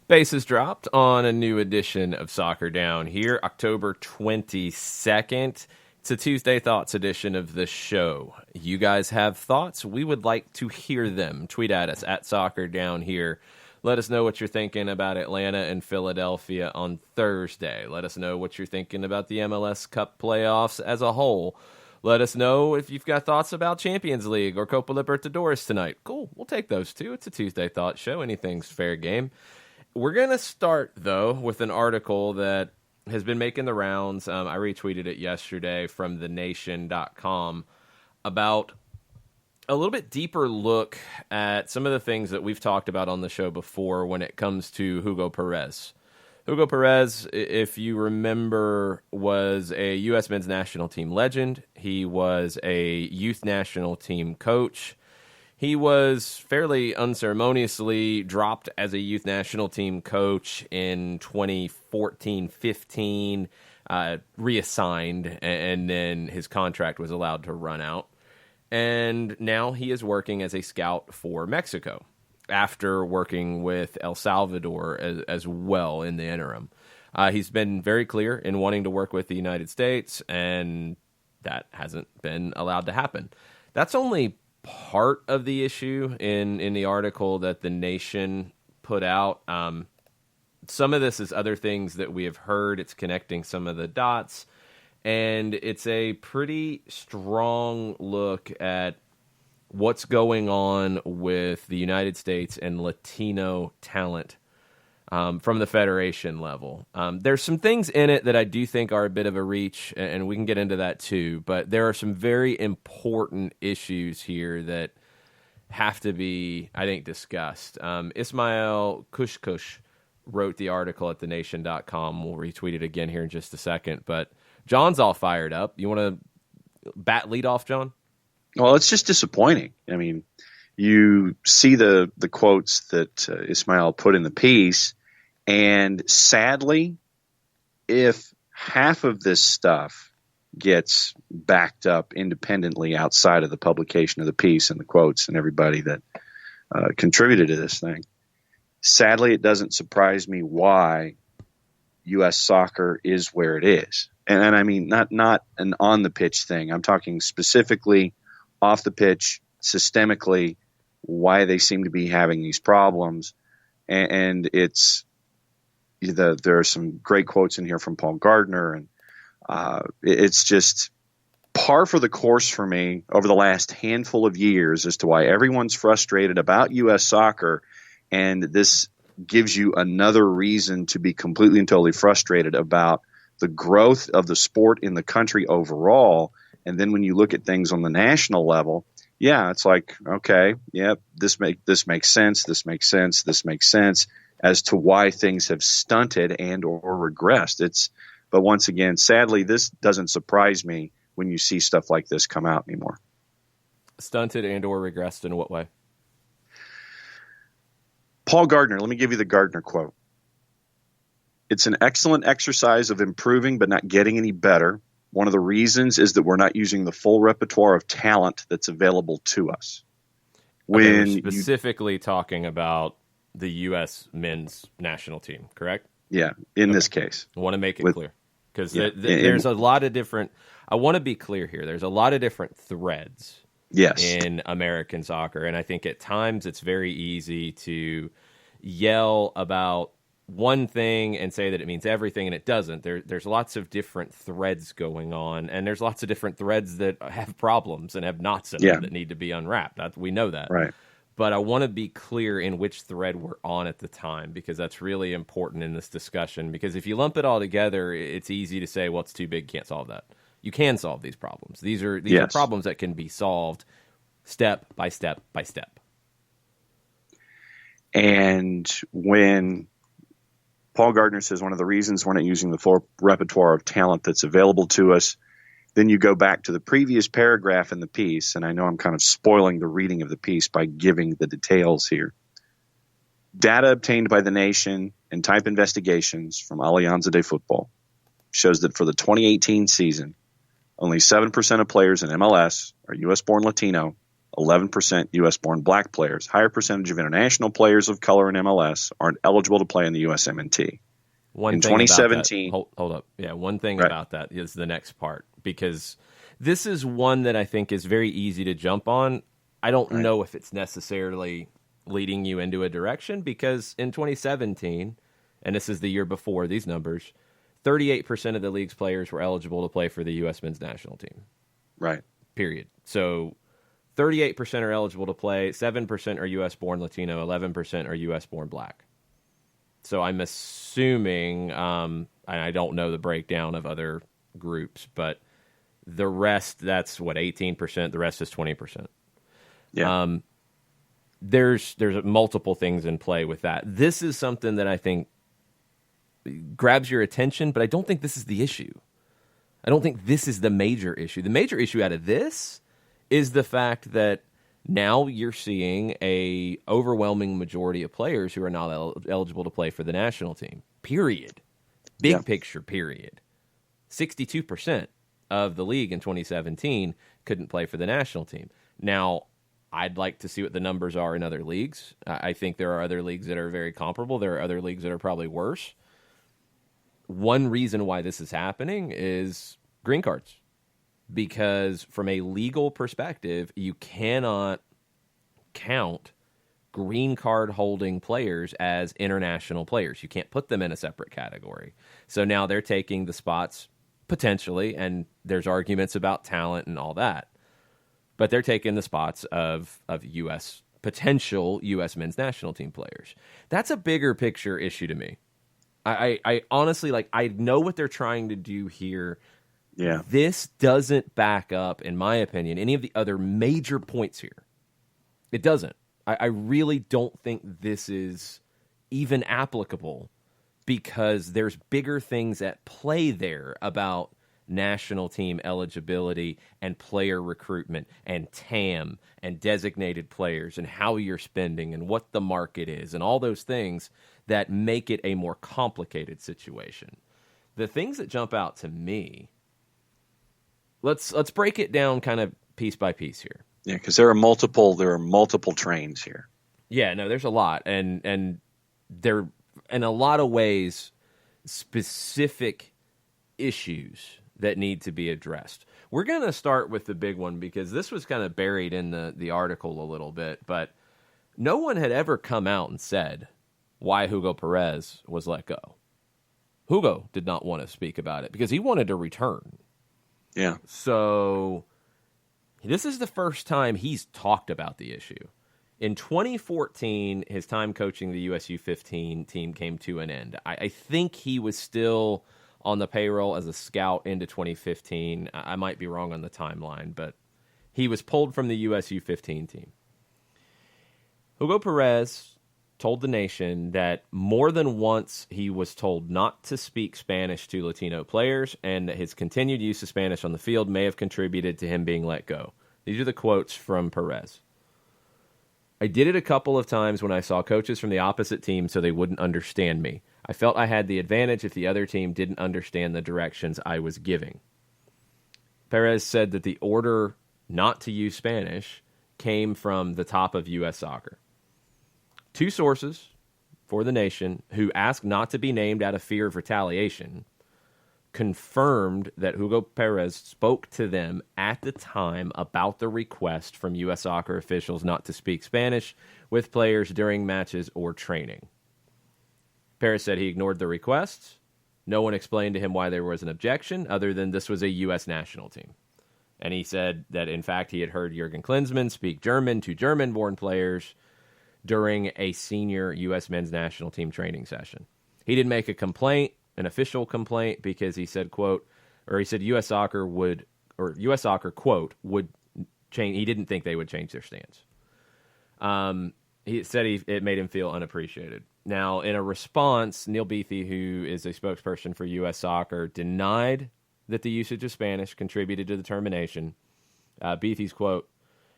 Bases dropped on a new edition of Soccer Down here, October 22nd. It's a Tuesday Thoughts edition of the show. You guys have thoughts? We would like to hear them. Tweet at us at Soccer Down here. Let us know what you're thinking about Atlanta and Philadelphia on Thursday. Let us know what you're thinking about the MLS Cup playoffs as a whole. Let us know if you've got thoughts about Champions League or Copa Libertadores tonight. Cool, we'll take those too. It's a Tuesday Thoughts show. Anything's fair game. We're going to start, though, with an article that has been making the rounds. I retweeted it yesterday from thenation.com about a little bit deeper look at some of the things that we've talked about on the show before when it comes to Hugo Perez. Hugo Perez, if you remember, was a U.S. men's national team legend. He was a youth national team coach. He was fairly unceremoniously dropped as a youth national team coach in 2014-15, reassigned, and then his contract was allowed to run out. And now he is working as a scout for Mexico after working with El Salvador as well in the interim. He's been very clear in wanting to work with the United States, and that hasn't been allowed to happen. That's only part of the issue in the article that The Nation put out. Some of this is other things that we have heard. It's connecting some of the dots, and it's a pretty strong look at what's going on with the United States and Latino talent from the federation level. There's some things in it that I do think are a bit of a reach, and we can get into that too, but there are some very important issues here that have to be, I think, discussed. Ismail Kushkush wrote the article at thenation.com. We'll retweet it again here in just a second, but John's all fired up. You want to lead off, John? Well, it's just disappointing. I mean, you see the quotes that Ismail put in the piece, and sadly, if half of this stuff gets backed up independently outside of the publication of the piece and the quotes and everybody that contributed to this thing, sadly, it doesn't surprise me why U.S. soccer is where it is. And I mean, not an on-the-pitch thing. I'm talking specifically off the pitch, systemically, why they seem to be having these problems. And it's there are some great quotes in here from Paul Gardner, and it's just par for the course for me over the last handful of years as to why everyone's frustrated about U.S. soccer, and this gives you another reason to be completely and totally frustrated about the growth of the sport in the country overall. And then when you look at things on the national level, yeah, it's like, okay, yeah, this makes sense, this makes sense, this makes sense as to why things have stunted and or regressed. But once again, sadly, this doesn't surprise me when you see stuff like this come out anymore. Stunted and or regressed in what way? Paul Gardner, let me give you the Gardner quote. It's an excellent exercise of improving but not getting any better. One of the reasons is that we're not using the full repertoire of talent that's available to us. When specifically talking about the U.S. men's national team, correct? Yeah, in this case. I want to make it clear because there's a lot of different – I want to be clear here. There's a lot of different threads in American soccer, and I think at times it's very easy to yell about one thing and say that it means everything, and it doesn't. There's lots of different threads going on, and there's lots of different threads that have problems and have knots in them that need to be unwrapped. We know that. Right. But I want to be clear in which thread we're on at the time, because that's really important in this discussion. Because if you lump it all together, it's easy to say, well, it's too big, can't solve that. You can solve these problems. These are problems that can be solved step by step by step. And when Paul Gardner says one of the reasons we're not using the full repertoire of talent that's available to us. Then you go back to the previous paragraph in the piece, and I know I'm kind of spoiling the reading of the piece by giving the details here. Data obtained by the Nation and type investigations from Alianza de Football shows that for the 2018 season, only 7% of players in MLS are U.S.-born Latino, 11% U.S.-born black players. Higher percentage of international players of color in MLS aren't eligible to play in the USMNT. In 2017, hold up. Yeah, one thing about that is the next part, because this is one that I think is very easy to jump on. I don't know if it's necessarily leading you into a direction, because in 2017, and this is the year before these numbers, 38% of the league's players were eligible to play for the U.S. men's national team. Right. Period. So 38% are eligible to play, 7% are U.S.-born Latino, 11% are U.S.-born black. So I'm assuming, and I don't know the breakdown of other groups, but the rest, that's what, 18%? The rest is 20%. Yeah. There's multiple things in play with that. This is something that I think grabs your attention, but I don't think this is the issue. I don't think this is the major issue. The major issue out of this is the fact that now you're seeing a overwhelming majority of players who are not eligible to play for the national team. Period. Big picture, period. 62% of the league in 2017 couldn't play for the national team. Now, I'd like to see what the numbers are in other leagues. I think there are other leagues that are very comparable. There are other leagues that are probably worse. One reason why this is happening is green cards. Because from a legal perspective, you cannot count green card holding players as international players. You can't put them in a separate category. So now they're taking the spots potentially, and there's arguments about talent and all that, but they're taking the spots of potential U.S. men's national team players. That's a bigger picture issue to me. I honestly, I know what they're trying to do here. Yeah. This doesn't back up, in my opinion, any of the other major points here. It doesn't. I really don't think this is even applicable, because there's bigger things at play there about national team eligibility and player recruitment and TAM and designated players and how you're spending and what the market is and all those things that make it a more complicated situation. The things that jump out to me, let's break it down kind of piece by piece here. Yeah, because there are multiple trains here. Yeah, no, there's a lot, and they're in a lot of ways specific issues that need to be addressed. We're going to start with the big one, because this was kind of buried in the article a little bit, but no one had ever come out and said why Hugo Perez was let go. Hugo did not want to speak about it because he wanted to return. Yeah. So this is the first time he's talked about the issue. In 2014, his time coaching the USU-15 team came to an end. I think he was still on the payroll as a scout into 2015. I might be wrong on the timeline, but he was pulled from the USU-15 team. Hugo Perez told the Nation that more than once he was told not to speak Spanish to Latino players, and that his continued use of Spanish on the field may have contributed to him being let go. These are the quotes from Perez. I did it a couple of times when I saw coaches from the opposite team so they wouldn't understand me. I felt I had the advantage if the other team didn't understand the directions I was giving. Perez said that the order not to use Spanish came from the top of U.S. Soccer. Two sources for the Nation, who asked not to be named out of fear of retaliation, confirmed that Hugo Perez spoke to them at the time about the request from U.S. Soccer officials not to speak Spanish with players during matches or training. Perez said he ignored the request. No one explained to him why there was an objection, other than this was a U.S. national team. And he said that, in fact, he had heard Jurgen Klinsmann speak German to German-born players during a senior U.S. men's national team training session. He didn't make a complaint, an official complaint, because he said, quote, or he said U.S. Soccer would, or U.S. Soccer, quote, would change. He didn't think they would change their stance. He said it made him feel unappreciated. Now, in a response, Neil Beathy, who is a spokesperson for U.S. Soccer, denied that the usage of Spanish contributed to the termination. Beathy's quote,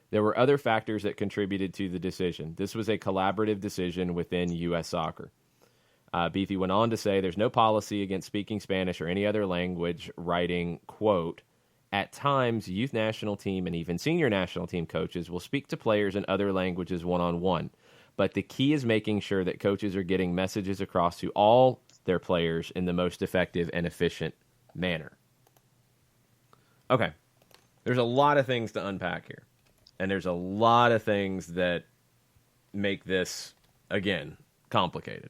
"There were other factors that contributed to the decision. This was a collaborative decision within U.S. Soccer." Beathy went on to say, "There's no policy against speaking Spanish or any other language," writing, quote, "At times, youth national team and even senior national team coaches will speak to players in other languages one-on-one. But the key is making sure that coaches are getting messages across to all their players in the most effective and efficient manner." Okay. There's a lot of things to unpack here. And there's a lot of things that make this, again, complicated.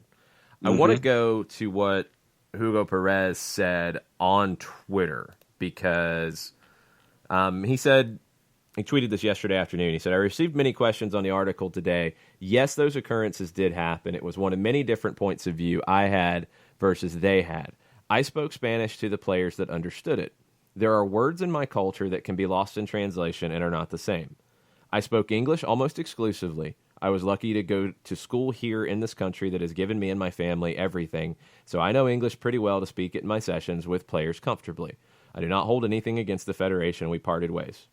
I want to go to what Hugo Perez said on Twitter because he tweeted this yesterday afternoon. He said, "I received many questions on the article today. Yes, those occurrences did happen. It was one of many different points of view I had versus they had. I spoke Spanish to the players that understood it. There are words in my culture that can be lost in translation and are not the same. I spoke English almost exclusively. I was lucky to go to school here in this country that has given me and my family everything, so I know English pretty well to speak it in my sessions with players comfortably. I do not hold anything against the Federation. We parted ways.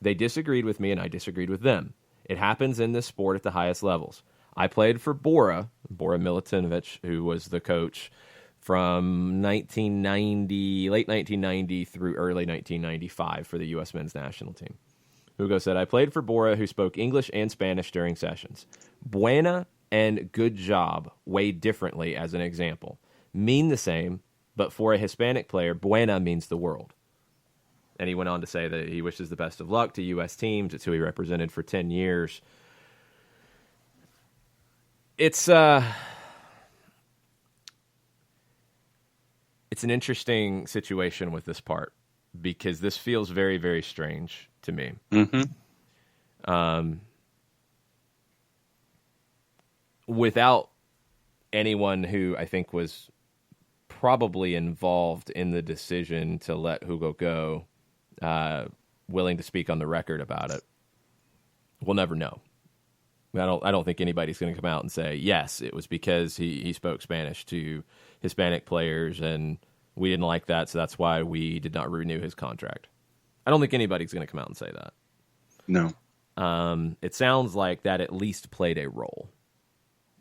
They disagreed with me, and I disagreed with them. It happens in this sport at the highest levels. I played for Bora Milutinovic, who was the coach from late 1990 through early 1995 for the U.S. men's national team. Hugo said, "I played for Bora, who spoke English and Spanish during sessions. Buena and good job weigh differently as an example. Mean the same, but for a Hispanic player, buena means the world." And he went on to say that he wishes the best of luck to U.S. teams. It's who he represented for 10 years. It's an interesting situation with this part because this feels very, very strange to me. Without anyone who I think was probably involved in the decision to let Hugo go, willing to speak on the record about it, we'll never know. I don't think anybody's going to come out and say, yes, it was because he spoke Spanish to Hispanic players and we didn't like that, so that's why we did not renew his contract. I don't think anybody's going to come out and say that. No. It sounds like that at least played a role.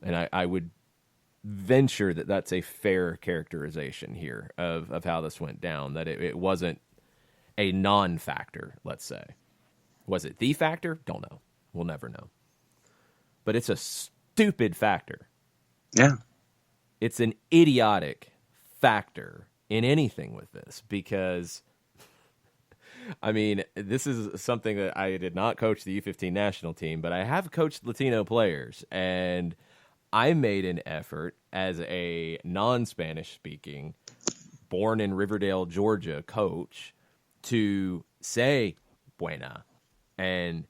And I would venture that that's a fair characterization here of how this went down, that it wasn't a non-factor, let's say. Was it the factor? Don't know. We'll never know. But it's a stupid factor. Yeah. It's an idiotic factor in anything with this because, I mean, this is something that I did not coach the U15 national team, but I have coached Latino players, and I made an effort as a non-Spanish speaking, born in Riverdale, Georgia coach to say buena and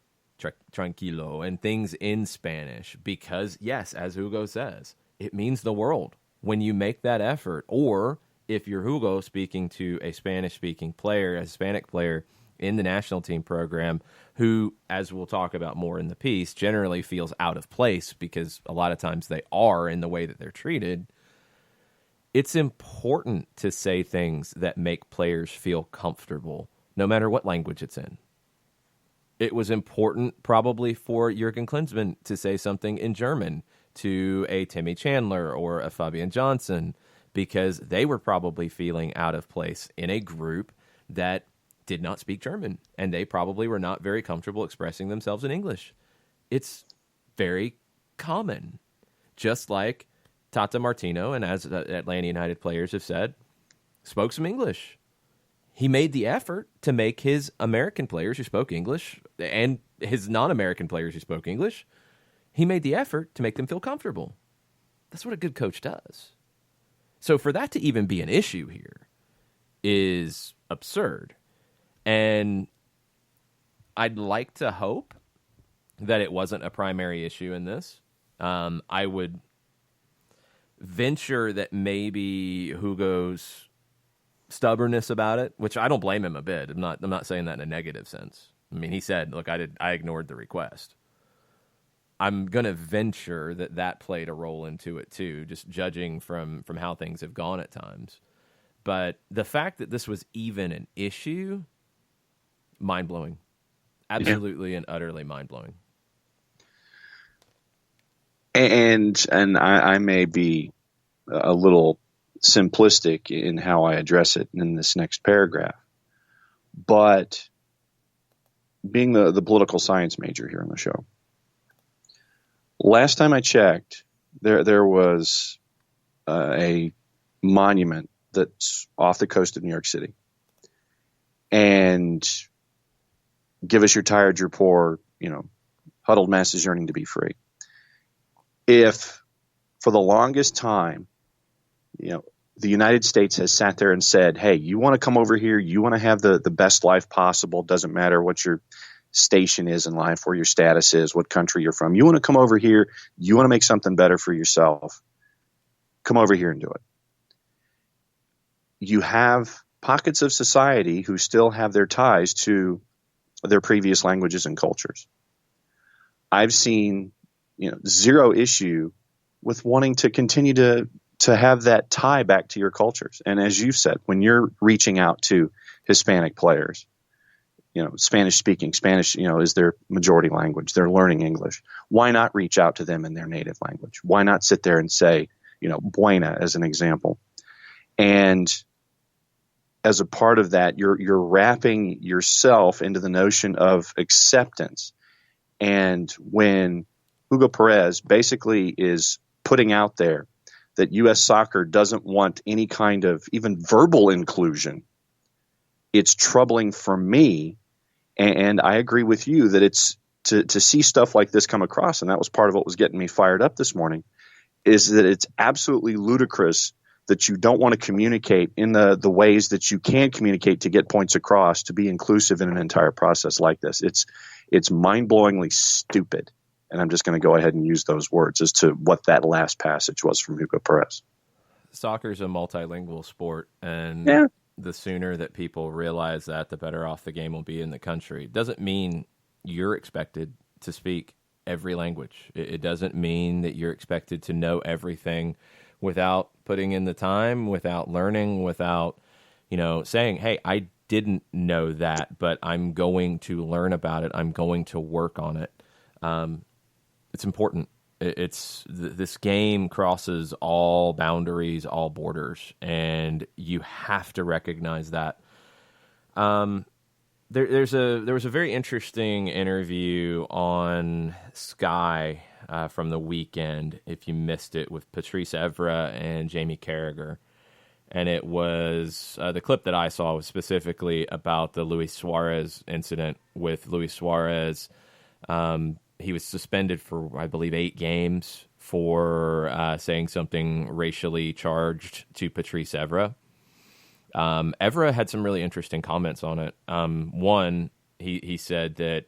tranquilo and things in Spanish because, yes, as Hugo says, it means the world when you make that effort. Or if you're Hugo speaking to a Spanish-speaking player, a Hispanic player in the national team program who, as we'll talk about more in the piece, generally feels out of place because a lot of times they are in the way that they're treated, it's important to say things that make players feel comfortable, no matter what language it's in. It was important probably for Jurgen Klinsmann to say something in German to a Timmy Chandler or a Fabian Johnson because they were probably feeling out of place in a group that did not speak German, and they probably were not very comfortable expressing themselves in English. It's very common. Just like Tata Martino, and as Atlanta United players have said, spoke some English. He made the effort to make his American players who spoke English and his non-American players who spoke English, he made the effort to make them feel comfortable. That's what a good coach does. So for that to even be an issue here is absurd. And I'd like to hope that it wasn't a primary issue in this. I would venture that maybe Hugo's stubbornness about it, which I don't blame him a bit. I'm not saying that in a negative sense. I mean, he said, look, I ignored the request. I'm going to venture that played a role into it too, just judging from how things have gone at times. But the fact that this was even an issue, mind-blowing. Absolutely and utterly mind-blowing. And I may be a little simplistic in how I address it in this next paragraph, but being the political science major here on the show, last time I checked, there was a monument that's off the coast of New York City, and give us your tired, your poor, huddled masses yearning to be free. If for the longest time, the United States has sat there and said, hey, you want to come over here, you want to have the best life possible, doesn't matter what your station is in life, where your status is, what country you're from, you want to come over here, you want to make something better for yourself, come over here and do it. You have pockets of society who still have their ties to their previous languages and cultures. I've seen zero issue with wanting to continue to have that tie back to your cultures. And as you said, when you're reaching out to Hispanic players, Spanish speaking, Spanish, is their majority language. They're learning English. Why not reach out to them in their native language? Why not sit there and say, buena as an example? And as a part of that, you're wrapping yourself into the notion of acceptance. And when Hugo Perez basically is putting out there that U.S. soccer doesn't want any kind of even verbal inclusion, it's troubling for me. And I agree with you that it's to see stuff like this come across, and that was part of what was getting me fired up this morning, is that it's absolutely ludicrous that you don't want to communicate in the ways that you can communicate to get points across, to be inclusive in an entire process like this. It's mind-blowingly stupid. And I'm just going to go ahead and use those words as to what that last passage was from Hugo Perez. Soccer's a multilingual sport, and the sooner that people realize that, the better off the game will be in the country. It doesn't mean you're expected to speak every language. It doesn't mean that you're expected to know everything without putting in the time, without learning, without, saying, hey, I didn't know that, but I'm going to learn about it. I'm going to work on it. It's important. This game crosses all boundaries, all borders, and you have to recognize that. There was a very interesting interview on Sky from the weekend, if you missed it, with Patrice Evra and Jamie Carragher. And it was the clip that I saw was specifically about the Luis Suarez incident with Luis Suarez. He was suspended for, I believe, 8 games for saying something racially charged to Patrice Evra. Evra had some really interesting comments on it. One, he said that,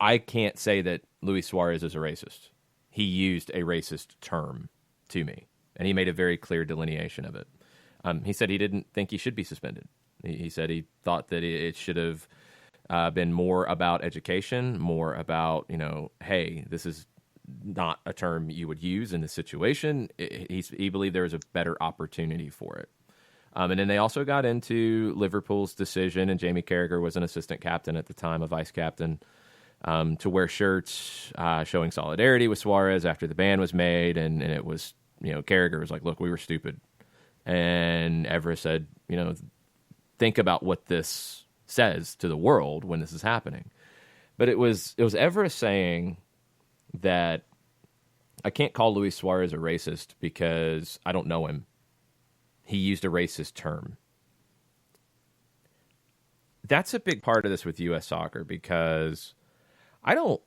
I can't say that Luis Suarez is a racist. He used a racist term to me, and he made a very clear delineation of it. He said he didn't think he should be suspended. He said he thought that it should have been more about education, more about, hey, this is not a term you would use in this situation. He believed there was a better opportunity for it. And then they also got into Liverpool's decision, and Jamie Carragher was an assistant captain at the time, a vice captain, to wear shirts showing solidarity with Suarez after the ban was made. And it was, Carragher was like, look, we were stupid. And Evra said, think about what this says to the world when this is happening. But it was Evra saying that I can't call Luis Suarez a racist because I don't know him. He used a racist term. That's a big part of this with U.S. soccer, because I don't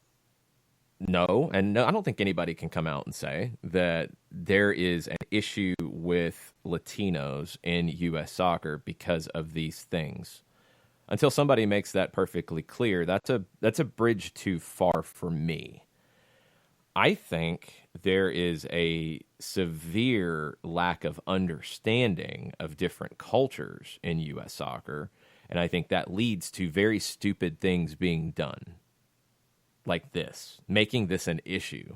know, and I don't think anybody can come out and say that there is an issue with Latinos in U.S. soccer because of these things. Until somebody makes that perfectly clear, that's a bridge too far for me. I think there is a severe lack of understanding of different cultures in U.S. soccer, and I think that leads to very stupid things being done. like this, making this an issue,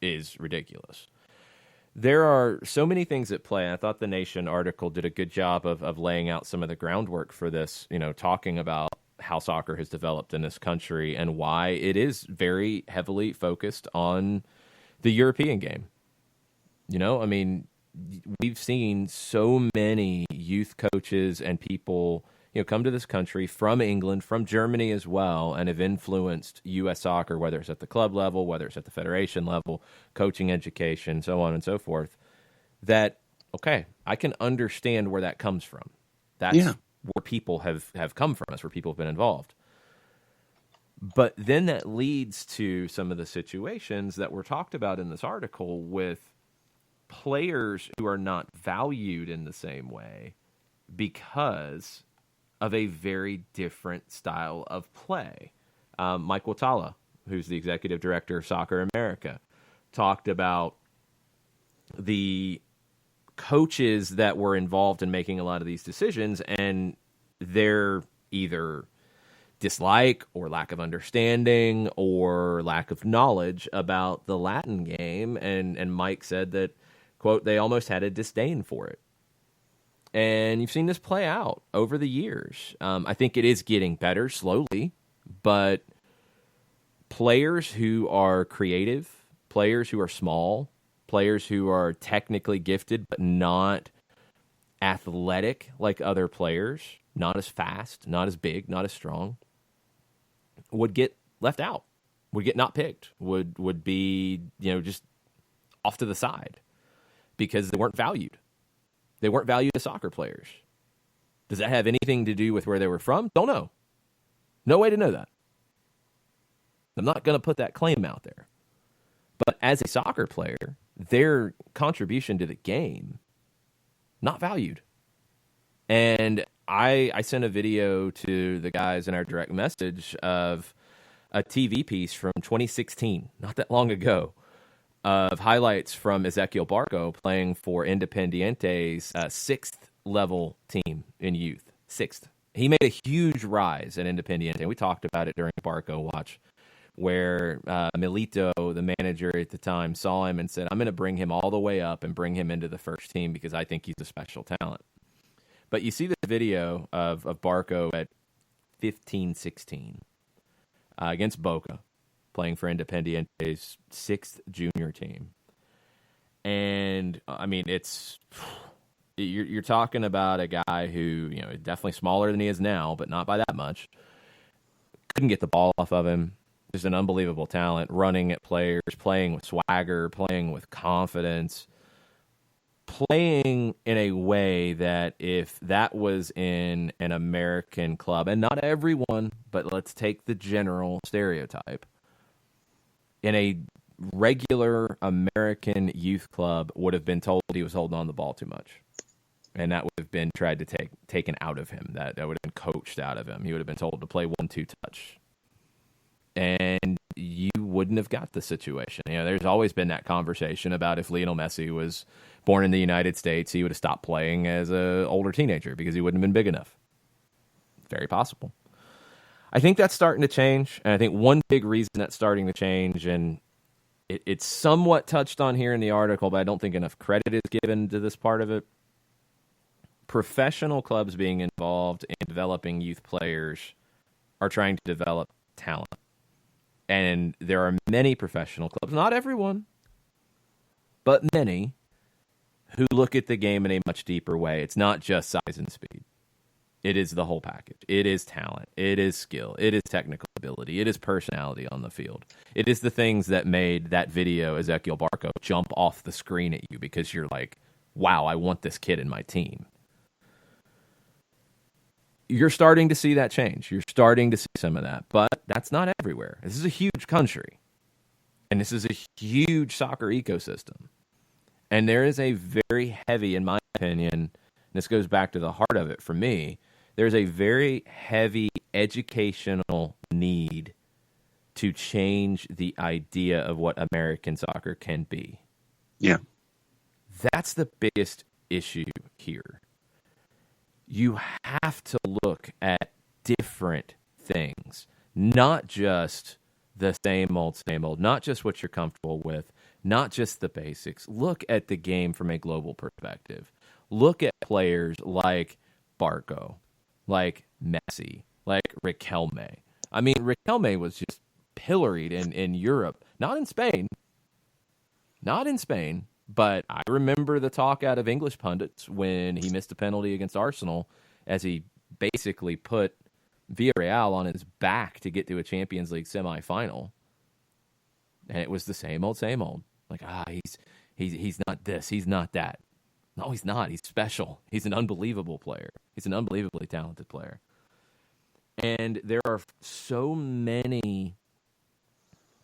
is ridiculous. There are so many things at play. I thought the Nation article did a good job of laying out some of the groundwork for this, talking about how soccer has developed in this country and why it is very heavily focused on the European game. We've seen so many youth coaches and people, come to this country from England, from Germany as well, and have influenced U.S. soccer, whether it's at the club level, whether it's at the federation level, coaching education, so on and so forth, that, okay, I can understand where that comes from. That's where people have come from. That's where people have been involved. But then that leads to some of the situations that were talked about in this article with players who are not valued in the same way because of a very different style of play. Mike Watala, who's the executive director of Soccer America, talked about the coaches that were involved in making a lot of these decisions and their either dislike or lack of understanding or lack of knowledge about the Latin game. And Mike said that, quote, they almost had a disdain for it. And you've seen this play out over the years. I think it is getting better slowly, but players who are creative, players who are small, players who are technically gifted but not athletic like other players, not as fast, not as big, not as strong, would get left out, would get not picked, would be, just off to the side because they weren't valued. They weren't valued as soccer players. Does that have anything to do with where they were from? Don't know. No way to know that. I'm not going to put that claim out there. But as a soccer player, their contribution to the game, not valued. And I sent a video to the guys in our direct message of a TV piece from 2016, not that long ago, of highlights from Ezequiel Barco playing for Independiente's sixth level team in youth. Sixth. He made a huge rise at Independiente. We talked about it during Barco Watch, where Milito, the manager at the time, saw him and said, I'm going to bring him all the way up and bring him into the first team because I think he's a special talent. But you see the video of Barco at 15, 16 against Boca, playing for Independiente's sixth junior team. And, you're talking about a guy who, definitely smaller than he is now, but not by that much. Couldn't get the ball off of him. Just an unbelievable talent, running at players, playing with swagger, playing with confidence, playing in a way that if that was in an American club, and not everyone, but let's take the general stereotype, in a regular American youth club would have been told he was holding on the ball too much. And that would have been tried to taken out of him. That would have been coached out of him. He would have been told to play 1-2 touch. And you wouldn't have got the situation. There's always been that conversation about if Lionel Messi was born in the United States, he would have stopped playing as an older teenager because he wouldn't have been big enough. Very possible. I think that's starting to change. And I think one big reason that's starting to change, and it's somewhat touched on here in the article, but I don't think enough credit is given to this part of it. Professional clubs being involved in developing youth players are trying to develop talent. And there are many professional clubs, not everyone, but many, who look at the game in a much deeper way. It's not just size and speed. It is the whole package. It is talent. It is skill. It is technical ability. It is personality on the field. It is the things that made that video, Ezequiel Barco, jump off the screen at you because you're like, wow, I want this kid in my team. You're starting to see that change. You're starting to see some of that, but that's not everywhere. This is a huge country, and this is a huge soccer ecosystem. And there is a very heavy, in my opinion, and this goes back to the heart of it for me, there's a very heavy educational need to change the idea of what American soccer can be. Yeah. That's the biggest issue here. You have to look at different things, not just the same old, same old. Not just what you're comfortable with, not just the basics. Look at the game from a global perspective. Look at players like Barco, like Messi, like Riquelme. I mean, Riquelme was just pilloried in Europe, not in Spain. Not in Spain, but I remember the talk out of English pundits when he missed a penalty against Arsenal as he basically put Villarreal on his back to get to a Champions League semifinal. And it was the same old, same old. Like, he's not this, he's not that. No, he's not. He's special. He's an unbelievable player. He's an unbelievably talented player. And there are so many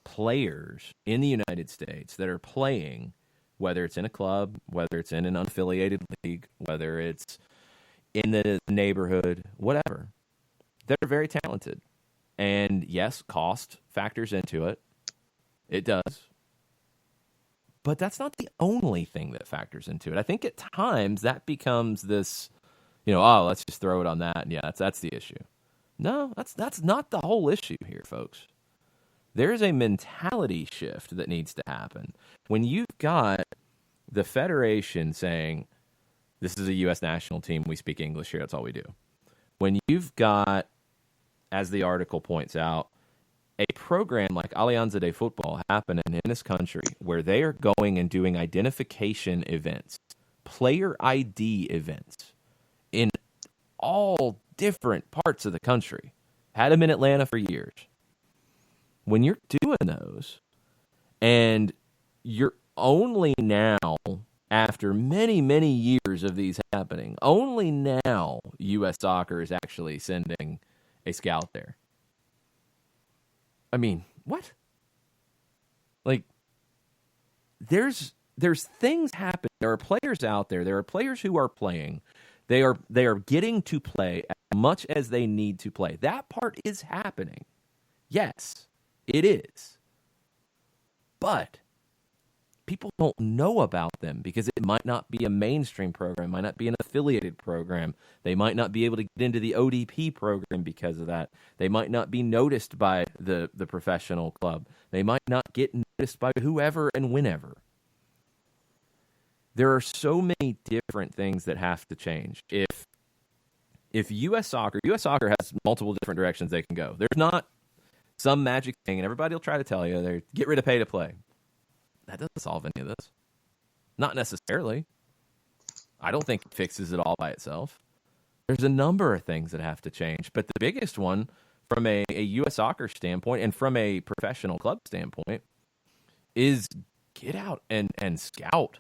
players in the United States that are playing, whether it's in a club, whether it's in an unaffiliated league, whether it's in the neighborhood, whatever, that are very talented. And yes, cost factors into it. It does. But that's not the only thing that factors into it. I think at times that becomes this, let's just throw it on that. And yeah, that's the issue. No, that's not the whole issue here, folks. There's a mentality shift that needs to happen. When you've got the Federation saying, this is a U.S. national team, we speak English here, that's all we do. When you've got, as the article points out, a program like Alianza de Football happening in this country where they are going and doing identification events, player ID events in all different parts of the country. Had them in Atlanta for years. When you're doing those, and you're only now, after many, many years of these happening, only now U.S. Soccer is actually sending a scout there. I mean, what? Like, there's things happening. There are players out there. There are players who are playing. They are getting to play as much as they need to play. That part is happening. Yes, it is. But people don't know about them because it might not be a mainstream program, might not be an affiliated program. They might not be able to get into the ODP program because of that. They might not be noticed by the professional club. They might not get noticed by whoever and whenever. There are so many different things that have to change. If U.S. Soccer has multiple different directions they can go. There's not some magic thing, and everybody will try to tell you, they get rid of pay to play. That doesn't solve any of this. Not necessarily. I don't think it fixes it all by itself. There's a number of things that have to change, but the biggest one from a U.S. Soccer standpoint and from a professional club standpoint is get out and scout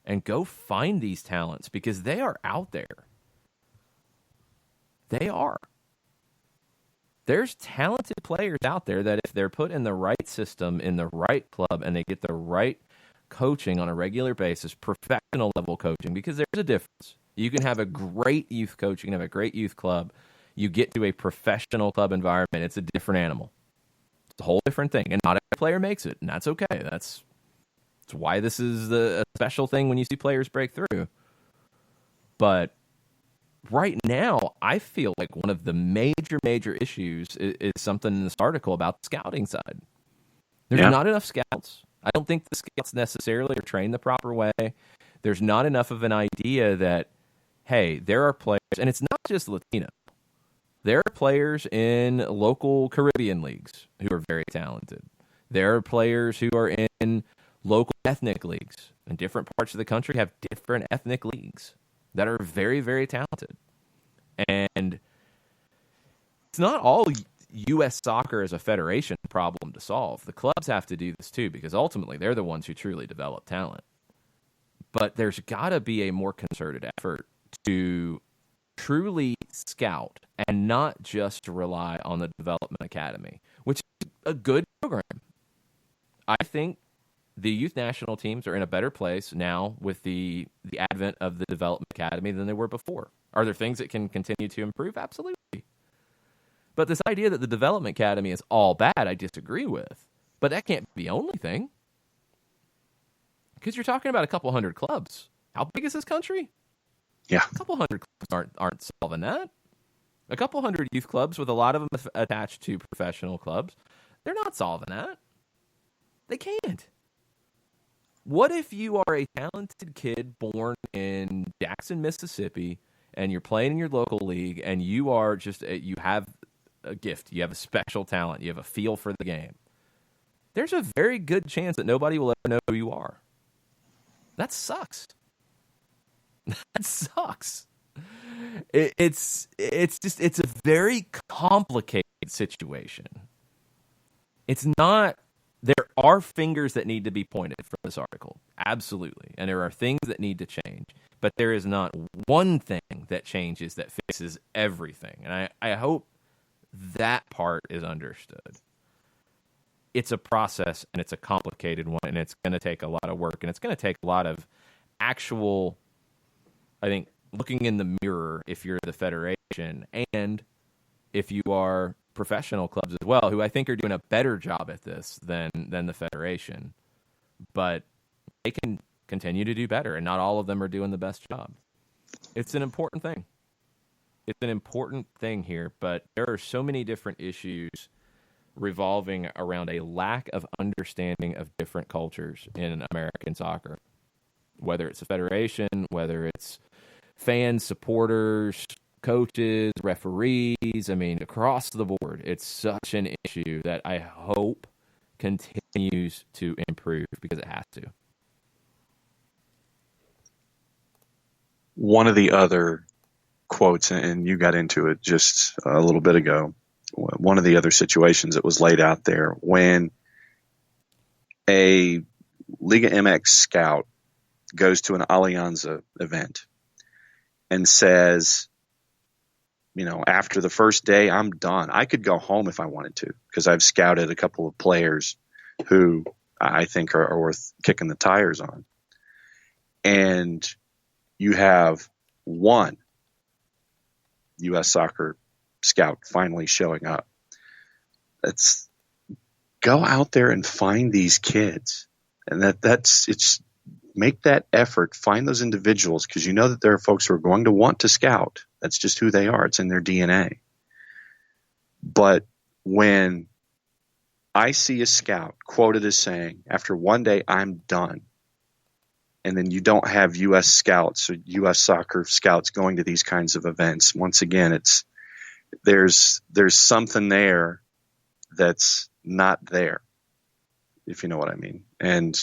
and go find these talents because they are out there. They are. There's talented players out there that if they're put in the right system, in the right club, and they get the right coaching on a regular basis, professional level coaching, because there's a difference. You can have a great youth coach, you can have a great youth club. You get to a professional club environment, it's a different animal. It's a whole different thing, and not every player makes it, and that's okay. That's why this is a special thing when you see players break through. But right now, I feel like one of the major issues is something in this article about the scouting side. There's not enough scouts. I don't think the scouts necessarily are trained the proper way. There's not enough of an idea that, hey, there are players, and it's not just Latino. There are players in local Caribbean leagues who are very talented. There are players who are in local ethnic leagues. And different parts of the country have different ethnic leagues that are very, very talented. And it's not all U.S. Soccer as a federation problem to solve. The clubs have to do this too, because ultimately they're the ones who truly develop talent. But there's got to be a more concerted effort to truly scout and not just rely on the Development Academy, which is a good program. I think the youth national teams are in a better place now with the advent of the Development Academy than they were before. Are there things that can continue to improve? Absolutely. But this idea that the Development Academy is all bad, I disagree with. But that can't be the only thing. Because you're talking about a couple hundred clubs. How big is this country? Yeah. A couple hundred clubs aren't solving that. A couple hundred youth clubs with a lot of them attached to professional clubs. They're not solving that. They can't. What if you are a talented kid born in Jackson, Mississippi, and you're playing in your local league, and you are you have a gift, you have a special talent, you have a feel for the game? There's a very good chance that nobody will ever know who you are. That sucks. That sucks. It's a very complicated situation. It's not. There are fingers that need to be pointed from this article, absolutely, and there are things that need to change. But there is not one thing that changes that fixes everything, and I hope that part is understood. It's a process, and it's a complicated one, and it's going to take a lot of work, and it's going to take a lot of actual, I think, looking in the mirror if you're the federation, and if you are professional clubs as well, who I think are doing a better job at this than the federation. But they can continue to do better, and not all of them are doing the best job. It's an important thing. It's an important thing here, but there are so many different issues revolving around a lack of understanding of different cultures in American soccer. Whether it's a federation, whether it's fans, supporters, coaches, referees, I mean, across the board, it's such an issue that I hope continues to improve because it has to. One of the other quotes, and you got into it just a little bit ago, one of the other situations that was laid out there when a Liga MX scout goes to an Alianza event and says, you know, after the first day, I'm done. I could go home if I wanted to because I've scouted a couple of players who I think are worth kicking the tires on. And you have one U.S. soccer scout finally showing up. Let's go out there and find these kids. And it's make that effort, find those individuals, because you know that there are folks who are going to want to scout. That's just who they are. It's in their DNA. But when I see a scout quoted as saying, after one day, I'm done, and then you don't have U.S. scouts or U.S. soccer scouts going to these kinds of events, once again, there's something there that's not there, if you know what I mean. And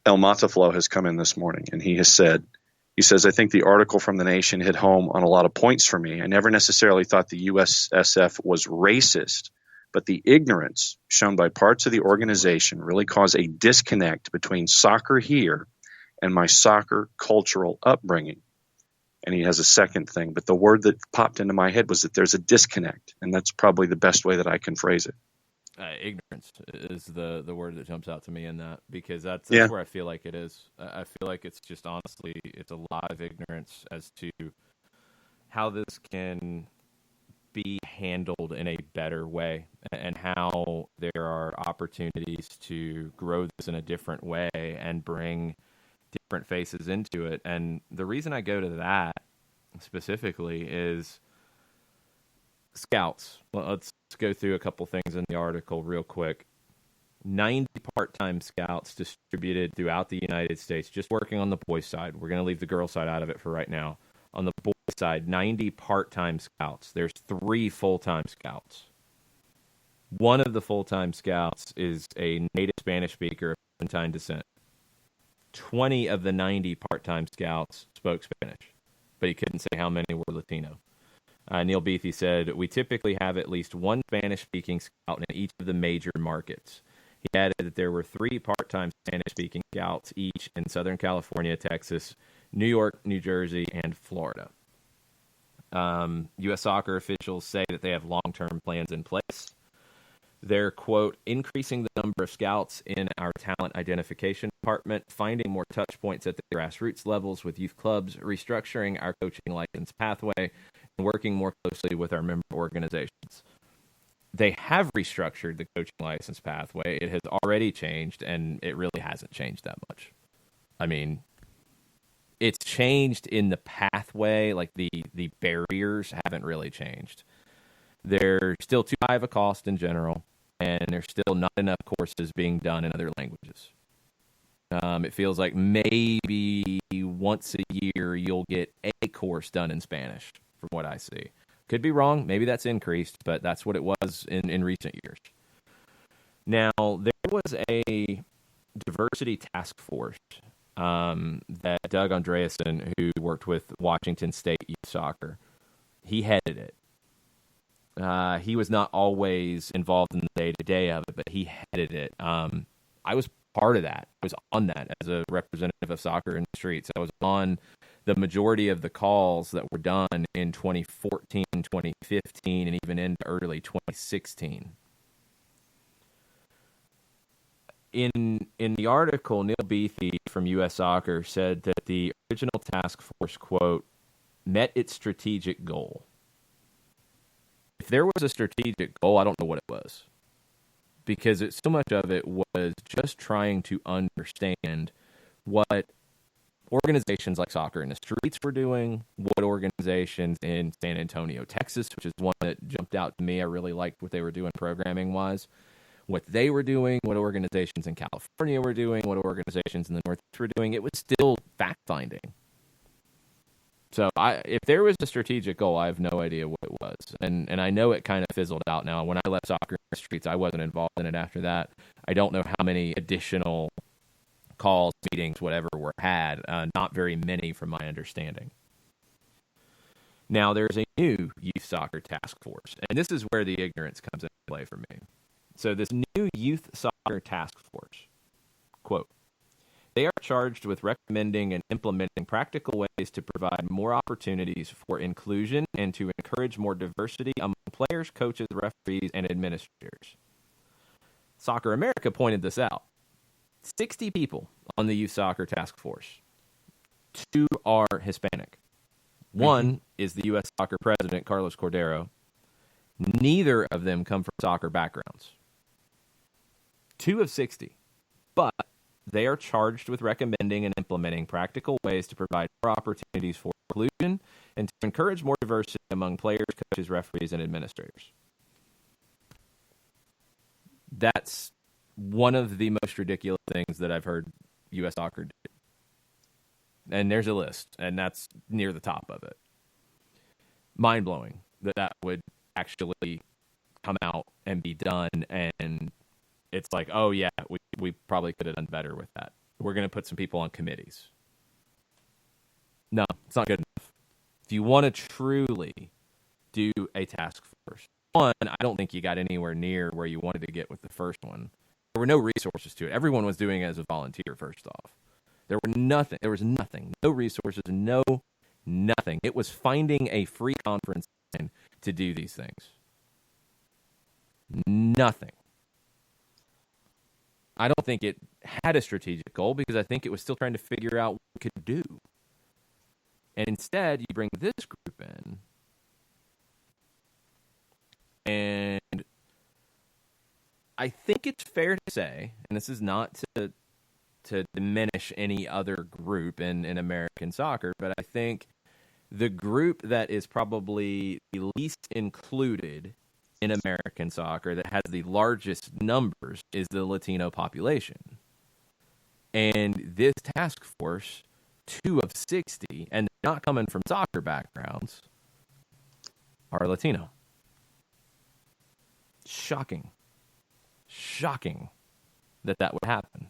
El Mataflo has come in this morning, and he says, I think the article from The Nation hit home on a lot of points for me. I never necessarily thought the USSF was racist, but the ignorance shown by parts of the organization really caused a disconnect between soccer here and my soccer cultural upbringing. And he has a second thing, but the word that popped into my head was that there's a disconnect, and that's probably the best way that I can phrase it. Ignorance is the word that jumps out to me in that, because that's where I feel like it is. I feel like it's just, honestly, it's a lot of ignorance as to how this can be handled in a better way, and how there are opportunities to grow this in a different way and bring different faces into it. And the reason I go to that specifically is scouts. Well, let's go through a couple things in the article real quick. 90 part-time scouts distributed throughout the United States, just working on the boys' side. We're going to leave the girls' side out of it for right now. On the boys' side, 90 part-time scouts. There's 3 full-time scouts. One of the full-time scouts is a native Spanish speaker of Argentine descent. 20 of the 90 part-time scouts spoke Spanish, but he couldn't say how many were Latino. Neil Beathy said, we typically have at least one Spanish-speaking scout in each of the major markets. He added that there were 3 part-time Spanish-speaking scouts each in Southern California, Texas, New York, New Jersey, and Florida. U.S. soccer officials say that they have long-term plans in place. They're, quote, increasing the number of scouts in our talent identification department, finding more touch points at the grassroots levels with youth clubs, restructuring our coaching license pathway, and working more closely with our member organizations. They have restructured the coaching license pathway. It has already changed, and it really hasn't changed that much. I mean, it's changed in the pathway, like the barriers haven't really changed. They're still too high of a cost in general. and there's still not enough courses being done in other languages. It feels like maybe once a year you'll get a course done in Spanish, from what I see. Could be wrong. Maybe that's increased, but that's what it was in recent years. Now, there was a diversity task force that Doug Andreasen, who worked with Washington State Youth Soccer, he headed it. He was not always involved in the day-to-day of it, but he headed it. I was part of that. I was on that as a representative of soccer in the streets. I was on the majority of the calls that were done in 2014, 2015, and even into early 2016. In the article, Neil Beathy from U.S. Soccer said that the original task force, quote, met its strategic goal. If there was a strategic goal, I don't know what it was. Because so much of it was just trying to understand what organizations like Soccer in the Streets were doing, what organizations in San Antonio, Texas, which is one that jumped out to me. I really liked what they were doing programming-wise. What they were doing, what organizations in California were doing, what organizations in the Northeast were doing. It was still fact-finding. So if there was a strategic goal, I have no idea what it was. And I know it kind of fizzled out now. When I left Soccer in the Streets, I wasn't involved in it after that. I don't know how many additional calls, meetings, whatever were had. Not very many from my understanding. Now, there's a new youth soccer task force. And this is where the ignorance comes into play for me. So this new youth soccer task force, quote, they are charged with recommending and implementing practical ways to provide more opportunities for inclusion and to encourage more diversity among players, coaches, referees, and administrators. Soccer America pointed this out. 60 people on the youth soccer task force. 2 are Hispanic. 1 is the U.S. Soccer president, Carlos Cordero. Neither of them come from soccer backgrounds. 2 of 60. But they are charged with recommending and implementing practical ways to provide more opportunities for inclusion and to encourage more diversity among players, coaches, referees, and administrators. That's one of the most ridiculous things that I've heard U.S. Soccer do. And there's a list, and that's near the top of it. Mind-blowing that would actually come out and be done, and it's like, oh, yeah, we probably could have done better with that. We're going to put some people on committees. No, it's not good enough. If you want to truly do a task force, one, I don't think you got anywhere near where you wanted to get with the first one. There were no resources to it. Everyone was doing it as a volunteer, first off. There was nothing. No resources, nothing. It was finding a free conference to do these things. Nothing. I don't think it had a strategic goal because I think it was still trying to figure out what it could do. And instead, you bring this group in, and I think it's fair to say, and this is not to diminish any other group in American soccer, but I think the group that is probably the least included in American soccer, that has the largest numbers, is the Latino population. And this task force, 2 of 60, and they're not coming from soccer backgrounds, are Latino. Shocking that would happen.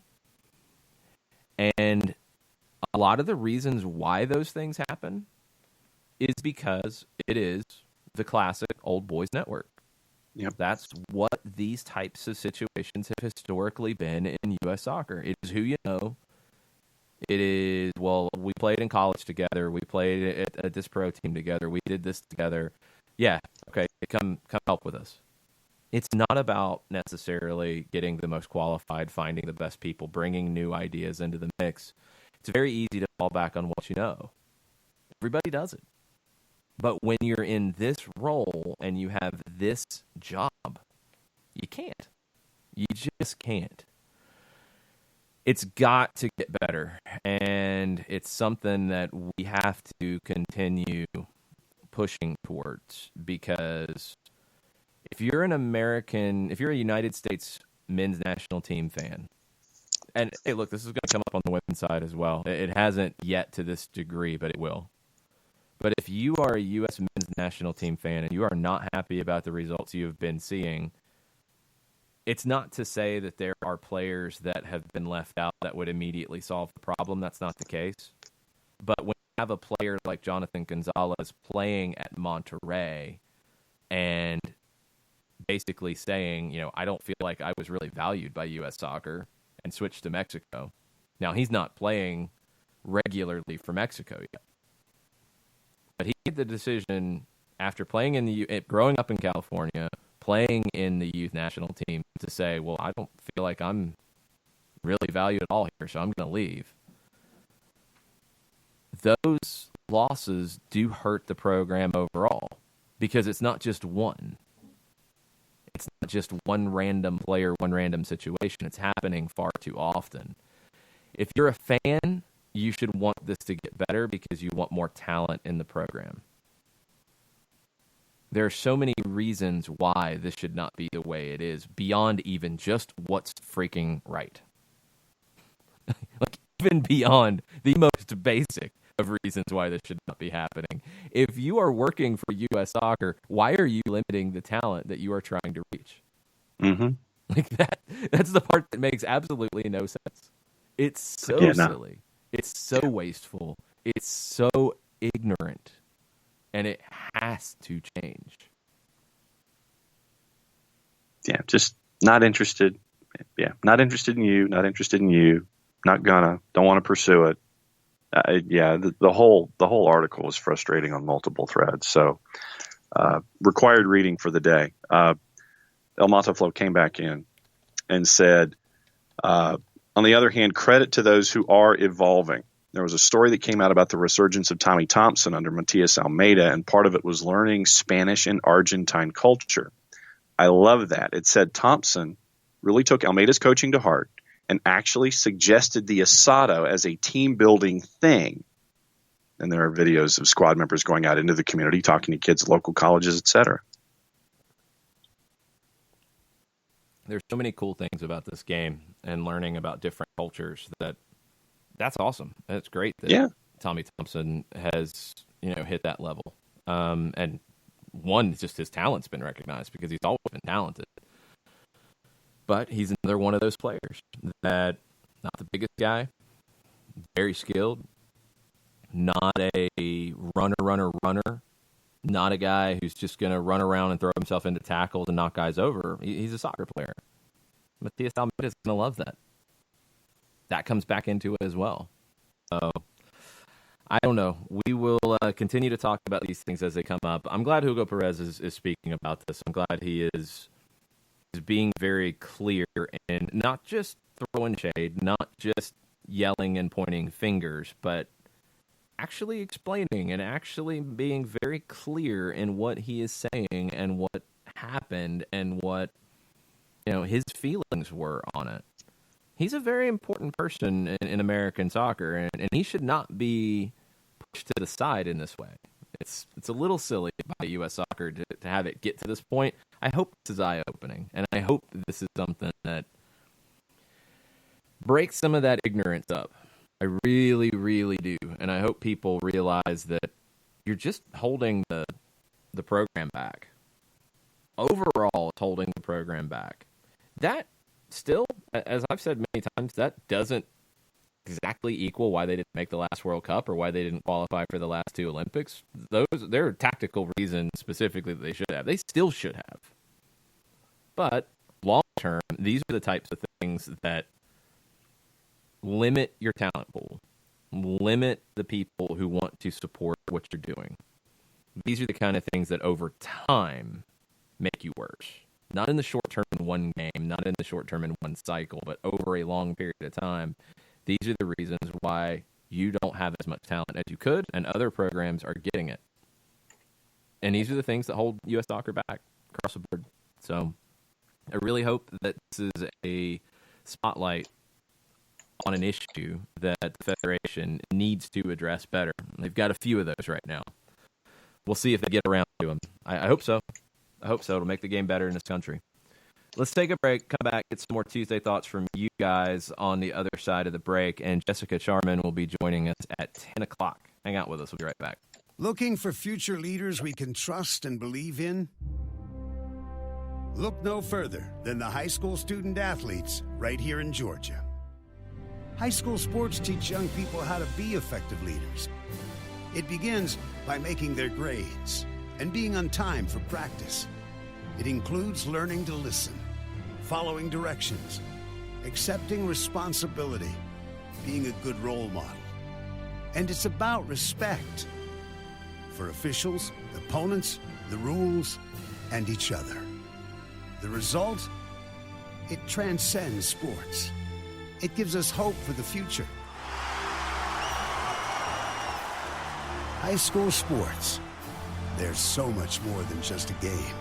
And a lot of the reasons why those things happen is because it is the classic old boys network. Yep. That's what these types of situations have historically been in U.S. soccer. It is who you know. It is, well, we played in college together. We played at this pro team together. We did this together. Yeah, okay, come help with us. It's not about necessarily getting the most qualified, finding the best people, bringing new ideas into the mix. It's very easy to fall back on what you know. Everybody does it. But when you're in this role and you have this job, you can't. You just can't. It's got to get better. And it's something that we have to continue pushing towards, because if you're if you're a United States men's national team fan, and hey, look, this is going to come up on the women's side as well. It hasn't yet to this degree, but it will. But if you are a U.S. men's national team fan and you are not happy about the results you have been seeing, it's not to say that there are players that have been left out that would immediately solve the problem. That's not the case. But when you have a player like Jonathan Gonzalez playing at Monterrey and basically saying, I don't feel like I was really valued by U.S. soccer and switched to Mexico. Now, he's not playing regularly for Mexico yet. But he made the decision after playing growing up in California, playing in the youth national team, to say, well, I don't feel like I'm really valued at all here, so I'm going to leave. Those losses do hurt the program overall because it's not just one. It's not just one random player, one random situation. It's happening far too often. If you're a fan, you should want this to get better because you want more talent in the program. There are so many reasons why this should not be the way it is, beyond even just what's freaking right. Like, even beyond the most basic of reasons why this should not be happening. If you are working for U.S. Soccer, why are you limiting the talent that you are trying to reach? Mm-hmm. Like that's the part that makes absolutely no sense. It's so silly. It's so wasteful. It's so ignorant. And it has to change. Yeah, just not interested. Yeah, not interested in you, not interested in you, not gonna, don't want to pursue it. The whole article is frustrating on multiple threads. So, required reading for the day. El Mataflow came back in and said, on the other hand, credit to those who are evolving. There was a story that came out about the resurgence of Tommy Thompson under Matias Almeida, and part of it was learning Spanish and Argentine culture. I love that. It said Thompson really took Almeida's coaching to heart and actually suggested the asado as a team-building thing. And there are videos of squad members going out into the community, talking to kids at local colleges, etc. There's so many cool things about this game and learning about different cultures that's awesome. That's great that Tommy Thompson has, hit that level. And one, just his talent's been recognized because he's always been talented. But he's another one of those players that, not the biggest guy, very skilled, not a runner, not a guy who's just going to run around and throw himself into tackles and knock guys over. He's a soccer player. Matias Almeida is going to love that. That comes back into it as well. So, I don't know. We will continue to talk about these things as they come up. I'm glad Hugo Perez is speaking about this. I'm glad he is being very clear and not just throwing shade, not just yelling and pointing fingers, but actually explaining and actually being very clear in what he is saying and what happened and what his feelings were on it. He's a very important person in American soccer, and he should not be pushed to the side in this way. It's a little silly by U.S. Soccer to have it get to this point. I hope this is eye-opening, and I hope this is something that breaks some of that ignorance up. I really, really do, and I hope people realize that you're just holding the program back. Overall, it's holding the program back. That still, as I've said many times, that doesn't exactly equal why they didn't make the last World Cup or why they didn't qualify for the last two Olympics. There are tactical reasons specifically that they should have. They still should have. But long term, these are the types of things that limit your talent pool, limit the people who want to support what you're doing. These are the kind of things that over time make you worse. Not in the short term in one game, not in the short term in one cycle, but over a long period of time. These are the reasons why you don't have as much talent as you could, and other programs are getting it. And these are the things that hold U.S. soccer back across the board. So I really hope that this is a spotlight on an issue that the Federation needs to address better. They've got a few of those right now. We'll see if they get around to them. I hope so. I hope so. It'll make the game better in this country. Let's take a break, come back, get some more Tuesday thoughts from you guys on the other side of the break, and Jessica Charman will be joining us at 10 o'clock. Hang out with us. We'll be right back. Looking for future leaders we can trust and believe in? Look no further than the high school student athletes right here in Georgia. High school sports teach young people how to be effective leaders. It begins by making their grades and being on time for practice. It includes learning to listen, following directions, accepting responsibility, being a good role model. And it's about respect for officials, opponents, the rules, and each other. The result? It transcends sports. It gives us hope for the future. High school sports. There's so much more than just a game.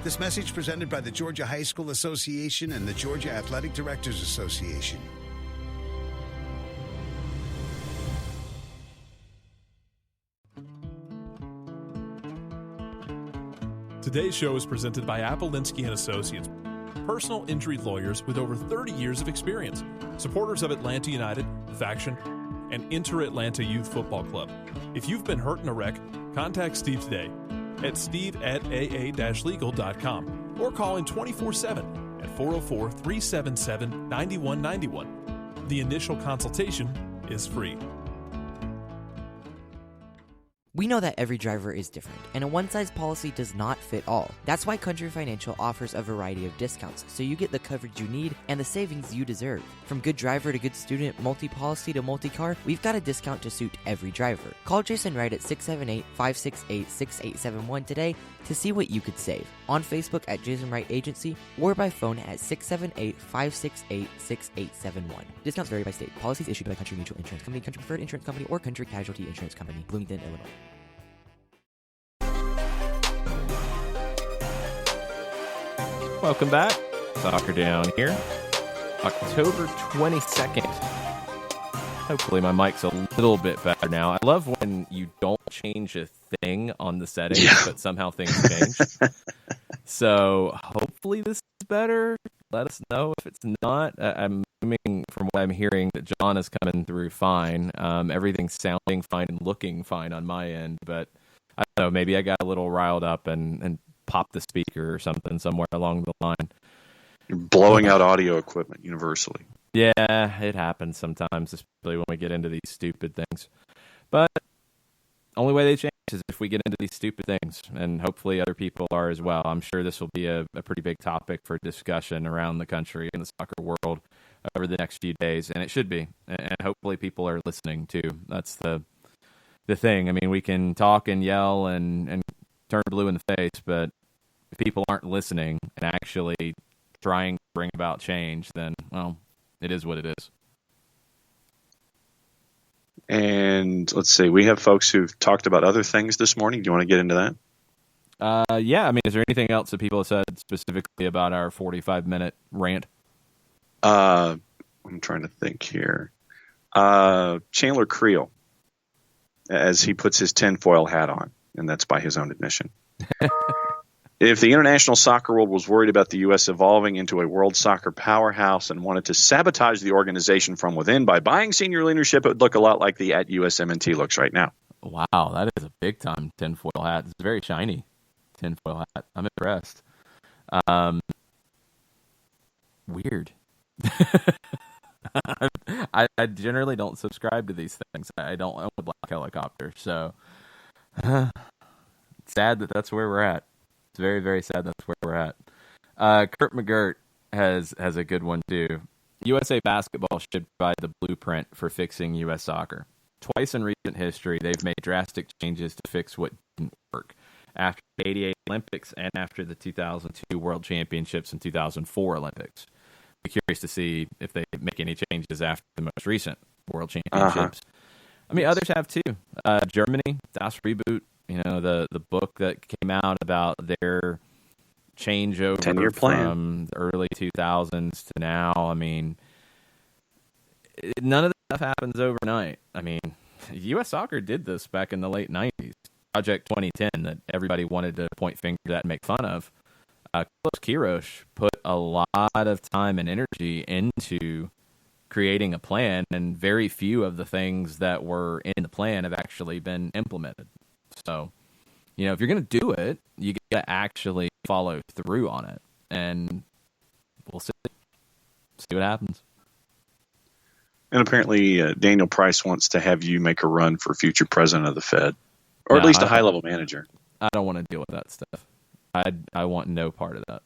This message presented by the Georgia High School Association and the Georgia Athletic Directors Association. Today's show is presented by Appolinsky & Associates, personal injury lawyers with over 30 years of experience, supporters of Atlanta United, Faction, and Inter-Atlanta Youth Football Club. If you've been hurt in a wreck, contact Steve today at steve@aa-legal.com or call in 24/7 at 404-377-9191. The initial consultation is free. We know that every driver is different, and a one-size policy does not fit all. That's why Country Financial offers a variety of discounts, so you get the coverage you need and the savings you deserve. From good driver to good student, multi-policy to multi-car, we've got a discount to suit every driver. Call Jason Wright at 678-568-6871 today to see what you could save. On Facebook at Jason Wright Agency or by phone at 678-568-6871. Discounts vary by state. Policies issued by Country Mutual Insurance Company, Country Preferred Insurance Company, or Country Casualty Insurance Company, Bloomington, Illinois. Welcome back. Soccer Down here. October 22nd. Hopefully my mic's a little bit better now. I love when you don't change a thing on the settings, but somehow things change. So hopefully this is better. Let us know if it's not. I'm assuming from what I'm hearing that John is coming through fine. Everything's sounding fine and looking fine on my end, but I don't know, maybe I got a little riled up and popped the speaker or something somewhere along the line. You're blowing out audio equipment universally. Yeah, it happens sometimes, especially when we get into these stupid things. But only way they change is if we get into these stupid things, and hopefully other people are as well. I'm sure this will be a pretty big topic for discussion around the country and the soccer world over the next few days, and it should be. And hopefully people are listening too. That's the thing. I mean, we can talk and yell and turn blue in the face, but if people aren't listening and actually trying to bring about change, then, well, it is what it is. And let's see, we have folks who've talked about other things this morning. Do you want to get into that? Yeah, I mean, is there anything else that people have said specifically about our 45-minute rant? I'm trying to think here. Chandler Creel, as he puts his tinfoil hat on, and that's by his own admission. If the international soccer world was worried about the U.S. evolving into a world soccer powerhouse and wanted to sabotage the organization from within by buying senior leadership, it would look a lot like the at USMNT looks right now. Wow, that is a big-time tinfoil hat. It's a very shiny tinfoil hat. I'm impressed. Weird. I generally don't subscribe to these things. I don't own a black helicopter, so it's sad that that's where we're at. It's very, very sad that's where we're at. Kurt McGirt has a good one, too. USA Basketball should provide the blueprint for fixing U.S. soccer. Twice in recent history, they've made drastic changes to fix what didn't work. After the 88 Olympics and after the 2002 World Championships and 2004 Olympics. Be curious to see if they make any changes after the most recent World Championships. I mean, others have, too. Germany, Das Reboot. You know, the book that came out about their changeover 10-year plan from the early 2000s to now. I mean, none of this stuff happens overnight. I mean, U.S. Soccer did this back in the late 90s. Project 2010 that everybody wanted to point fingers at and make fun of, Carlos Queiroz put a lot of time and energy into creating a plan, and very few of the things that were in the plan have actually been implemented. So, if you're going to do it, you got to actually follow through on it, and we'll see what happens. And apparently, Daniel Price wants to have you make a run for future president of the Fed, or at least a high-level manager. I don't want to deal with that stuff. I want no part of that.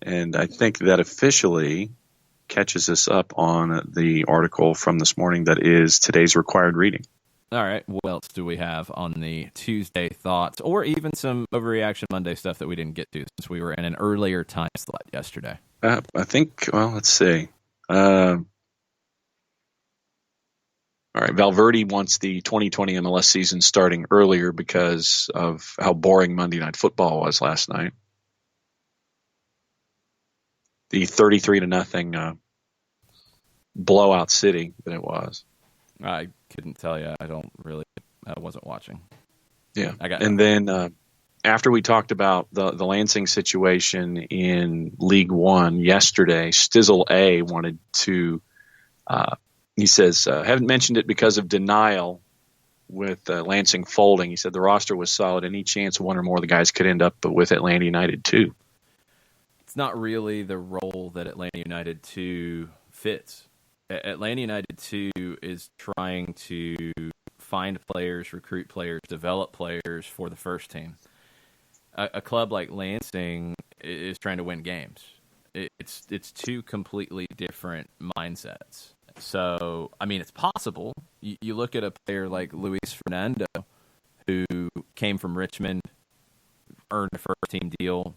And I think that officially catches us up on the article from this morning that is today's required reading. All right. What else do we have on the Tuesday thoughts, or even some Overreaction Monday stuff that we didn't get to since we were in an earlier time slot yesterday? I think, let's see. All right, Valverde wants the 2020 MLS season starting earlier because of how boring Monday Night Football was last night. The 33-0 blowout city that it was. I couldn't tell you. I wasn't watching. Yeah. Then after we talked about the Lansing situation in League One yesterday, Stizzle A wanted to, he says, haven't mentioned it because of denial with Lansing folding. He said the roster was solid. Any chance one or more of the guys could end up with Atlanta United too? It's not really the role that Atlanta United 2 fits. Atlanta United 2 is trying to find players, recruit players, develop players for the first team. A club like Lansing is trying to win games. It's two completely different mindsets. So, it's possible. You look at a player like Luis Fernando, who came from Richmond, earned a first-team deal,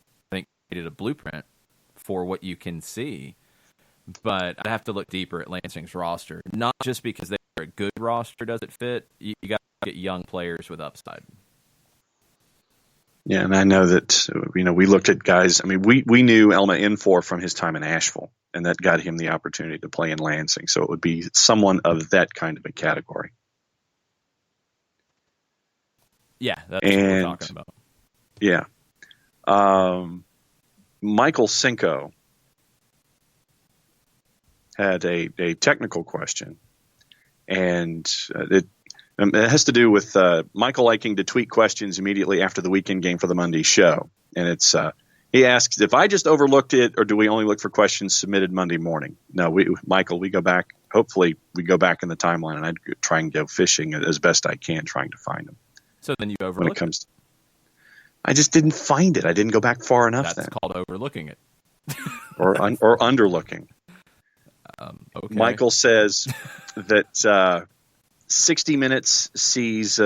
created a blueprint for what you can see, but I'd have to look deeper at Lansing's roster. Not just because they're a good roster does it fit. You got to get young players with upside. Yeah, and I know that we looked at guys. We knew Elma Infor from his time in Asheville, and that got him the opportunity to play in Lansing. So it would be someone of that kind of a category. Yeah, that's what we're talking about. Yeah. Michael Cinco had a technical question, and it has to do with Michael liking to tweet questions immediately after the weekend game for the Monday show. And it's he asks, if I just overlooked it, or do we only look for questions submitted Monday morning? No, Michael, we go back. Hopefully we go back in the timeline, and I'd try and go fishing as best I can, trying to find them. So then you overlooked it. I just didn't find it. I didn't go back far enough. That's called overlooking it. or underlooking. Okay. Michael says that 60 Minutes sees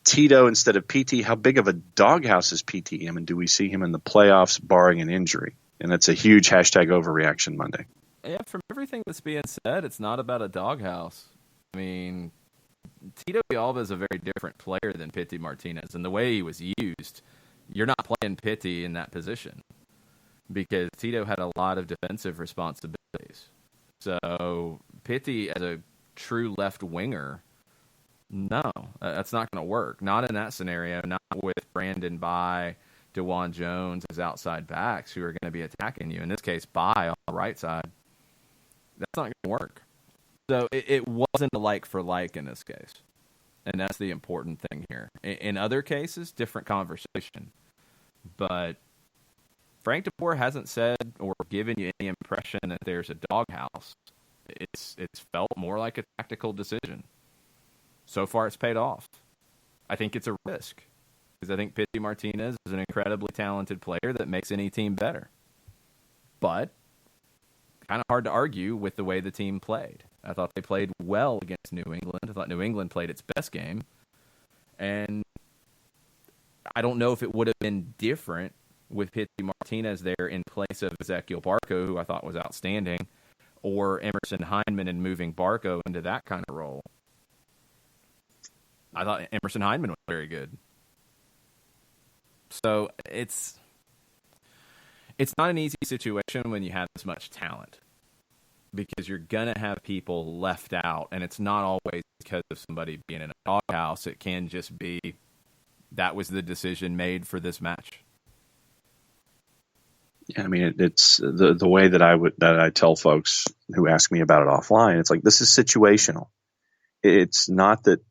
Tito instead of PT. How big of a doghouse is PTM, and do we see him in the playoffs barring an injury? And that's a huge hashtag Overreaction Monday. Yeah, from everything that's being said, it's not about a doghouse. Tito Villalba is a very different player than Pity Martinez, and the way he was used, you're not playing Pity in that position because Tito had a lot of defensive responsibilities. So Pity as a true left winger, no, that's not going to work. Not in that scenario, not with Brandon By, DeJuan Jones as outside backs who are going to be attacking you. In this case, By on the right side. That's not going to work. So it wasn't a like for like in this case. And that's the important thing here. In other cases, different conversation. But Frank DeBoer hasn't said or given you any impression that there's a doghouse. It's felt more like a tactical decision. So far, it's paid off. I think it's a risk because I think Pity Martinez is an incredibly talented player that makes any team better. But kind of hard to argue with the way the team played. I thought they played well against New England. I thought New England played its best game. And I don't know if it would have been different with Pity Martinez there in place of Ezequiel Barco, who I thought was outstanding, or Emerson Hyndman and moving Barco into that kind of role. I thought Emerson Hyndman was very good. So it's not an easy situation when you have this much talent. because you're going to have people left out, and it's not always because of somebody being in a doghouse. It can just be that was the decision made for this match. Yeah, I mean, it's the way that I tell folks who ask me about it offline. It's like, this is situational. It's not that,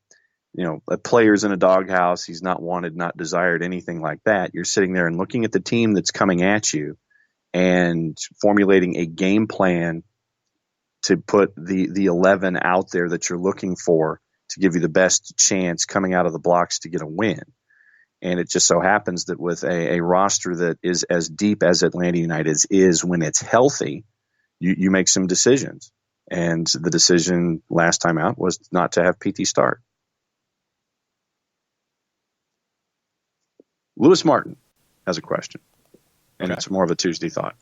a player's in a doghouse, he's not wanted, not desired, anything like that. You're sitting there and looking at the team that's coming at you and formulating a game plan to put the 11 out there that you're looking for to give you the best chance coming out of the blocks to get a win. And it just so happens that with a roster that is as deep as Atlanta United is when it's healthy, you make some decisions. And the decision last time out was not to have PT start. Lewis Martin has a question, and It's more of a Tuesday thought.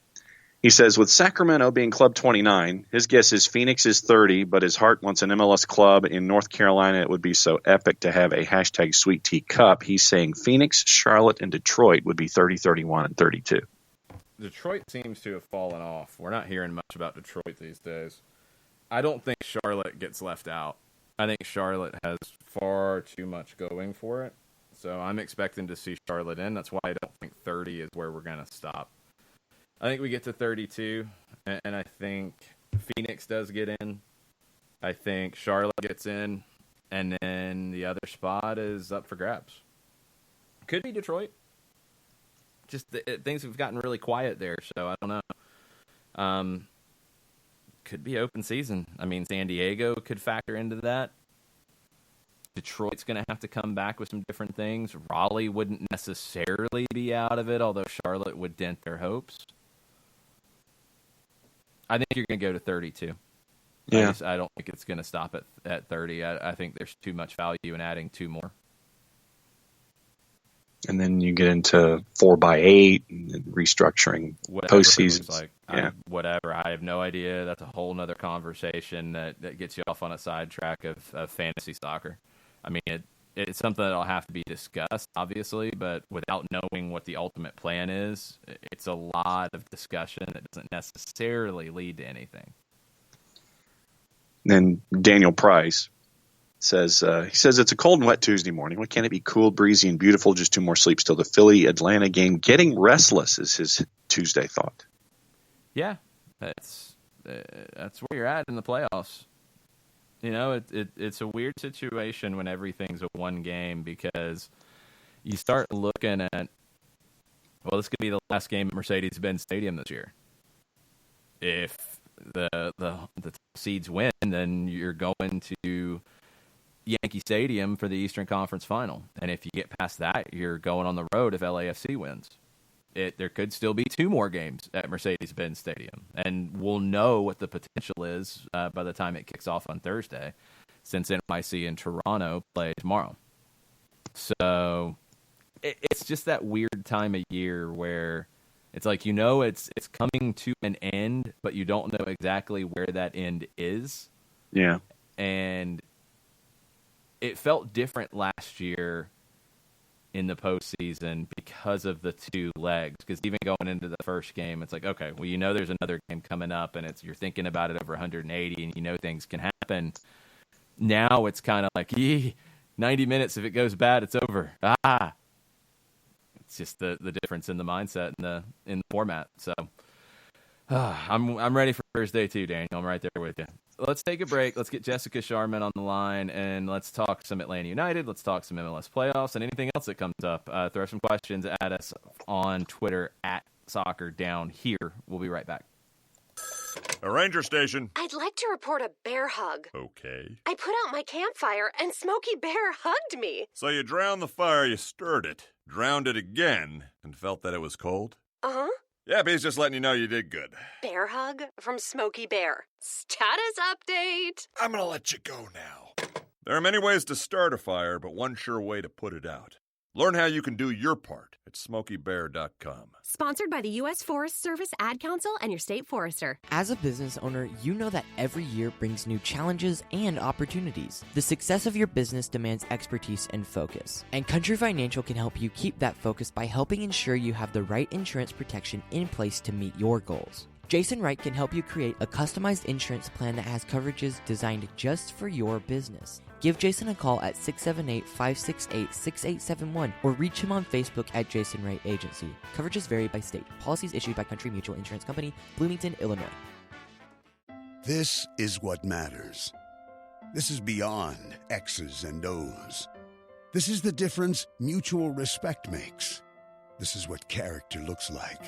He says, with Sacramento being Club 29, his guess is Phoenix is 30, but his heart wants an MLS club in North Carolina. It would be so epic to have a hashtag Sweet Tea Cup. He's saying Phoenix, Charlotte, and Detroit would be 30, 31, and 32. Detroit seems to have fallen off. We're not hearing much about Detroit these days. I don't think Charlotte gets left out. I think Charlotte has far too much going for it. So I'm expecting to see Charlotte in. That's why I don't think 30 is where we're going to stop. I think we get to 32, and I think Phoenix does get in. I think Charlotte gets in, and then the other spot is up for grabs. Could be Detroit. Just things have gotten really quiet there, so I don't know. Could be open season. I mean, San Diego could factor into that. Detroit's going to have to come back with some different things. Raleigh wouldn't necessarily be out of it, although Charlotte would dent their hopes. I think you're going to go to 32. Yeah. I don't think it's going to stop at 30. I think there's too much value in adding two more. And then you get into 4x8 and restructuring postseasons. Like, yeah. Whatever. I have no idea. That's a whole nother conversation that gets you off on a sidetrack of fantasy soccer. I mean, it's something that'll have to be discussed, obviously, but without knowing what the ultimate plan is, it's a lot of discussion that doesn't necessarily lead to anything. Then Daniel Price says, it's a cold and wet Tuesday morning. Why can't it be cool, breezy, and beautiful? Just 2 more sleeps till the Philly-Atlanta game. Getting restless is his Tuesday thought. Yeah, that's where you're at in the playoffs. It's a weird situation when everything's a one game because you start looking at, well, this could be the last game at Mercedes-Benz Stadium this year. If the seeds win, then you're going to Yankee Stadium for the Eastern Conference Final. And if you get past that, you're going on the road if LAFC wins. There could still be 2 more games at Mercedes-Benz Stadium, and we'll know what the potential is by the time it kicks off on Thursday, since NYC and Toronto play tomorrow. So it's just that weird time of year where it's like, it's coming to an end, but you don't know exactly where that end is. Yeah. And it felt different last year in the postseason because of the 2 legs. Because even going into the first game, it's like, okay, well, there's another game coming up, and you're thinking about it over 180, and things can happen. Now it's kind of like, 90 minutes. If it goes bad, it's over. It's just the difference in the mindset in the format. So I'm ready for Thursday too, Daniel. I'm right there with you. Let's take a break. Let's get Jessica Sharman on the line, and let's talk some Atlanta United. Let's talk some MLS playoffs and anything else that comes up. Throw some questions at us on Twitter at @SoccerDownHere. We'll be right back. A ranger station. I'd like to report a bear hug. Okay. I put out my campfire, and Smokey Bear hugged me. So you drowned the fire, you stirred it, drowned it again, and felt that it was cold? Uh-huh. Yep, he's just letting you know you did good. Bear hug from Smokey Bear. Status update. I'm gonna let you go now. There are many ways to start a fire, but one sure way to put it out. Learn how you can do your part at SmokeyBear.com. Sponsored by the U.S. Forest Service Ad Council and your state forester. As a business owner, you know that every year brings new challenges and opportunities. The success of your business demands expertise and focus. And Country Financial can help you keep that focus by helping ensure you have the right insurance protection in place to meet your goals. Jason Wright can help you create a customized insurance plan that has coverages designed just for your business. Give Jason a call at 678-568-6871 or reach him on Facebook at Jason Wright Agency. Coverages vary by state. Policies issued by Country Mutual Insurance Company, Bloomington, Illinois. This is what matters. This is beyond X's and O's. This is the difference mutual respect makes. This is what character looks like.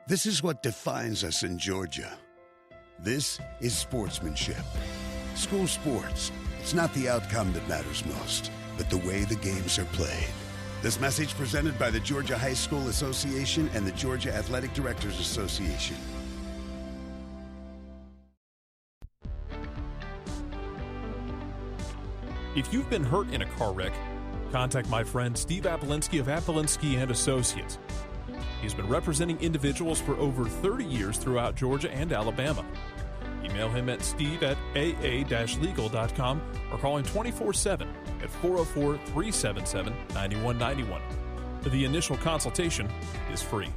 This is what defines us in Georgia. This is sportsmanship. School sports. It's not the outcome that matters most, but the way the games are played. This message presented by the Georgia High School Association and the Georgia Athletic Directors Association. If you've been hurt in a car wreck, contact my friend Steve Apolinsky of Apolinsky and Associates. He's been representing individuals for over 30 years throughout Georgia and Alabama. Email him at steve@aa-legal.com or call him 24/7 at 404-377-9191. The initial consultation is free.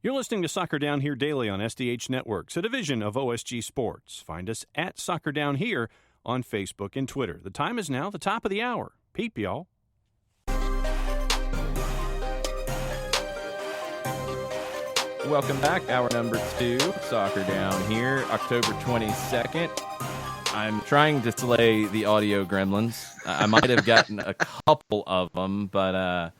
You're listening to Soccer Down Here daily on SDH Networks, a division of OSG Sports. Find us at Soccer Down Here on Facebook and Twitter. The time is now the top of the hour. Peep, y'all. Welcome back. Hour number 2, Soccer Down Here, October 22nd. I'm trying to slay the audio gremlins. I might have gotten a couple of them, but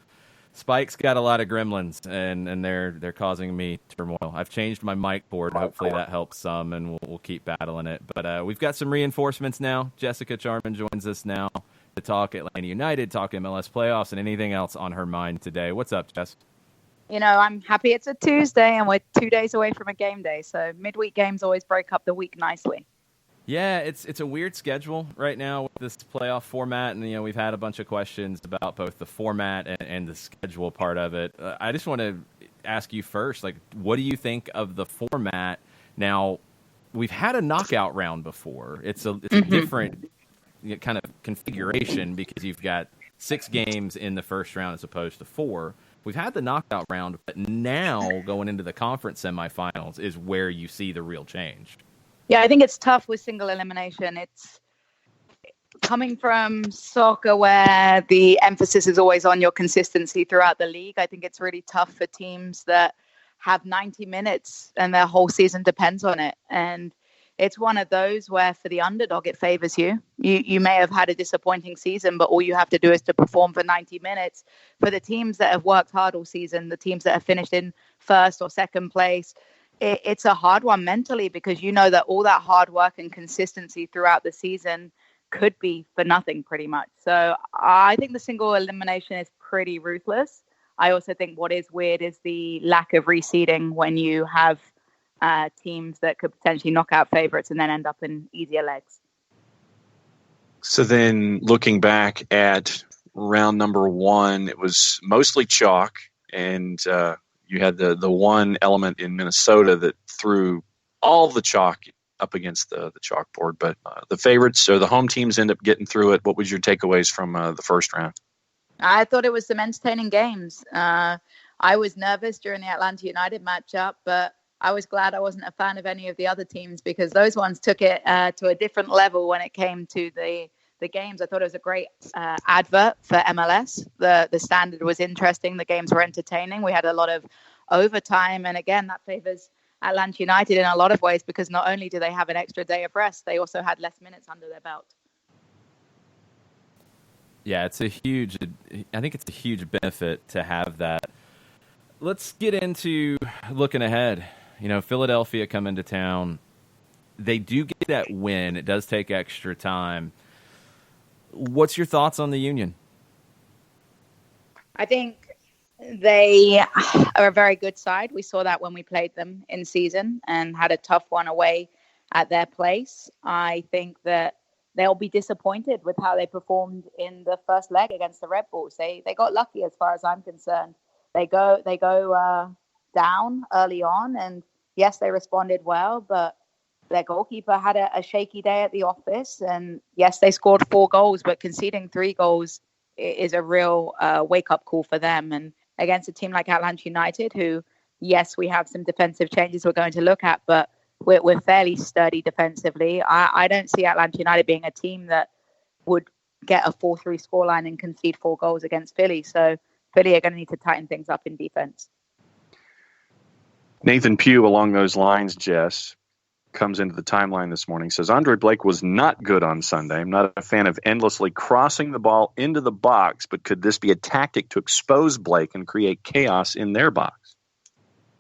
Spike's got a lot of gremlins, and they're causing me turmoil. I've changed my mic board. Hopefully that helps some, and we'll keep battling it. But we've got some reinforcements now. Jessica Charman joins us now to talk Atlanta United, talk MLS playoffs, and anything else on her mind today. What's up, Jess? You know, I'm happy it's a Tuesday, and we're 2 days away from a game day. So midweek games always break up the week nicely. Yeah, it's a weird schedule right now with this playoff format, and we've had a bunch of questions about both the format and the schedule part of it. I just want to ask you first, what do you think of the format? Now, we've had a knockout round before. It's a different kind of configuration because you've got 6 games in the first round as opposed to 4. We've had the knockout round, but now going into the conference semifinals is where you see the real change. Yeah, I think it's tough with single elimination. It's coming from soccer where the emphasis is always on your consistency throughout the league. I think it's really tough for teams that have 90 minutes and their whole season depends on it. And it's one of those where for the underdog, it favors you. You may have had a disappointing season, but all you have to do is to perform for 90 minutes. For the teams that have worked hard all season, the teams that have finished in first or second place, it's a hard one mentally because you know that all that hard work and consistency throughout the season could be for nothing pretty much. So I think the single elimination is pretty ruthless. I also think what is weird is the lack of reseeding when you have teams that could potentially knock out favorites and then end up in easier legs. So then looking back at round number 1, it was mostly chalk, and you had the one element in Minnesota that threw all the chalk up against the chalkboard. But the favorites or the home teams end up getting through it. What was your takeaways from the first round? I thought it was some entertaining games. I was nervous during the Atlanta United matchup, but I was glad I wasn't a fan of any of the other teams because those ones took it to a different level when it came to the games. I thought it was a great advert for MLS. The standard was interesting. The games were entertaining. We had a lot of overtime. And again, that favors Atlanta United in a lot of ways because not only do they have an extra day of rest, they also had less minutes under their belt. Yeah, I think it's a huge benefit to have that. Let's get into looking ahead. Philadelphia come into town. They do get that win. It does take extra time. What's your thoughts on the Union? I think they are a very good side. We saw that when we played them in season and had a tough one away at their place. I think that they'll be disappointed with how they performed in the first leg against the Red Bulls. They got lucky as far as I'm concerned. They go down early on, and yes, they responded well, but their goalkeeper had a shaky day at the office. And yes, they scored 4 goals, but conceding 3 goals is a real wake-up call for them. And against a team like Atlanta United, who, yes, we have some defensive changes we're going to look at, but we're fairly sturdy defensively. I don't see Atlanta United being a team that would get a 4-3 scoreline and concede 4 goals against Philly. So Philly are going to need to tighten things up in defense. Nathan Pugh, along those lines, Jess, comes into the timeline this morning, says, Andre Blake was not good on Sunday. I'm not a fan of endlessly crossing the ball into the box, but could this be a tactic to expose Blake and create chaos in their box?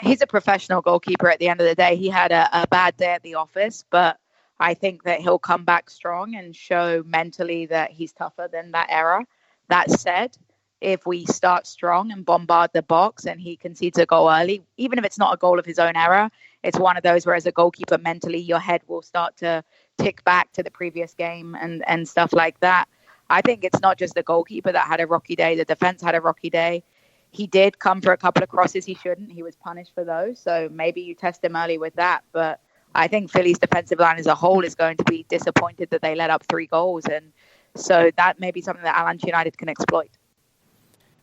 He's a professional goalkeeper at the end of the day. He had a bad day at the office, but I think that he'll come back strong and show mentally that he's tougher than that era. That said, if we start strong and bombard the box and he concedes a goal early, even if it's not a goal of his own error, it's one of those where as a goalkeeper, mentally, your head will start to tick back to the previous game and stuff like that. I think it's not just the goalkeeper that had a rocky day. The defense had a rocky day. He did come for a couple of crosses he shouldn't. He was punished for those. So maybe you test him early with that. But I think Philly's defensive line as a whole is going to be disappointed that they let up 3 goals. And so that may be something that Atlanta United can exploit.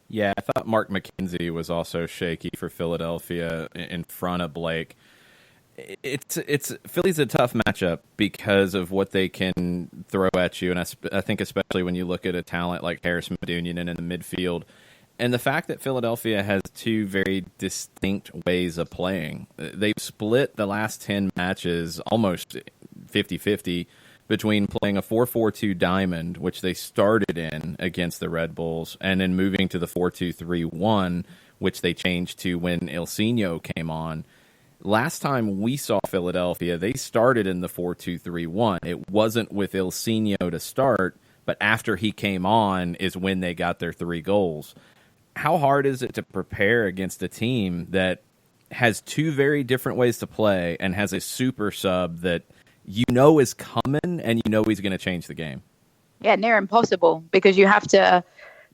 Yeah, I thought Mark McKenzie was also shaky for Philadelphia in front of Blake. It's Philly's a tough matchup because of what they can throw at you, and I think especially when you look at a talent like Harris Medunian in the midfield, and the fact that Philadelphia has 2 very distinct ways of playing. They've split the last 10 matches almost 50-50 between playing a 4-4-2 diamond, which they started in against the Red Bulls, and then moving to the 4-2-3-1, which they changed to when Ilsinho came on. Last time we saw Philadelphia, they started in the 4-2-3-1. It wasn't with Ilsinho to start, but after he came on is when they got their 3 goals. How hard is it to prepare against a team that has 2 very different ways to play and has a super sub that you know is coming and you know he's going to change the game? Yeah, near impossible, because you have to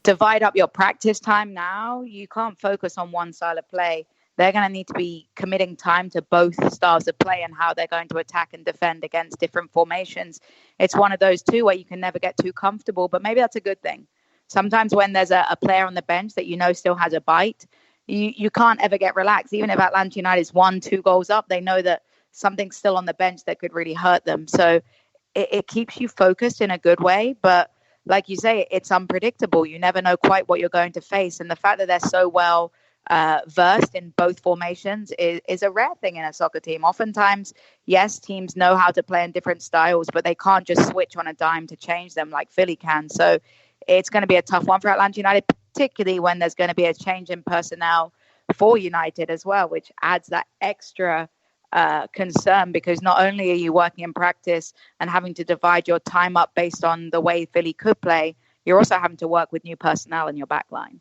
divide up your practice time now. You can't focus on one style of play. They're going to need to be committing time to both styles of play and how they're going to attack and defend against different formations. It's one of those 2 where you can never get too comfortable, but maybe that's a good thing. Sometimes when there's a player on the bench that you know still has a bite, you can't ever get relaxed. Even if Atlanta United is 1-2 goals up, they know that something's still on the bench that could really hurt them. So it keeps you focused in a good way. But like you say, it's unpredictable. You never know quite what you're going to face. And the fact that they're so well versed in both formations is a rare thing in a soccer team. Oftentimes, yes, teams know how to play in different styles, but they can't just switch on a dime to change them like Philly can. So it's going to be a tough one for Atlanta United, particularly when there's going to be a change in personnel for United as well, which adds that extra concern, because not only are you working in practice and having to divide your time up based on the way Philly could play, you're also having to work with new personnel in your back line.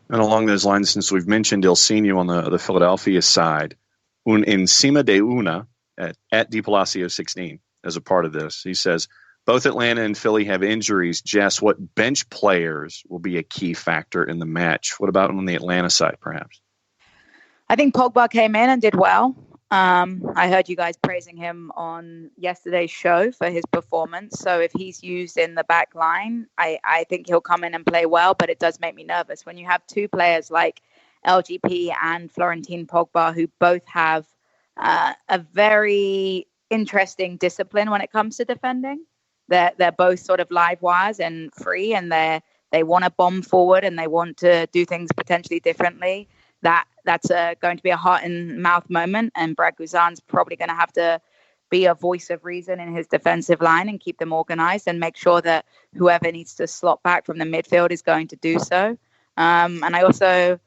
And along those lines, since we've mentioned Ilsinho on the Philadelphia side, un encima de una at Di Palacio 16 as a part of this, he says, both Atlanta and Philly have injuries. Jess, what bench players will be a key factor in the match? What about on the Atlanta side, perhaps? I think Pogba came in and did well. I heard you guys praising him on yesterday's show for his performance. So if he's used in the back line, I think he'll come in and play well, but it does make me nervous. When you have 2 players like LGP and Florentin Pogba, who both have a very interesting discipline when it comes to defending. They're both sort of live wires and free, and they want to bomb forward and they want to do things potentially differently. That's going to be a heart and mouth moment, and Brad Guzan's probably going to have to be a voice of reason in his defensive line and keep them organized and make sure that whoever needs to slot back from the midfield is going to do so. And I also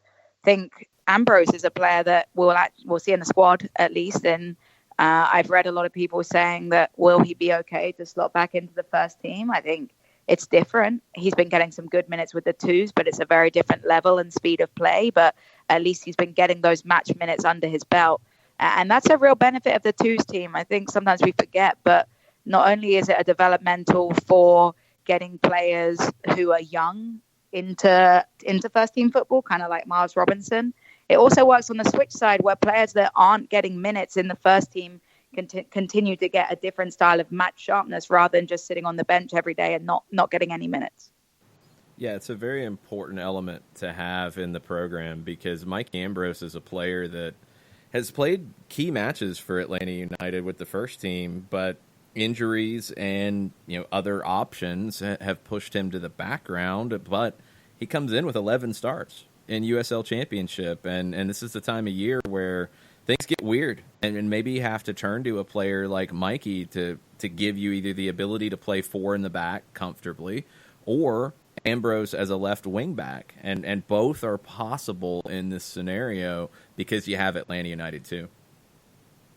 think Ambrose is a player that we'll see in the squad at least, and I've read a lot of people saying that will he be okay to slot back into the first team? I think it's different. He's been getting some good minutes with the 2s, but it's a very different level and speed of play. But at least he's been getting those match minutes under his belt. And that's a real benefit of the 2s team. I think sometimes we forget, but not only is it a developmental for getting players who are young into first team football, kind of like Miles Robinson, it also works on the switch side where players that aren't getting minutes in the first team continue to get a different style of match sharpness rather than just sitting on the bench every day and not getting any minutes. Yeah, it's a very important element to have in the program because Mike Ambrose is a player that has played key matches for Atlanta United with the first team, but injuries and other options have pushed him to the background. But he comes in with 11 starts in USL Championship, and this is the time of year where things get weird, and maybe you have to turn to a player like Mikey to give you either the ability to play four in the back comfortably or Ambrose as a left wing back, and both are possible in this scenario because you have Atlanta United too.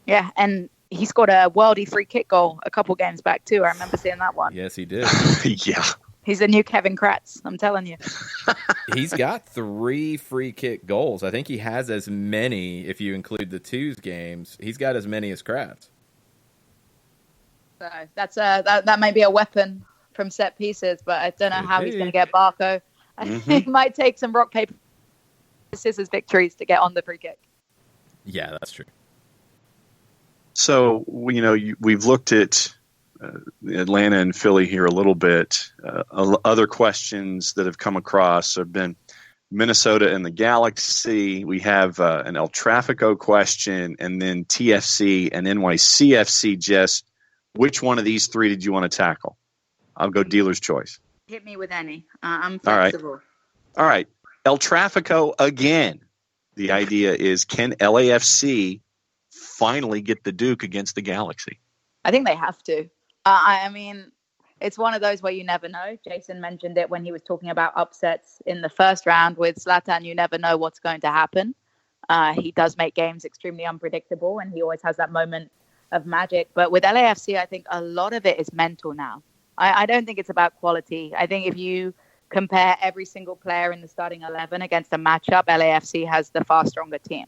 Yeah, and he scored a worldie free kick goal a couple games back too. I remember seeing that one. Yes, he did. Yeah. He's the new Kevin Kratz, I'm telling you. He's got 3 free kick goals. I think he has as many, if you include the twos games. He's got as many as Kratz. So that's that may be a weapon from set pieces, but I don't know how he's going to get Barco. He might take some rock, paper, scissors victories to get on the free kick. Yeah, that's true. So, we've looked at Atlanta and Philly here a little bit. Other questions that have come across have been Minnesota and the Galaxy. We have an El Trafico question, and then TFC and NYCFC. Jess, which one of these three did you want to tackle? I'll go dealer's choice. Hit me with any. I'm flexible. All right. El Trafico again. The idea is, can LAFC finally get the Duke against the Galaxy? I think they have to. I mean, it's one of those where you never know. Jason mentioned it when he was talking about upsets in the first round with Zlatan. You never know what's going to happen. He does make games extremely unpredictable, and he always has that moment of magic. But with LAFC, I think a lot of it is mental now. I don't think it's about quality. I think if you compare every single player in the starting 11 against a matchup, LAFC has the far stronger team.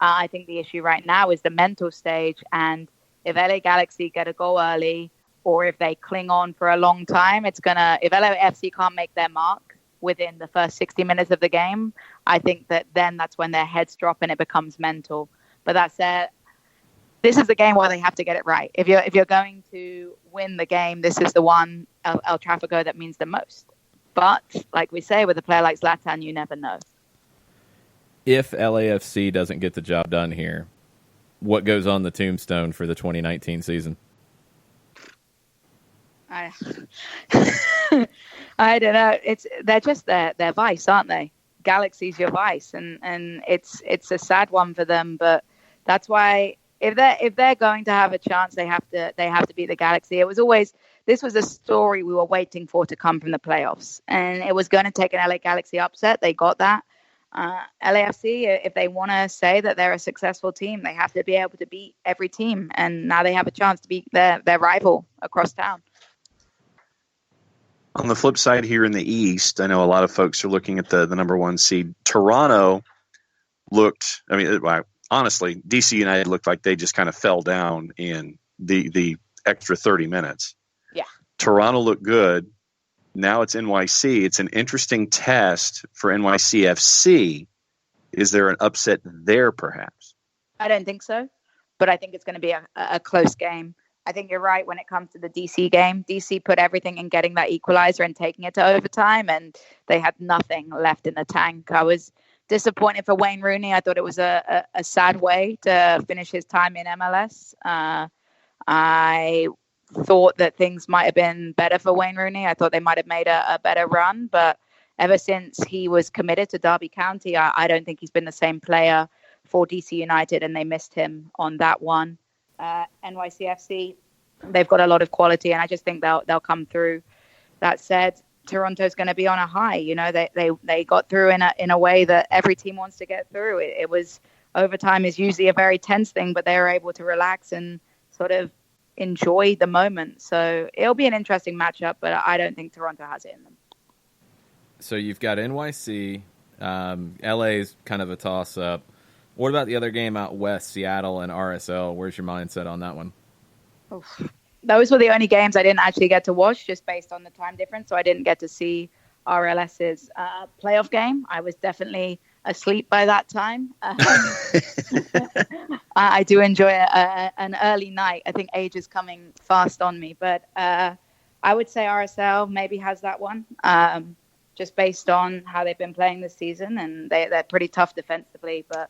I think the issue right now is the mental stage, and if LA Galaxy get a goal early, or if they cling on for a long time, if LAFC can't make their mark within the first 60 minutes of the game, I think that's when their heads drop and it becomes mental. But that said, this is the game where they have to get it right. If you're going to win the game, this is the one, El Trafico, that means the most. But like we say, with a player like Zlatan, you never know. If LAFC doesn't get the job done here, what goes on the tombstone for the 2019 season? I don't know. They're just their vice, aren't they? Galaxy's your vice, and it's a sad one for them. But that's why if they're going to have a chance, they have to beat the Galaxy. This was a story we were waiting for to come from the playoffs, and it was going to take an LA Galaxy upset. They got that. LAFC, if they want to say that they're a successful team, they have to be able to beat every team, and now they have a chance to beat their rival across town. On the flip side here in the East, I know a lot of folks are looking at the number one seed. Toronto looked, honestly, DC United looked like they just kind of fell down in the extra 30 minutes. Yeah. Toronto looked good. Now it's NYC. It's an interesting test for NYCFC. Is there an upset there, perhaps? I don't think so, but I think it's going to be a close game. I think you're right when it comes to the DC game. DC put everything in getting that equalizer and taking it to overtime, and they had nothing left in the tank. I was disappointed for Wayne Rooney. I thought it was a sad way to finish his time in MLS. I thought that things might have been better for Wayne Rooney. I thought they might have made a better run, but ever since he was committed to Derby County, I don't think he's been the same player for DC United, and they missed him on that one. NYCFC, they've got a lot of quality, and I just think they'll come through. That said, Toronto's going to be on a high. They got through in a way that every team wants to get through. It was overtime is usually a very tense thing, but they were able to relax and sort of enjoy the moment. So it'll be an interesting matchup, but I don't think Toronto has it in them. So you've got NYC, LA's kind of a toss-up. What about the other game out west, Seattle and RSL? Where's your mindset on that one? Oof. Those were the only games I didn't actually get to watch, just based on the time difference. So I didn't get to see RLS's playoff game. I was definitely asleep by that time. I do enjoy an early night. I think age is coming fast on me. But I would say RSL maybe has that one. just based on how they've been playing this season, and they're pretty tough defensively. But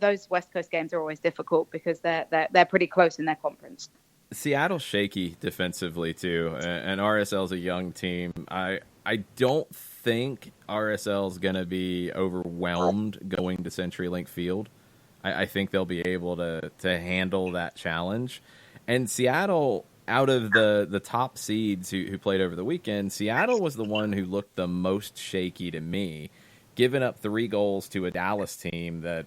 those West Coast games are always difficult because they're pretty close in their conference. Seattle's shaky defensively too, and RSL's a young team. I don't think RSL's going to be overwhelmed going to CenturyLink Field. I think they'll be able to handle that challenge. And Seattle, out of the top seeds who played over the weekend, Seattle was the one who looked the most shaky to me, giving up 3 goals to a Dallas team that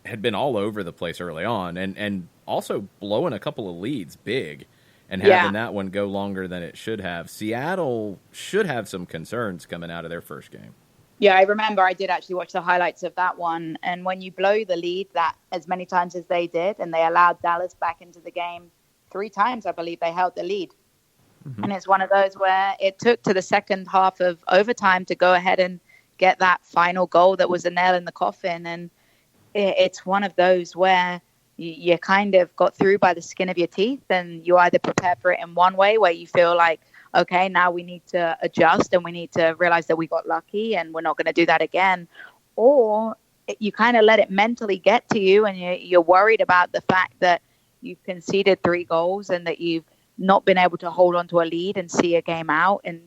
had been all over the place early on, and also blowing a couple of leads big and having that one go longer than it should have. Seattle should have some concerns coming out of their first game. Yeah, I remember I did actually watch the highlights of that one. And when you blow the lead that as many times as they did, and they allowed Dallas back into the game 3 times, I believe they held the lead. Mm-hmm. And it's one of those where it took to the second half of overtime to go ahead and get that final goal that was a nail in the coffin. And it's one of those where you kind of got through by the skin of your teeth, and you either prepare for it in one way where you feel like, okay, now we need to adjust and we need to realize that we got lucky and we're not going to do that again. Or you kind of let it mentally get to you, and you're worried about the fact that you've conceded 3 goals and that you've not been able to hold on to a lead and see a game out. And,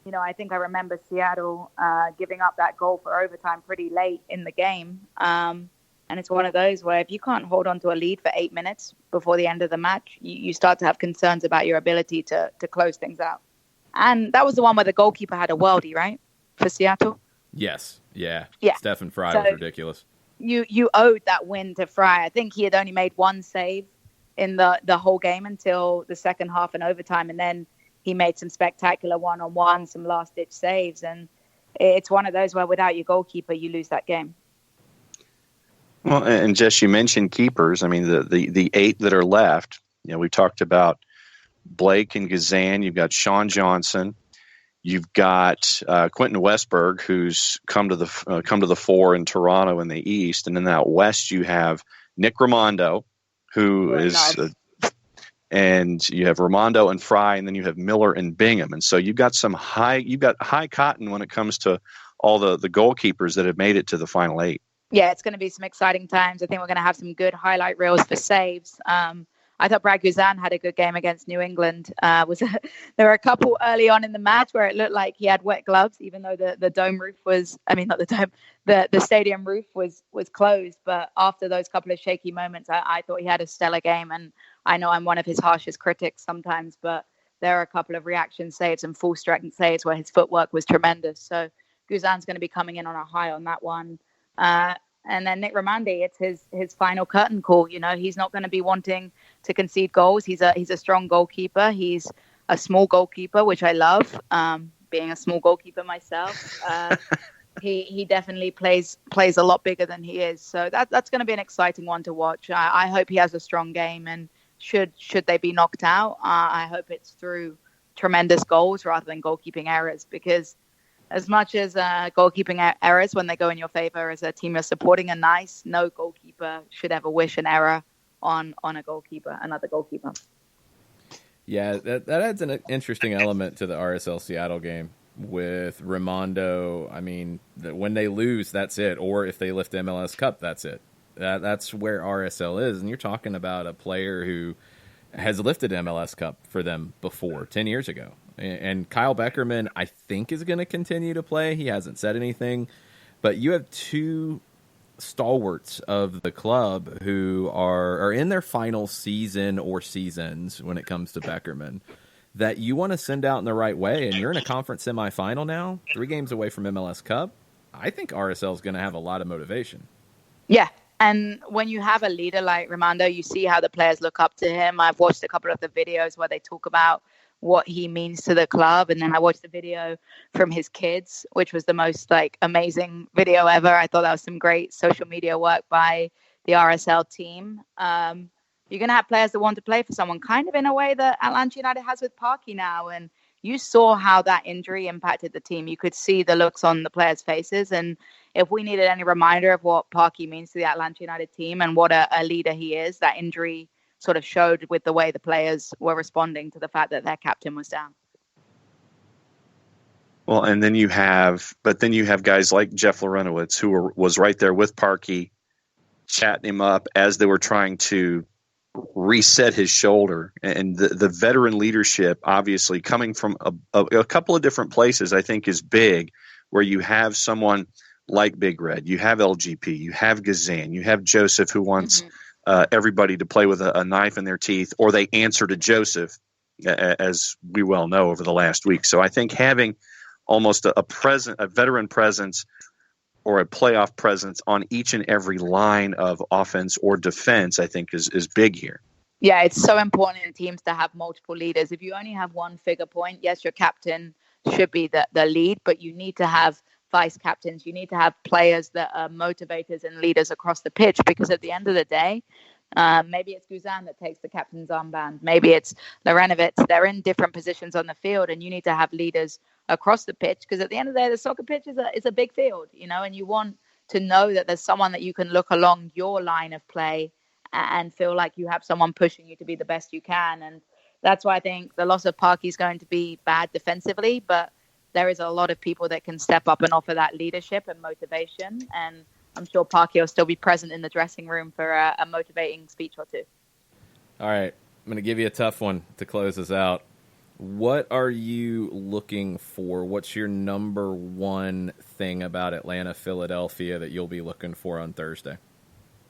you know, I think I remember Seattle giving up that goal for overtime pretty late in the game. And it's one of those where if you can't hold on to a lead for 8 minutes before the end of the match, you start to have concerns about your ability to close things out. And that was the one where the goalkeeper had a worldie, right, for Seattle? Yes. Yeah. Yeah. Stephen Fry was ridiculous. You owed that win to Fry. I think he had only made 1 save in the whole game until the second half and overtime. And then he made some spectacular one-on-one, some last-ditch saves. And it's one of those where without your goalkeeper, you lose that game. Well, and Jess, you mentioned keepers. I mean, the 8 that are left, you know, we talked about Blake and Gazan. You've got Sean Johnson. You've got Quentin Westberg, who's come to the fore in Toronto in the East. And in that West, you have Nick Raimondo, who is and you have Raimondo and Fry, and then you have Miller and Bingham. And so you've got high cotton when it comes to all the goalkeepers that have made it to the final 8. Yeah, it's going to be some exciting times. I think we're going to have some good highlight reels for saves. I thought Brad Guzan had a good game against New England. There were a couple early on in the match where it looked like he had wet gloves, even though the dome roof was, I mean, not the dome, the stadium roof was closed. But after those couple of shaky moments, I thought he had a stellar game. And I know I'm one of his harshest critics sometimes, but there are a couple of reaction saves and full strength saves where his footwork was tremendous. So Guzan's going to be coming in on a high on that one. And then Nick Raimondo, it's his final curtain call. You know, he's not going to be wanting to concede goals. He's a strong goalkeeper. He's a small goalkeeper, which I love. Being a small goalkeeper myself, he definitely plays a lot bigger than he is. So that's going to be an exciting one to watch. I hope he has a strong game, and should they be knocked out, I hope it's through tremendous goals rather than goalkeeping errors, because as much as goalkeeping errors, when they go in your favor as a team you're supporting, are nice, no goalkeeper should ever wish an error on another goalkeeper. Yeah, that adds an interesting element to the RSL Seattle game with Raimondo. I mean, when they lose, that's it. Or if they lift the MLS Cup, that's it. That's where RSL is. And you're talking about a player who has lifted MLS Cup for them before, 10 years ago. And Kyle Beckerman, I think, is going to continue to play. He hasn't said anything. But you have 2 stalwarts of the club who are in their final season or seasons when it comes to Beckerman that you want to send out in the right way. And you're in a conference semifinal now, 3 games away from MLS Cup. I think RSL is going to have a lot of motivation. Yeah. And when you have a leader like Raimondo, you see how the players look up to him. I've watched a couple of the videos where they talk about what he means to the club. And then I watched the video from his kids, which was the most amazing video ever. I thought that was some great social media work by the RSL team. You're going to have players that want to play for someone, kind of in a way that Atlanta United has with Parky now. And you saw how that injury impacted the team. You could see the looks on the players' faces. And if we needed any reminder of what Parky means to the Atlanta United team and what a leader he is, that injury sort of showed with the way the players were responding to the fact that their captain was down. Well, and then you have guys like Jeff Lorenowitz, who was right there with Parkey, chatting him up as they were trying to reset his shoulder. And the veteran leadership, obviously coming from a couple of different places, I think is big, where you have someone like Big Red, you have LGP, you have Gazan, you have Joseph, who wants everybody to play with a knife in their teeth, or they answer to Joseph, as we well know over the last week. So I think having almost a veteran presence or a playoff presence on each and every line of offense or defense, I think is big here. Yeah, it's so important in teams to have multiple leaders. If you only have one figure point, yes, your captain should be the lead, but you need to have vice captains. You need to have players that are motivators and leaders across the pitch, because at the end of the day, maybe it's Guzan that takes the captain's armband. Maybe it's Lorenowitz. They're in different positions on the field, and you need to have leaders across the pitch, because at the end of the day, the soccer pitch is a big field, and you want to know that there's someone that you can look along your line of play and feel like you have someone pushing you to be the best you can. And that's why I think the loss of Parkey is going to be bad defensively, but there is a lot of people that can step up and offer that leadership and motivation. And I'm sure Parkey will still be present in the dressing room for a motivating speech or two. All right. I'm going to give you a tough one to close us out. What are you looking for? What's your number one thing about Atlanta, Philadelphia that you'll be looking for on Thursday?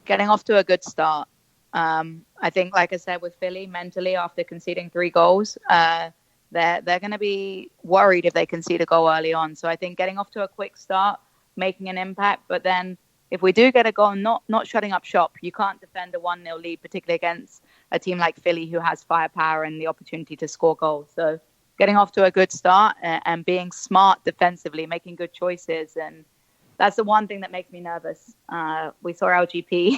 Getting off to a good start. I think, like I said, with Philly, mentally, after conceding 3 goals, they're going to be worried if they concede a goal early on. So I think getting off to a quick start, making an impact, but then if we do get a goal, not shutting up shop. You can't defend a 1-0 lead, particularly against a team like Philly, who has firepower and the opportunity to score goals. So getting off to a good start and being smart defensively, making good choices. And that's the one thing that makes me nervous. We saw LGP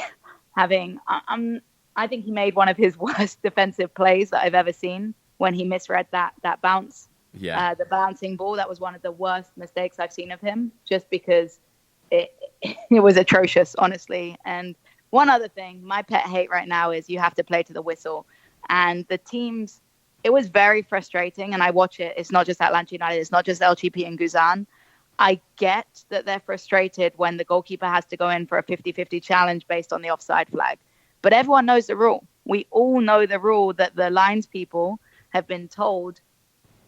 having, I think he made one of his worst defensive plays that I've ever seen when he misread that bounce. Yeah. The bouncing ball, that was one of the worst mistakes I've seen of him, just because it was atrocious, honestly. And one other thing, my pet hate right now is you have to play to the whistle. And the teams, it was very frustrating. And I watch it. It's not just Atlanta United. It's not just LGP and Guzan. I get that they're frustrated when the goalkeeper has to go in for a 50-50 challenge based on the offside flag. But everyone knows the rule. We all know the rule that the lines people have been told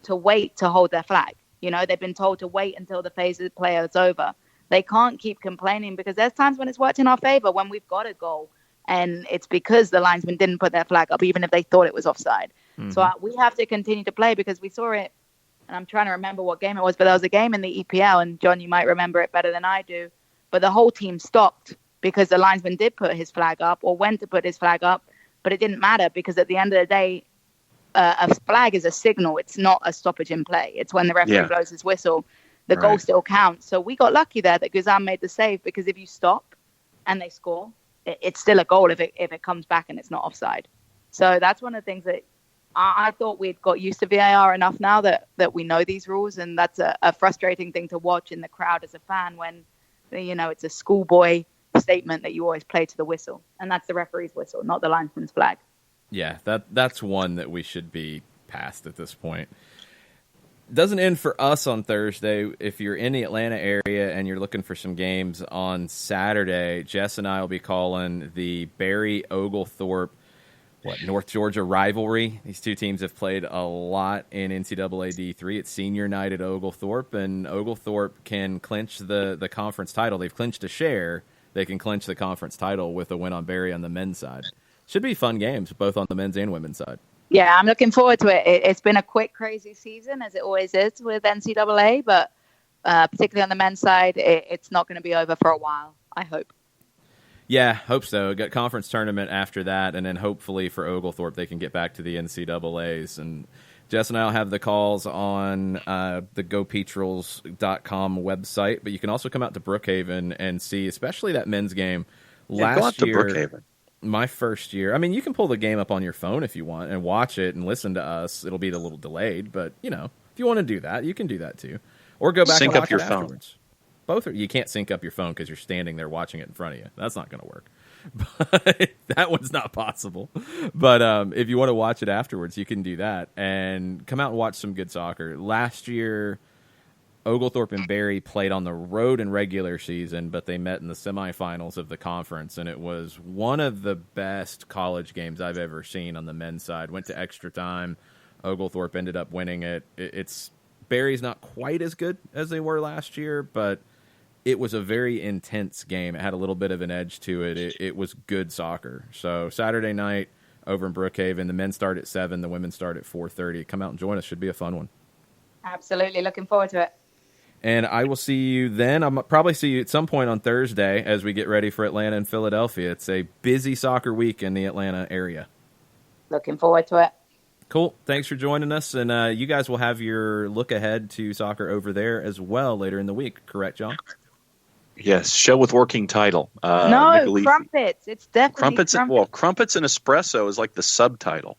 to wait to hold their flag. They've been told to wait until the phase of the player is over. They can't keep complaining, because there's times when it's worked in our favor, when we've got a goal, and it's because the linesman didn't put their flag up, even if they thought it was offside. Mm-hmm. So we have to continue to play, because we saw it, and I'm trying to remember what game it was, but there was a game in the EPL, and John, you might remember it better than I do, but the whole team stopped because the linesman did put his flag up or went to put his flag up, but it didn't matter, because at the end of the day, a flag is a signal. It's not a stoppage in play. It's when the referee blows his whistle. The goal still counts. So we got lucky there that Guzan made the save, because if you stop and they score, it's still a goal if it comes back and it's not offside. So that's one of the things that I thought we'd got used to VAR enough now that we know these rules. And that's a frustrating thing to watch in the crowd as a fan when, it's a schoolboy statement that you always play to the whistle. And that's the referee's whistle, not the linesman's flag. Yeah, that's one that we should be past at this point. Doesn't end for us on Thursday. If you're in the Atlanta area and you're looking for some games on Saturday, Jess and I will be calling the Barry Oglethorpe North Georgia rivalry. These two teams have played a lot in NCAA D3. It's senior night at Oglethorpe, and Oglethorpe can clinch the conference title. They've clinched a share. They can clinch the conference title with a win on Barry on the men's side. Should be fun games, both on the men's and women's side. Yeah, I'm looking forward to it. It's been a quick, crazy season, as it always is with NCAA, but particularly on the men's side, it's not going to be over for a while, I hope. Yeah, hope so. Got conference tournament after that, and then hopefully for Oglethorpe they can get back to the NCAAs. And Jess and I will have the calls on the GoPetrels.com website, but you can also come out to Brookhaven and see, especially that men's game. Go out to Brookhaven. My first year. I mean, you can pull the game up on your phone if you want and watch it and listen to us. It'll be a little delayed, but, if you want to do that, you can do that too. Or go back and watch it afterwards. Both you can't sync up your phone because you're standing there watching it in front of you. That's not going to work. But that one's not possible. But if you want to watch it afterwards, you can do that and come out and watch some good soccer. Last year, Oglethorpe and Berry played on the road in regular season, but they met in the semifinals of the conference, and it was one of the best college games I've ever seen on the men's side. Went to extra time. Oglethorpe ended up winning it. Berry's not quite as good as they were last year, but it was a very intense game. It had a little bit of an edge to it. It was good soccer. So Saturday night over in Brookhaven, the men start at 7, the women start at 4:30. Come out and join us. Should be a fun one. Absolutely. Looking forward to it. And I will see you then. I'll probably see you at some point on Thursday as we get ready for Atlanta and Philadelphia. It's a busy soccer week in the Atlanta area. Looking forward to it. Cool. Thanks for joining us. And you guys will have your look ahead to soccer over there as well later in the week. Correct, John? Yes, show with working title. No, crumpets. It's definitely crumpets. Well, crumpets and espresso is like the subtitle.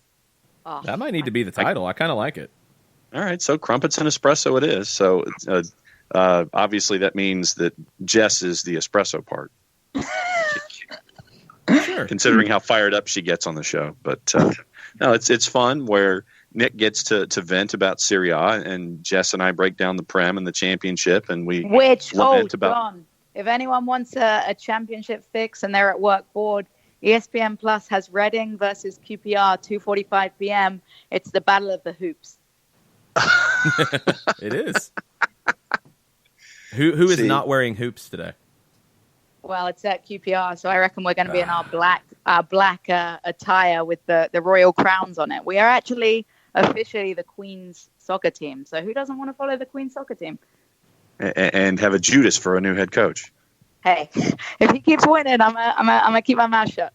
Oh, that might need to be the title. I kind of like it. All right, so crumpets and espresso it is. So obviously that means that Jess is the espresso part. Sure. Considering how fired up she gets on the show. But no, it's fun where Nick gets to vent about Serie A, and Jess and I break down the Prem and the championship, and we lament about. John, if anyone wants a championship fix and they're at work bored, ESPN Plus has Reading versus QPR, 2:45 p.m. It's the battle of the hoops. It is. Who is not wearing hoops today? Well, it's at QPR, so I reckon we're going to be in our black attire with the royal crowns on it. We are actually officially the Queen's soccer team. So who doesn't want to follow the Queen's soccer team? And have a Judas for a new head coach. Hey, if he keeps winning, I'm gonna keep my mouth shut.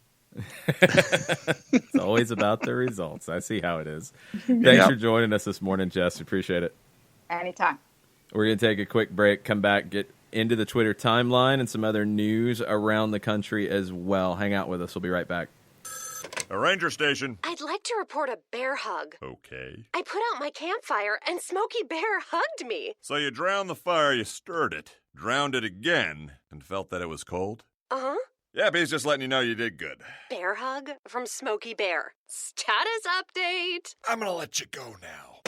It's always about the results. I see how it is. Thanks for joining us this morning, Jess. Appreciate it. Anytime. We're going to take a quick break, come back, get into the Twitter timeline and some other news around the country as well. Hang out with us. We'll be right back. A ranger station. I'd like to report a bear hug. Okay. I put out my campfire and Smokey Bear hugged me. So you drowned the fire, you stirred it, drowned it again, and felt that it was cold? Uh-huh. Yep, he's just letting you know you did good. Bear hug from Smokey Bear. Status update. I'm gonna let you go now.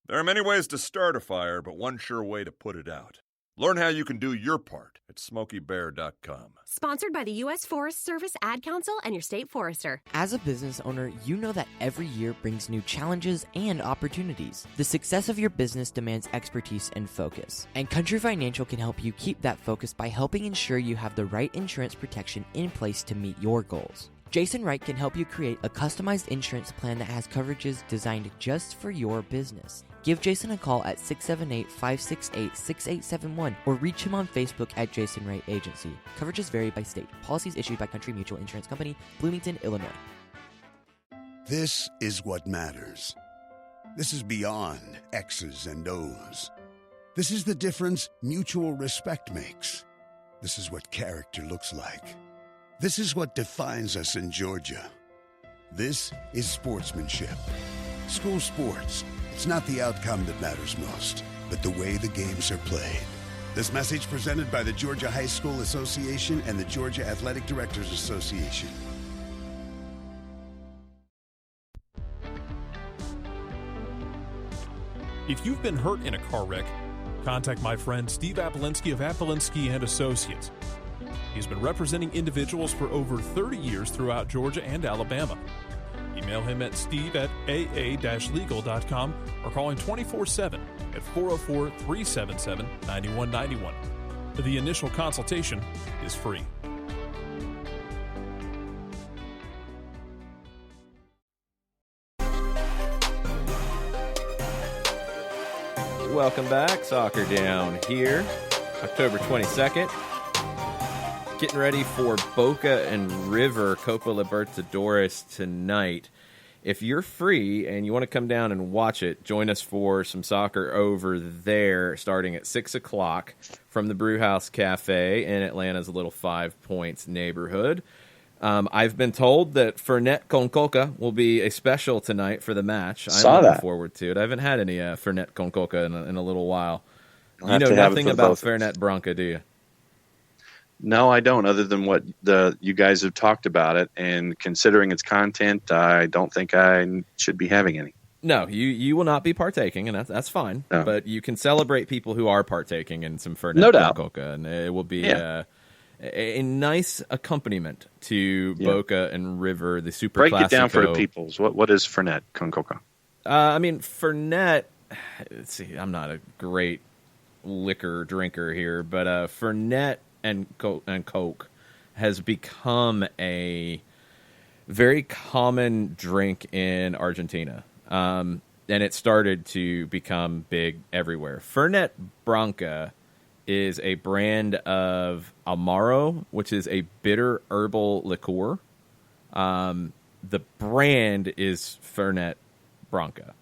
There are many ways to start a fire, but one sure way to put it out. Learn how you can do your part at SmokeyBear.com. Sponsored by the U.S. Forest Service Ad Council and your state forester. As a business owner, you know that every year brings new challenges and opportunities. The success of your business demands expertise and focus. And Country Financial can help you keep that focus by helping ensure you have the right insurance protection in place to meet your goals. Jason Wright can help you create a customized insurance plan that has coverages designed just for your business. Give Jason a call at 678-568-6871 or reach him on Facebook at Jason Wright Agency. Coverages vary by state. Policies issued by Country Mutual Insurance Company, Bloomington, Illinois. This is what matters. This is beyond X's and O's. This is the difference mutual respect makes. This is what character looks like. This is what defines us in Georgia. This is sportsmanship. School sports. It's not the outcome that matters most, but the way the games are played. This message presented by the Georgia High School Association and the Georgia Athletic Directors Association. If you've been hurt in a car wreck, contact my friend Steve Apolinsky of Apolinsky and Associates. He's been representing individuals for over 30 years throughout Georgia and Alabama. Email him at steve@aa-legal.com or call him 24/7 at 404-377-9191. The initial consultation is free. Welcome back. Soccer Down here, October 22nd. Getting ready for Boca and River Copa Libertadores tonight. If you're free and you want to come down and watch it, join us for some soccer over there starting at 6 o'clock from the Brewhouse Cafe in Atlanta's little 5 Points neighborhood. I've been told that Fernet con Coca will be a special tonight for the match. I'm looking forward to it. I haven't had any Fernet con Coca in a little while. You know nothing about Fernet Branca, do you? No, I don't, other than what you guys have talked about it. And considering its content, I don't think I should be having any. No, you will not be partaking, and that's fine. No. But you can celebrate people who are partaking in some Fernet No doubt. Coca, and it will be a nice accompaniment to Boca and River, the Super Break Classico. it down for the peoples. What is Fernet con Coca? I mean, Fernet. Let's see, I'm not a great liquor drinker here, but Fernet and Coke has become a very common drink in Argentina. And it started to become big everywhere. Fernet Branca is a brand of Amaro, which is a bitter herbal liqueur. The brand is Fernet Branca.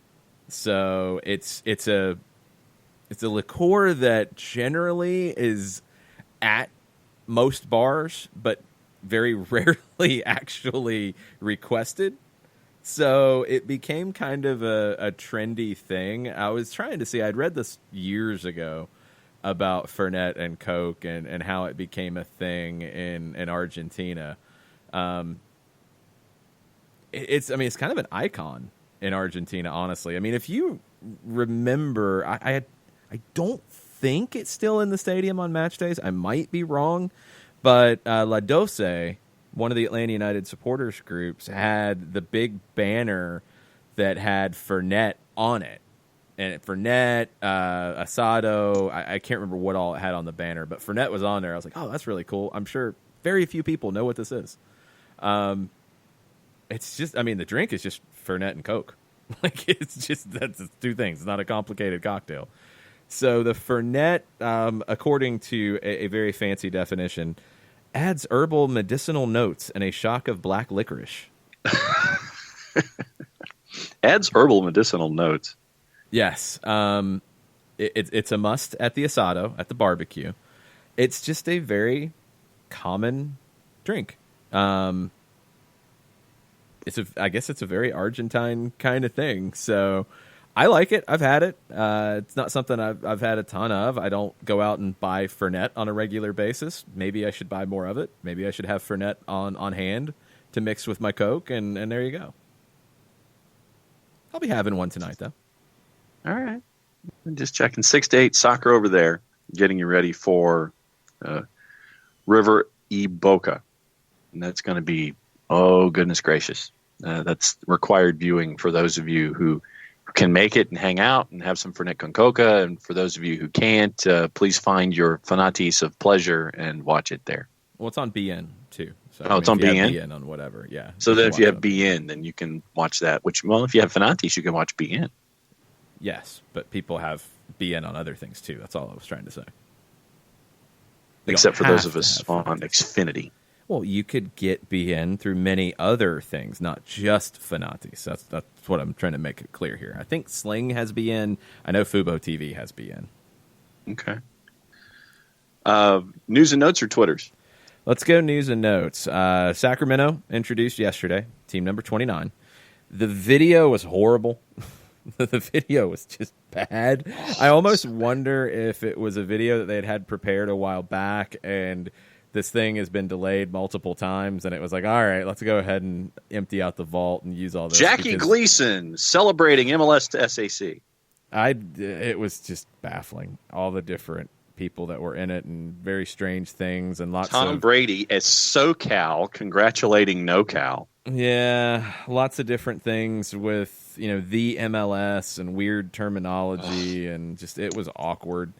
So it's a liqueur that generally is at most bars, but very rarely actually requested. So it became kind of a trendy thing. I was trying to see, I'd read this years ago about Fernet and Coke and how it became a thing in Argentina. It's kind of an icon in Argentina, honestly. I mean, if you remember, I don't think it's still in the stadium on match days. I might be wrong, but La Doce, one of the Atlanta United supporters groups, had the big banner that had Fernet on it. And Fernet, Asado, I can't remember what all it had on the banner, but Fernet was on there. I was like, oh, that's really cool. I'm sure very few people know what this is. It's just, the drink is just Fernet and Coke. That's two things. It's not a complicated cocktail. So the Fernet, according to a very fancy definition, adds herbal medicinal notes and a shock of black licorice. Adds herbal medicinal notes. Yes. It's a must at the asado, at the barbecue. It's just a very common drink. I guess it's a very Argentine kind of thing. So I like it. I've had it. It's not something I've had a ton of. I don't go out and buy Fernet on a regular basis. Maybe I should buy more of it. Maybe I should have Fernet on hand to mix with my Coke, and there you go. I'll be having one tonight, though. All right. I'm just checking 6 to 8 soccer over there, getting you ready for River y Boca. And that's going to be, oh, goodness gracious. That's required viewing for those of you who can make it and hang out and have some Fernet con Coca. And for those of you who can't, please find your Fanatis of pleasure and watch it there. Well, it's on BN, too. So, it's on BN? BN on whatever, yeah. So then if you have BN, then you can watch that. If you have Fanatis, you can watch BN. Yes, but people have BN on other things, too. That's all I was trying to say. Except for those of us on Xfinity. Well, you could get BN through many other things, not just Fanatis. That's what I'm trying to make it clear here. I think Sling has BN. I know Fubo TV has BN. Okay. News and notes or Twitters? Let's go news and notes. Sacramento introduced yesterday, team number 29. The video was horrible. The video was just bad. I almost wonder if it was a video that they had prepared a while back and this thing has been delayed multiple times, and it was like, all right, let's go ahead and empty out the vault and use all this. Jackie Gleason celebrating MLS to SAC. It was just baffling. All the different people that were in it and very strange things and lots of Tom Brady as SoCal congratulating NoCal. Yeah, lots of different things with, the MLS and weird terminology and just it was awkward.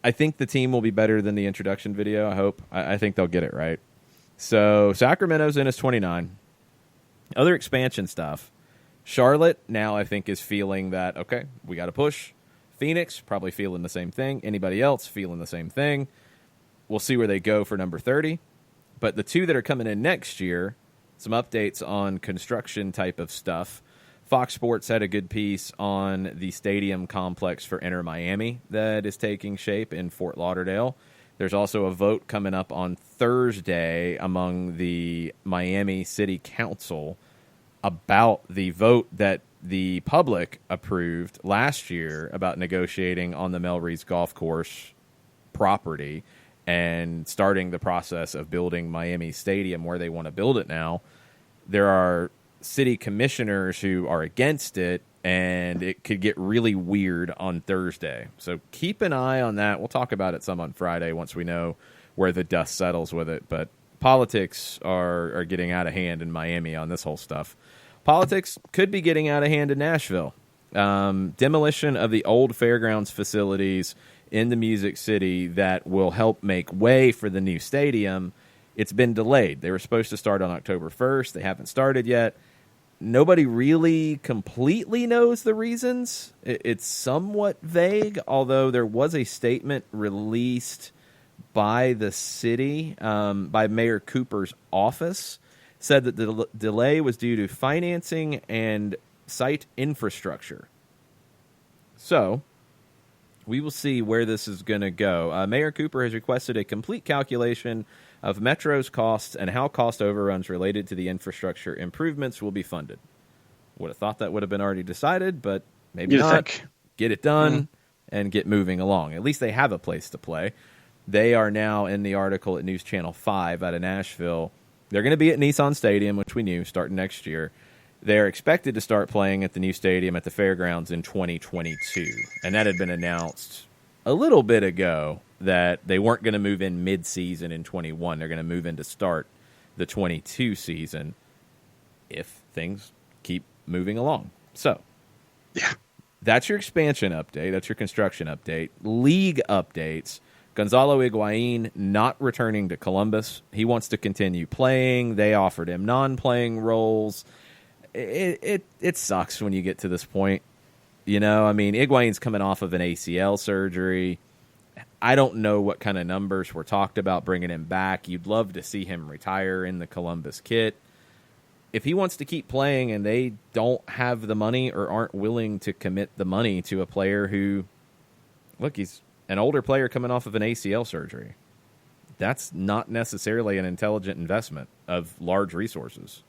I think the team will be better than the introduction video, I hope. I think they'll get it right. So Sacramento's in as 29. Other expansion stuff. Charlotte now I think is feeling that, okay, we got to push. Phoenix probably feeling the same thing. Anybody else feeling the same thing. We'll see where they go for number 30. But the two that are coming in next year, some updates on construction type of stuff. Fox Sports had a good piece on the stadium complex for Inter Miami that is taking shape in Fort Lauderdale. There's also a vote coming up on Thursday among the Miami City Council about the vote that the public approved last year about negotiating on the Melreese Golf Course property and starting the process of building Miami Stadium where they want to build it now. There are city commissioners who are against it, and it could get really weird on Thursday. So keep an eye on that. We'll talk about it some on Friday once we know where the dust settles with it. But politics are getting out of hand in Miami on this whole stuff. Politics could be getting out of hand in Nashville. Demolition of the old fairgrounds facilities in the Music City that will help make way for the new stadium. It's been delayed. They were supposed to start on October 1st. They haven't started yet. Nobody really completely knows the reasons. It's somewhat vague, although there was a statement released by the city, by Mayor Cooper's office, said that the delay was due to financing and site infrastructure. So we will see where this is going to go. Mayor Cooper has requested a complete calculation of Metro's costs and how cost overruns related to the infrastructure improvements will be funded. Would have thought that would have been already decided, but maybe not. Get it done and get moving along. At least they have a place to play. They are now in the article at News Channel 5 out of Nashville. They're going to be at Nissan Stadium, which we knew, starting next year. They're expected to start playing at the new stadium at the fairgrounds in 2022. And that had been announced a little bit ago that they weren't going to move in mid-season in 21. They're going to move in to start the 22 season if things keep moving along. So, that's your expansion update. That's your construction update. League updates. Gonzalo Higuain not returning to Columbus. He wants to continue playing. They offered him non-playing roles. It sucks when you get to this point. You know, I mean, Higuain's coming off of an ACL surgery. I don't know what kind of numbers were talked about bringing him back. You'd love to see him retire in the Columbus kit. If he wants to keep playing and they don't have the money or aren't willing to commit the money to a player who, look, he's an older player coming off of an ACL surgery. That's not necessarily an intelligent investment of large resources.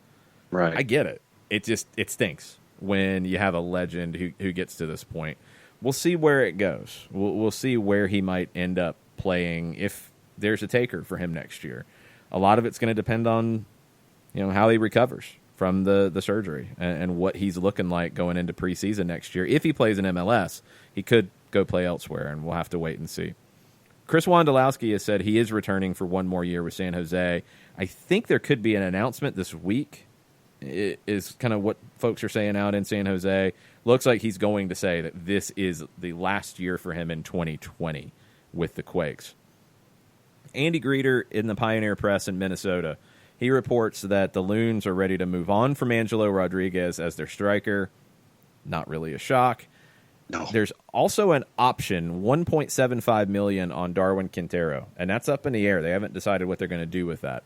Right. I get it. It stinks when you have a legend who gets to this point. We'll see where it goes. We'll see where he might end up playing if there's a taker for him next year. A lot of it's going to depend on, how he recovers from the surgery and what he's looking like going into preseason next year. If he plays in MLS, he could go play elsewhere, and we'll have to wait and see. Chris Wondolowski has said he is returning for one more year with San Jose. I think there could be an announcement this week. It is kind of what folks are saying out in San Jose. Looks like he's going to say that this is the last year for him in 2020 with the Quakes. Andy Greeter in the Pioneer Press in Minnesota. He reports that the Loons are ready to move on from Angelo Rodriguez as their striker. Not really a shock. No. There's also an option, $1.75 million on Darwin Quintero, and that's up in the air. They haven't decided what they're going to do with that.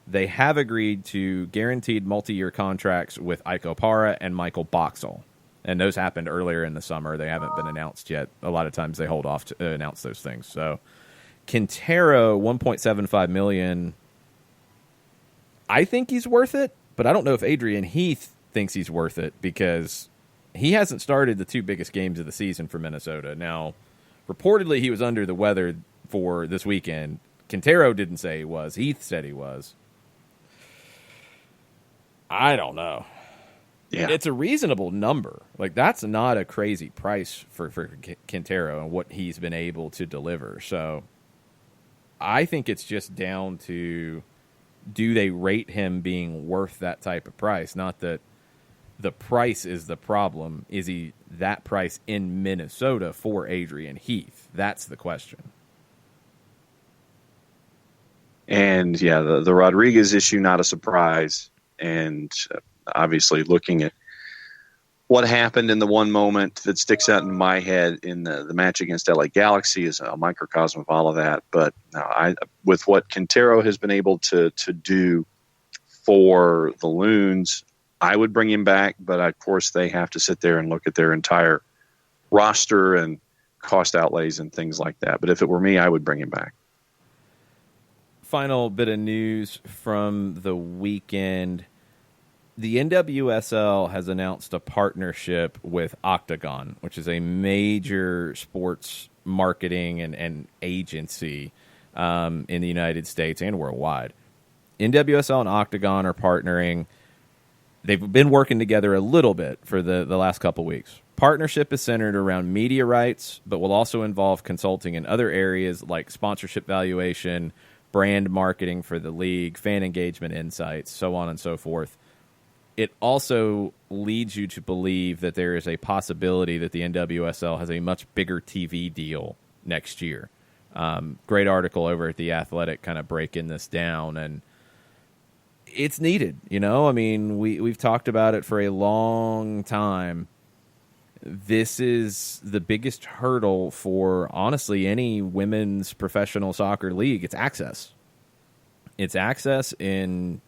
They have agreed to guaranteed multi-year contracts with Ike Opara and Michael Boxall, and those happened earlier in the summer. They haven't been announced yet. A lot of times they hold off to announce those things. So Quintero, $1.75 million, I think he's worth it, but I don't know if Adrian Heath thinks he's worth it because he hasn't started the two biggest games of the season for Minnesota. Now, reportedly he was under the weather for this weekend. Quintero didn't say he was. Heath said he was. I don't know. Yeah. It's a reasonable number. Like, that's not a crazy price for Quintero and what he's been able to deliver. So I think it's just down to, do they rate him being worth that type of price? Not that the price is the problem. Is he that price in Minnesota for Adrian Heath? That's the question. And, yeah, the Rodriguez issue, not a surprise. And obviously looking at what happened in the one moment that sticks out in my head in the match against LA Galaxy is a microcosm of all of that. But with what Quintero has been able to do for the Loons, I would bring him back. But, of course, they have to sit there and look at their entire roster and cost outlays and things like that. But if it were me, I would bring him back. Final bit of news from the weekend. The NWSL has announced a partnership with Octagon, which is a major sports marketing and agency in the United States and worldwide. NWSL and Octagon are partnering. they've been working together a little bit for the last couple weeks. Partnership is centered around media rights, but will also involve consulting in other areas like sponsorship valuation, brand marketing for the league, fan engagement insights, so on and so forth. It also leads you to believe that there is a possibility that the NWSL has a much bigger TV deal next year. Great article over at The Athletic kind of breaking this down, and it's needed. You know, I mean, we've talked about it for a long time. This is the biggest hurdle for, honestly, any women's professional soccer league. It's access. It's access in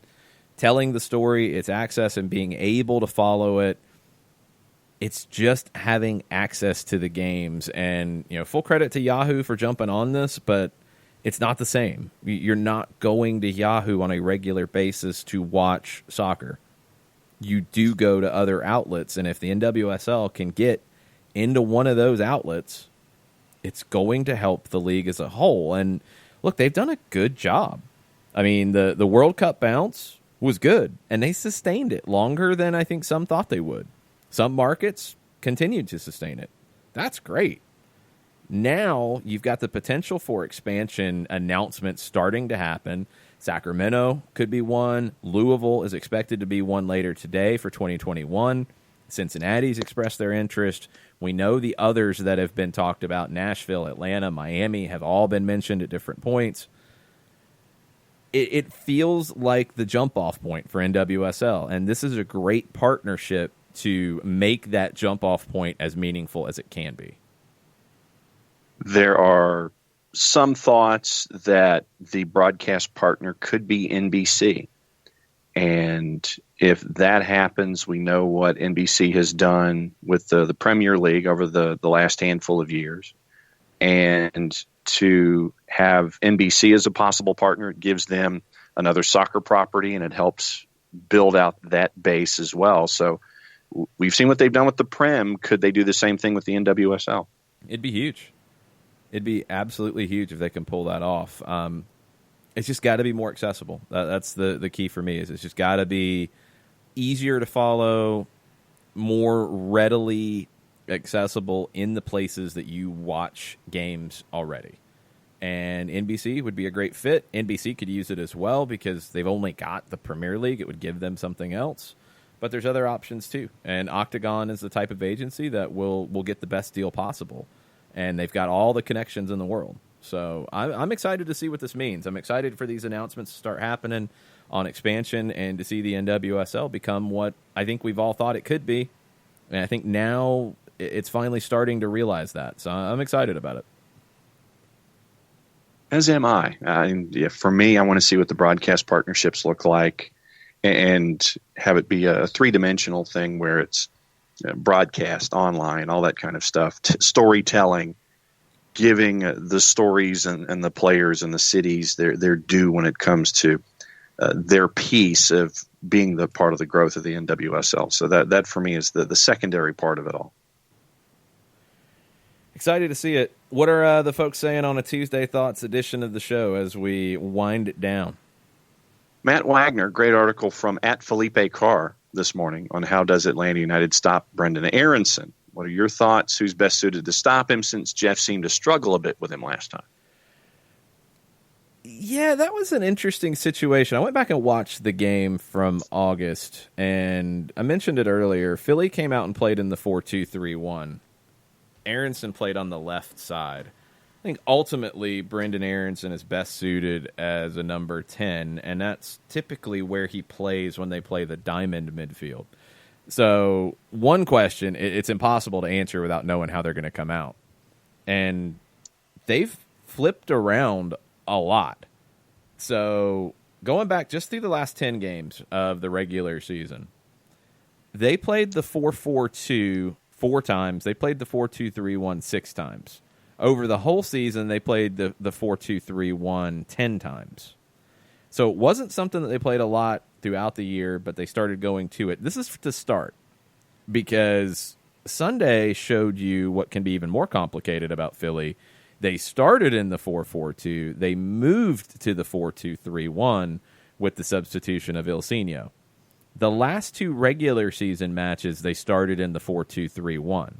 telling the story. It's access in being able to follow it. It's just having access to the games. And, you know, full credit to Yahoo for jumping on this, but it's not the same. You're not going to Yahoo on a regular basis to watch soccer. You do go to other outlets, and if the NWSL can get into one of those outlets, it's going to help the league as a whole. And look, they've done a good job. I mean, the World Cup bounce was good, and they sustained it longer than I think some thought they would. Some markets continued to sustain it. That's great. Now you've got the potential for expansion announcements starting to happen. Sacramento could be one. Louisville is expected to be one later today for 2021. Cincinnati's expressed their interest. We know the others that have been talked about, Nashville, Atlanta, Miami, have all been mentioned at different points. It feels like the jump-off point for NWSL, and this is a great partnership to make that jump-off point as meaningful as it can be. There are some thoughts that the broadcast partner could be NBC. And if that happens, we know what NBC has done with the Premier League over the last handful of years. And to have NBC as a possible partner, it gives them another soccer property, and it helps build out that base as well. So we've seen what they've done with the Prem. Could they do the same thing with the NWSL? It'd be huge. It'd be absolutely huge if they can pull that off. It's just got to be more accessible. That's the key for me. Is it's just got to be easier to follow, more readily accessible in the places that you watch games already. And NBC would be a great fit. NBC could use it as well because they've only got the Premier League. It would give them something else. But there's other options too. And Octagon is the type of agency that will get the best deal possible. And they've got all the connections in the world. So I'm excited to see what this means. I'm excited for these announcements to start happening on expansion and to see the NWSL become what I think we've all thought it could be. And I think now it's finally starting to realize that. So I'm excited about it. As am I. For me, I want to see what the broadcast partnerships look like and have it be a three-dimensional thing where it's broadcast, online, all that kind of stuff, storytelling, giving the stories and the players and the cities their due when it comes to their piece of being the part of the growth of the NWSL. So that for me is the secondary part of it all. Excited to see it. What are the folks saying on a Tuesday Thoughts edition of the show as we wind it down? Matt Wagner, great article from @Felipe_Carr this morning on how does Atlanta United stop Brendan Aronson. What are your thoughts? Who's best suited to stop him since Jeff seemed to struggle a bit with him last time? Yeah, that was an interesting situation. I went back and watched the game from August, and I mentioned it earlier. Philly came out and played in the 4-2-3-1. Aronson played on the left side. I think ultimately Brendan Aronson is best suited as a number 10, and that's typically where he plays when they play the diamond midfield. So one question, it's impossible to answer without knowing how they're going to come out. And they've flipped around a lot. So going back just through the last 10 games of the regular season, they played the 4-4-2 4 times. They played the 4-2-3-1 6 times. Over the whole season, they played the 4-2-3-1 10 times. So it wasn't something that they played a lot throughout the year, but they started going to it. This is to start, because Sunday showed you what can be even more complicated about Philly. They started in the 4-4-2. They moved to the 4-2-3-1 with the substitution of Ilsinho. The last 2 regular season matches, they started in the 4-2-3-1.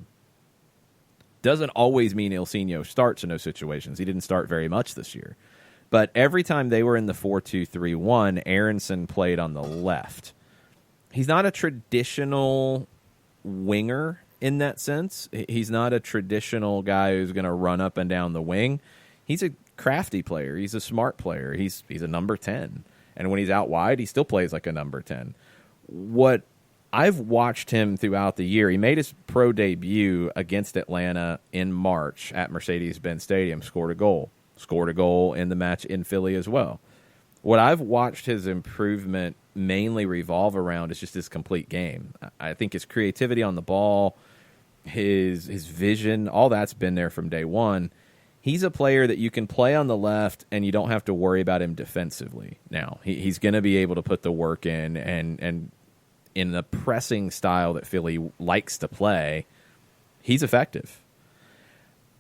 Doesn't always mean Ilsinho starts in those situations. He didn't start very much this year. But every time they were in the 4-2-3-1, Aronson played on the left. He's not a traditional winger in that sense. He's not a traditional guy who's going to run up and down the wing. He's a crafty player. He's a smart player. He's a number 10. And when he's out wide, he still plays like a number 10. What I've watched him throughout the year, he made his pro debut against Atlanta in March at Mercedes-Benz Stadium, scored a goal in the match in Philly as well. What I've watched his improvement mainly revolve around is just his complete game. I think his creativity on the ball, his vision, all that's been there from day one. He's a player that you can play on the left and you don't have to worry about him defensively. Now, he's going to be able to put the work in and in the pressing style that Philly likes to play, he's effective.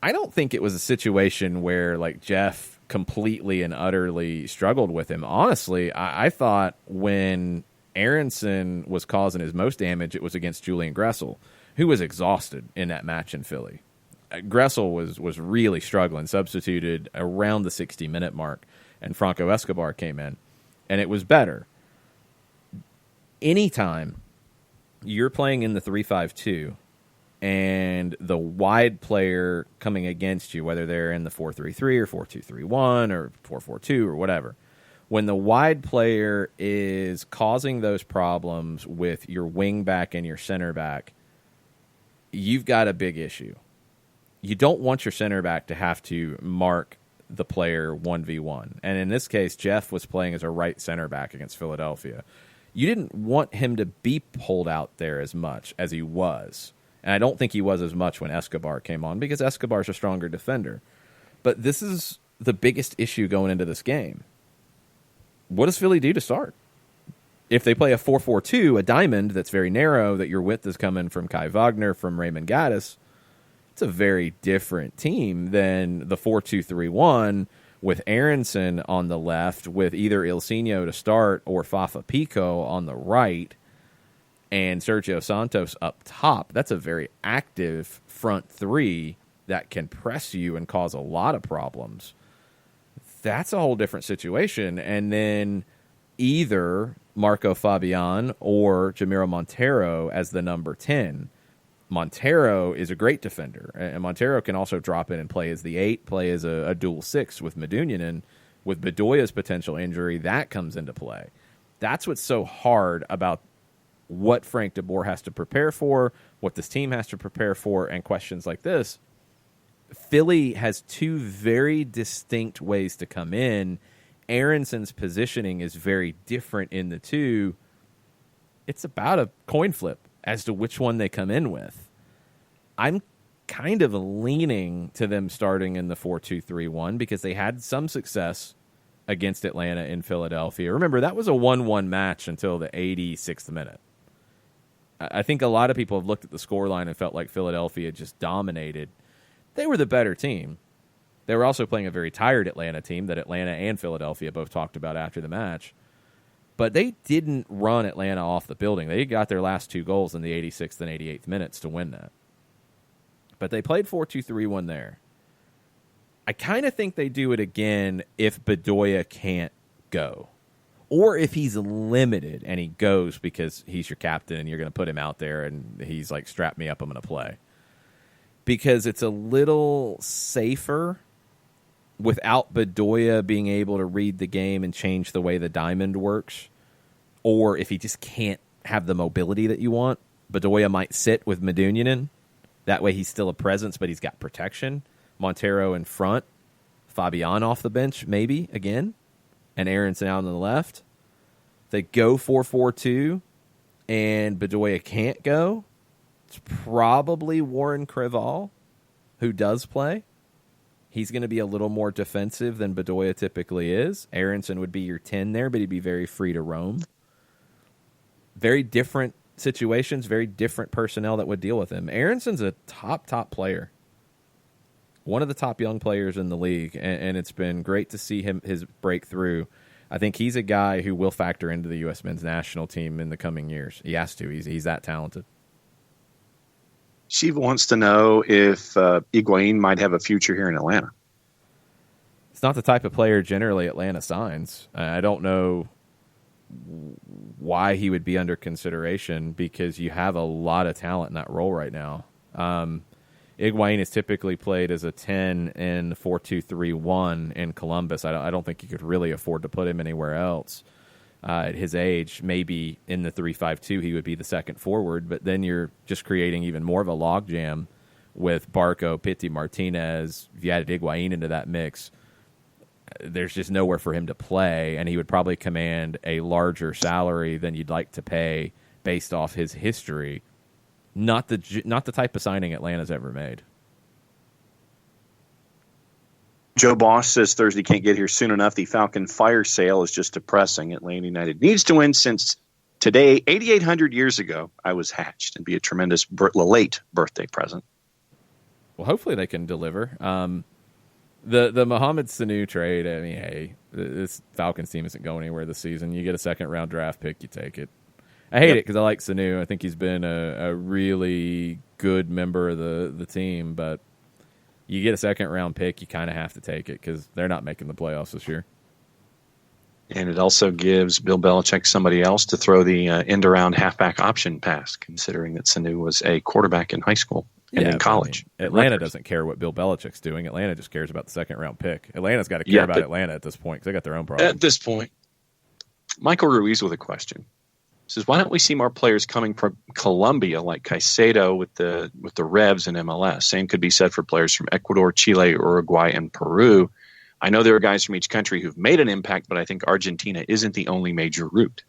I don't think it was a situation where like Jeff completely and utterly struggled with him. Honestly, I thought when Aronson was causing his most damage, it was against Julian Gressel, who was exhausted in that match in Philly. Gressel was really struggling, substituted around the 60-minute mark, and Franco Escobar came in, and it was better. Anytime you're playing in the 3-5-2 and the wide player coming against you, whether they're in the 4-3-3 or 4-2-3-1 or 4-4-2 or whatever, when the wide player is causing those problems with your wing back and your center back, you've got a big issue. You don't want your center back to have to mark the player 1v1. And in this case, Jeff was playing as a right center back against Philadelphia. You didn't want him to be pulled out there as much as he was. And I don't think he was as much when Escobar came on because Escobar's a stronger defender. But this is the biggest issue going into this game. What does Philly do to start? If they play a 4-4-2, a diamond that's very narrow, that your width is coming from Kai Wagner, from Raymond Gaddis, it's a very different team than the 4-2-3-1 with Aronson on the left, with either Ilsinho to start or Fafa Pico on the right, and Sergio Santos up top. That's a very active front three that can press you and cause a lot of problems. That's a whole different situation. And then either Marco Fabian or Jamiro Montero as the number 10. Montero is a great defender, and Montero can also drop in and play as the 8, play as a dual 6 with Medunjanin. With Bedoya's potential injury, that comes into play. That's what's so hard about what Frank de Boer has to prepare for, what this team has to prepare for, and questions like this. Philly has 2 very distinct ways to come in. Aronson's positioning is very different in the 2. It's about a coin flip as to which one they come in with. I'm kind of leaning to them starting in the 4-2-3-1 because they had some success against Atlanta in Philadelphia. Remember, that was a 1-1 match until the 86th minute. I think a lot of people have looked at the scoreline and felt like Philadelphia just dominated. They were the better team. They were also playing a very tired Atlanta team that Atlanta and Philadelphia both talked about after the match. But they didn't run Atlanta off the building. They got their last 2 goals in the 86th and 88th minutes to win that. But they played 4-2-3-1 there. I kind of think they do it again if Bedoya can't go. Or if he's limited and he goes because he's your captain and you're going to put him out there and he's like, strap me up, I'm going to play. Because it's a little safer without Bedoya being able to read the game and change the way the diamond works, or if he just can't have the mobility that you want, Bedoya might sit with Medunjanin. That way he's still a presence, but he's got protection. Montero in front, Fabian off the bench, maybe, again, and Aronson out on the left. They go 4-4-2, and Bedoya can't go. It's probably Warren Creval, who does play. He's going to be a little more defensive than Bedoya typically is. Aronson would be your 10 there, but he'd be very free to roam. Very different situations, very different personnel that would deal with him. Aronson's a top player. One of the top young players in the league, and it's been great to see his breakthrough I think he's a guy who will factor into the U.S. men's national team in the coming years. He has to. He's that talented. Shiva wants to know if Higuain might have a future here in Atlanta. It's not the type of player generally Atlanta signs. I don't know why he would be under consideration because you have a lot of talent in that role right now. Higuain is typically played as a 10 in 4-2-3-1 in Columbus. I don't think you could really afford to put him anywhere else. At his age, maybe in the 3-5-2 he would be the second forward, but then you're just creating even more of a logjam with Barco, Pity, Martinez. If you added Higuain into that mix, there's just nowhere for him to play, and he would probably command a larger salary than you'd like to pay based off his history. Not the type of signing Atlanta's ever made. Joe Boss says Thursday can't get here soon enough. The Falcon fire sale is just depressing. Atlanta United needs to win since today, 8,800 years ago, I was hatched and be a tremendous late birthday present. Well, hopefully they can deliver. The Mohamed Sanu trade, I mean, hey, this Falcons team isn't going anywhere this season. You get a second-round draft pick, you take it. I hate it because I like Sanu. I think he's been a really good member of the team, but you get a second-round pick, you kind of have to take it because they're not making the playoffs this year. And it also gives Bill Belichick somebody else to throw the end-around halfback option pass, considering that Sanu was a quarterback in high school and in college. I mean, Atlanta doesn't care what Bill Belichick's doing. Atlanta just cares about the second-round pick. Atlanta's got to care about Atlanta at this point because they got their own problems. At this point, Michael Ruiz with a question. Says, why don't we see more players coming from Colombia like Caicedo with the Revs and MLS? Same could be said for players from Ecuador, Chile, Uruguay, and Peru. I know there are guys from each country who've made an impact, but I think Argentina isn't the only major route.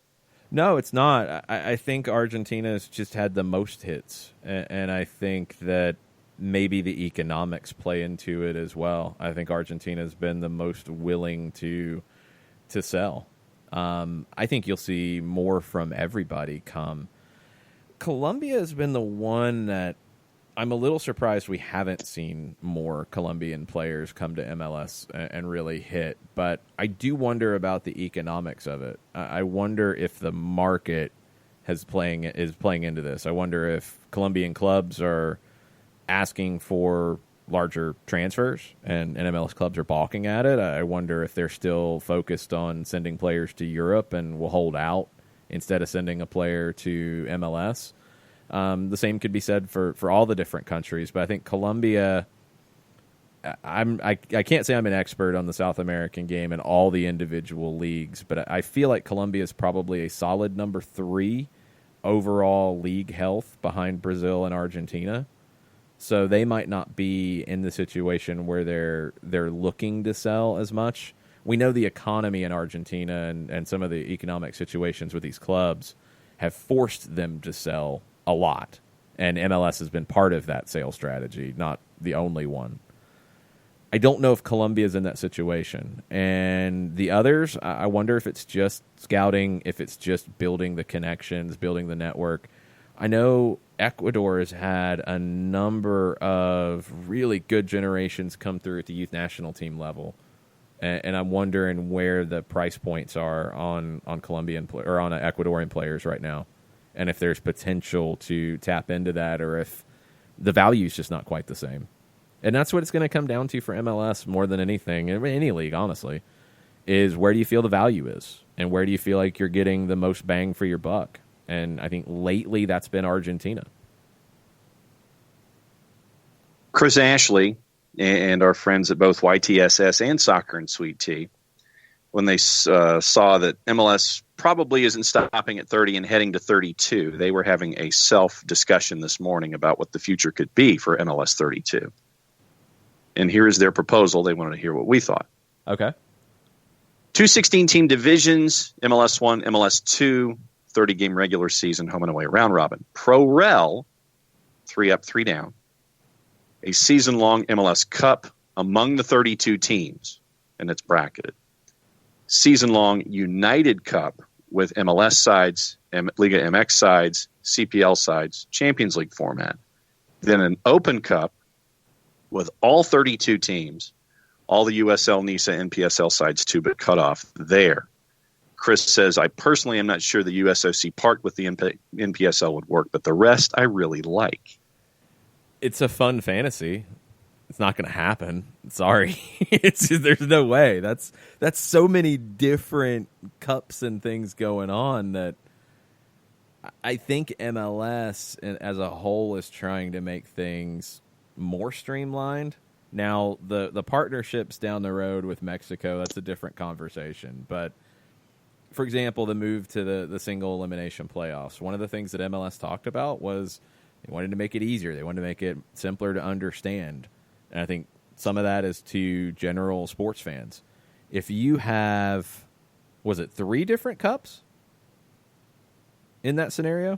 No, it's not. I think Argentina's just had the most hits, and I think that maybe the economics play into it as well. I think Argentina's been the most willing to sell. I think you'll see more from everybody come. Colombia has been the one that I'm a little surprised we haven't seen more Colombian players come to MLS and really hit. But I do wonder about the economics of it. I wonder if the market is playing into this. I wonder if Colombian clubs are asking for larger transfers and MLS clubs are balking at it. I wonder if they're still focused on sending players to Europe and will hold out instead of sending a player to MLS. The same could be said for all the different countries, but I think Colombia, I can't say I'm an expert on the South American game and all the individual leagues, but I feel like Colombia is probably a solid number 3 overall league health behind Brazil and Argentina. So they might not be in the situation where they're looking to sell as much. We know the economy in Argentina and some of the economic situations with these clubs have forced them to sell a lot. And MLS has been part of that sales strategy, not the only one. I don't know if Colombia's in that situation. And the others, I wonder if it's just scouting, if it's just building the connections, building the network. I know Ecuador has had a number of really good generations come through at the youth national team level, and I'm wondering where the price points are on Colombian or on Ecuadorian players right now, and if there's potential to tap into that, or if the value is just not quite the same. And that's what it's going to come down to for MLS more than anything, any league, honestly, is where do you feel the value is, and where do you feel like you're getting the most bang for your buck. And I think lately that's been Argentina. Chris Ashley and our friends at both YTSS and Soccer and Sweet Tea, when they saw that MLS probably isn't stopping at 30 and heading to 32, they were having a self-discussion this morning about what the future could be for MLS 32. And here is their proposal. They wanted to hear what we thought. Okay. 2 16-team divisions, MLS 1, MLS 2, 30-game regular season, home and away, round robin. Pro Rel, 3 up, 3 down. A season-long MLS Cup among the 32 teams, and it's bracketed. Season-long United Cup with MLS sides, Liga MX sides, CPL sides, Champions League format. Then an Open Cup with all 32 teams, all the USL, NISA, and PSL sides too, but cut off there. Chris says, I personally am not sure the USOC part with the NPSL would work, but the rest I really like. It's a fun fantasy. It's not going to happen. Sorry. There's no way. That's so many different cups and things going on that I think MLS as a whole is trying to make things more streamlined. Now, the partnerships down the road with Mexico, that's a different conversation. But, for example, the move to the single elimination playoffs, one of the things that MLS talked about was they wanted to make it easier. They wanted to make it simpler to understand. And I think some of that is to general sports fans. If you have, was it 3 different cups in that scenario?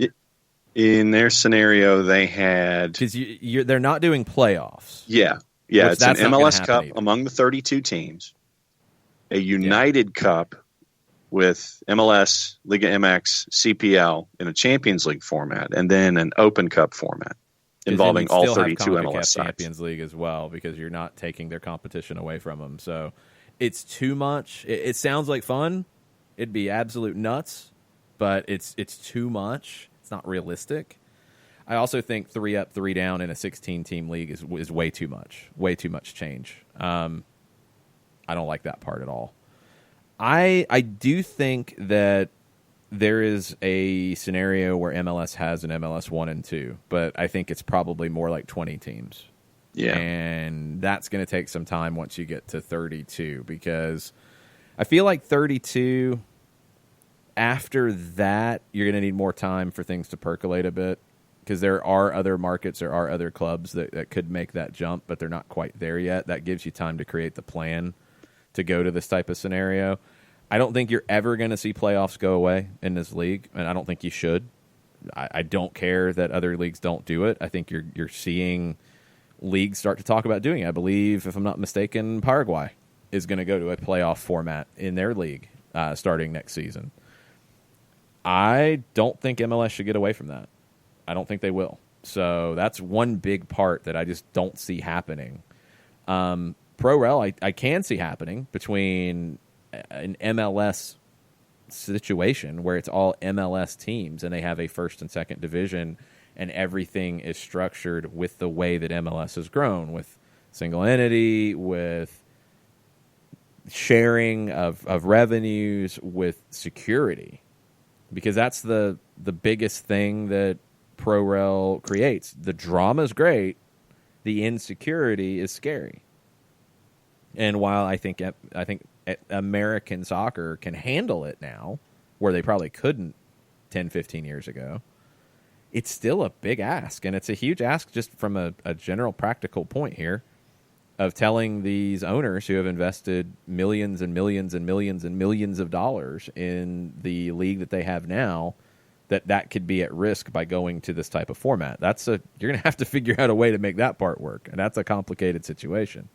In their scenario, they had... Because they're not doing playoffs. Yeah. Yeah, it's an MLS Cup among the 32 teams, a United Cup with MLS, Liga MX, CPL in a Champions League format, and then an Open Cup format involving all 32 MLS sides. Champions League as well, because you're not taking their competition away from them. So it's too much. It sounds like fun. It'd be absolute nuts, but it's too much. It's not realistic. I also think 3 up, 3 down in a 16-team league is way too much. Way too much change. I don't like that part at all. I do think that there is a scenario where MLS has an MLS 1 and 2, but I think it's probably more like 20 teams. Yeah. And that's going to take some time once you get to 32, because I feel like 32, after that, you're going to need more time for things to percolate a bit. Because there are other markets, there are other clubs that could make that jump, but they're not quite there yet. That gives you time to create the plan to go to this type of scenario. I don't think you're ever going to see playoffs go away in this league, and I don't think you should. I don't care that other leagues don't do it. I think you're seeing leagues start to talk about doing it. I believe, if I'm not mistaken, Paraguay is going to go to a playoff format in their league starting next season. I don't think MLS should get away from that. I don't think they will. So that's one big part that I just don't see happening. Pro-Rel, I can see happening between an MLS situation where it's all MLS teams and they have a first and second division and everything is structured with the way that MLS has grown, with single entity, with sharing of revenues, with security. Because that's the biggest thing that Pro-Rel creates. The drama is great. The insecurity is scary. And while I think American soccer can handle it now, where they probably couldn't 10, 15 years ago, it's still a big ask. And it's a huge ask just from a general practical point here of telling these owners who have invested millions and millions and millions and millions of dollars in the league that they have now, that could be at risk by going to this type of format. You're going to have to figure out a way to make that part work, and that's a complicated situation.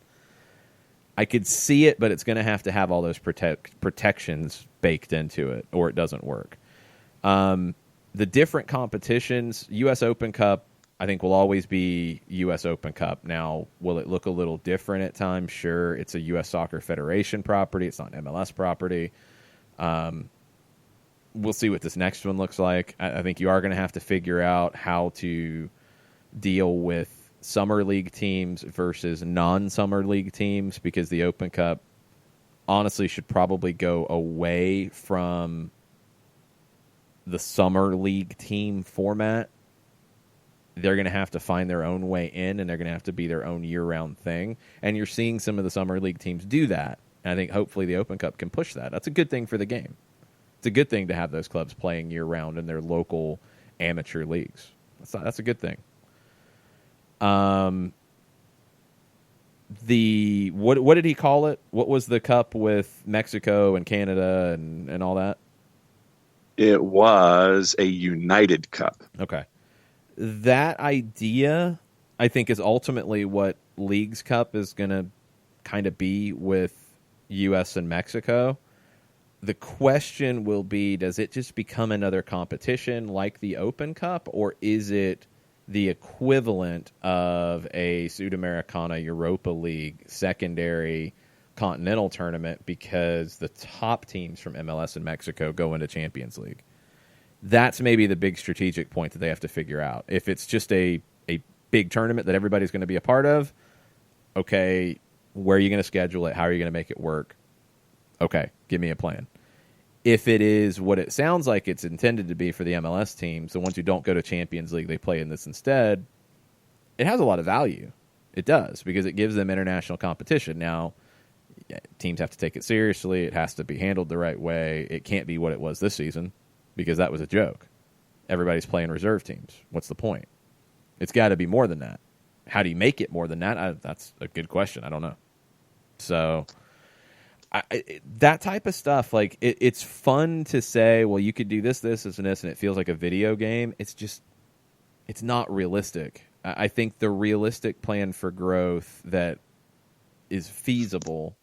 I could see it, but it's going to have all those protections baked into it, or it doesn't work. The different competitions, U.S. Open Cup, I think will always be U.S. Open Cup. Now, will it look a little different at times? Sure, it's a U.S. Soccer Federation property. It's not MLS property. We'll see what this next one looks like. I think you are going to have to figure out how to deal with summer league teams versus non-summer league teams, because the Open Cup honestly should probably go away from the summer league team format. They're going to have to find their own way in, and they're going to have to be their own year-round thing. And you're seeing some of the summer league teams do that. And I think hopefully the Open Cup can push that. That's a good thing for the game. It's a good thing to have those clubs playing year-round in their local amateur leagues. That's a good thing. What did he call it? What was the cup with Mexico and Canada and all that? It was a United Cup. Okay. That idea, I think, is ultimately what Leagues Cup is going to kind of be with U.S. and Mexico. The question will be, does it just become another competition like the Open Cup, or is it the equivalent of a Sudamericana Europa League secondary continental tournament because the top teams from MLS and Mexico go into Champions League. That's maybe the big strategic point that they have to figure out. If it's just a big tournament that everybody's going to be a part of, okay, where are you going to schedule it? How are you going to make it work? Okay, give me a plan. If it is what it sounds like it's intended to be for the MLS teams, the ones who don't go to Champions League, they play in this instead, it has a lot of value. It does, because it gives them international competition. Now, teams have to take it seriously. It has to be handled the right way. It can't be what it was this season, because that was a joke. Everybody's playing reserve teams. What's the point? It's got to be more than that. How do you make it more than that? That's a good question. I don't know. So that type of stuff, like it's fun to say, well, you could do this, and this, and it feels like a video game. It's not realistic. I think the realistic plan for growth that is feasible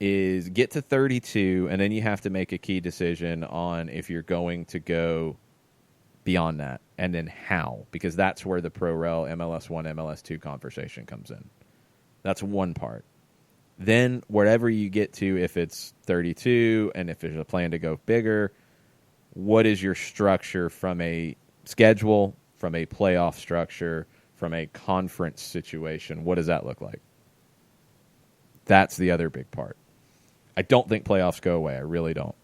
is get to 32, and then you have to make a key decision on if you're going to go beyond that, and then how, because that's where the Pro-Rel MLS1, MLS2 conversation comes in. That's one part. Then wherever you get to, if it's 32 and if there's a plan to go bigger, what is your structure from a schedule, from a playoff structure, from a conference situation? What does that look like? That's the other big part. I don't think playoffs go away. I really don't.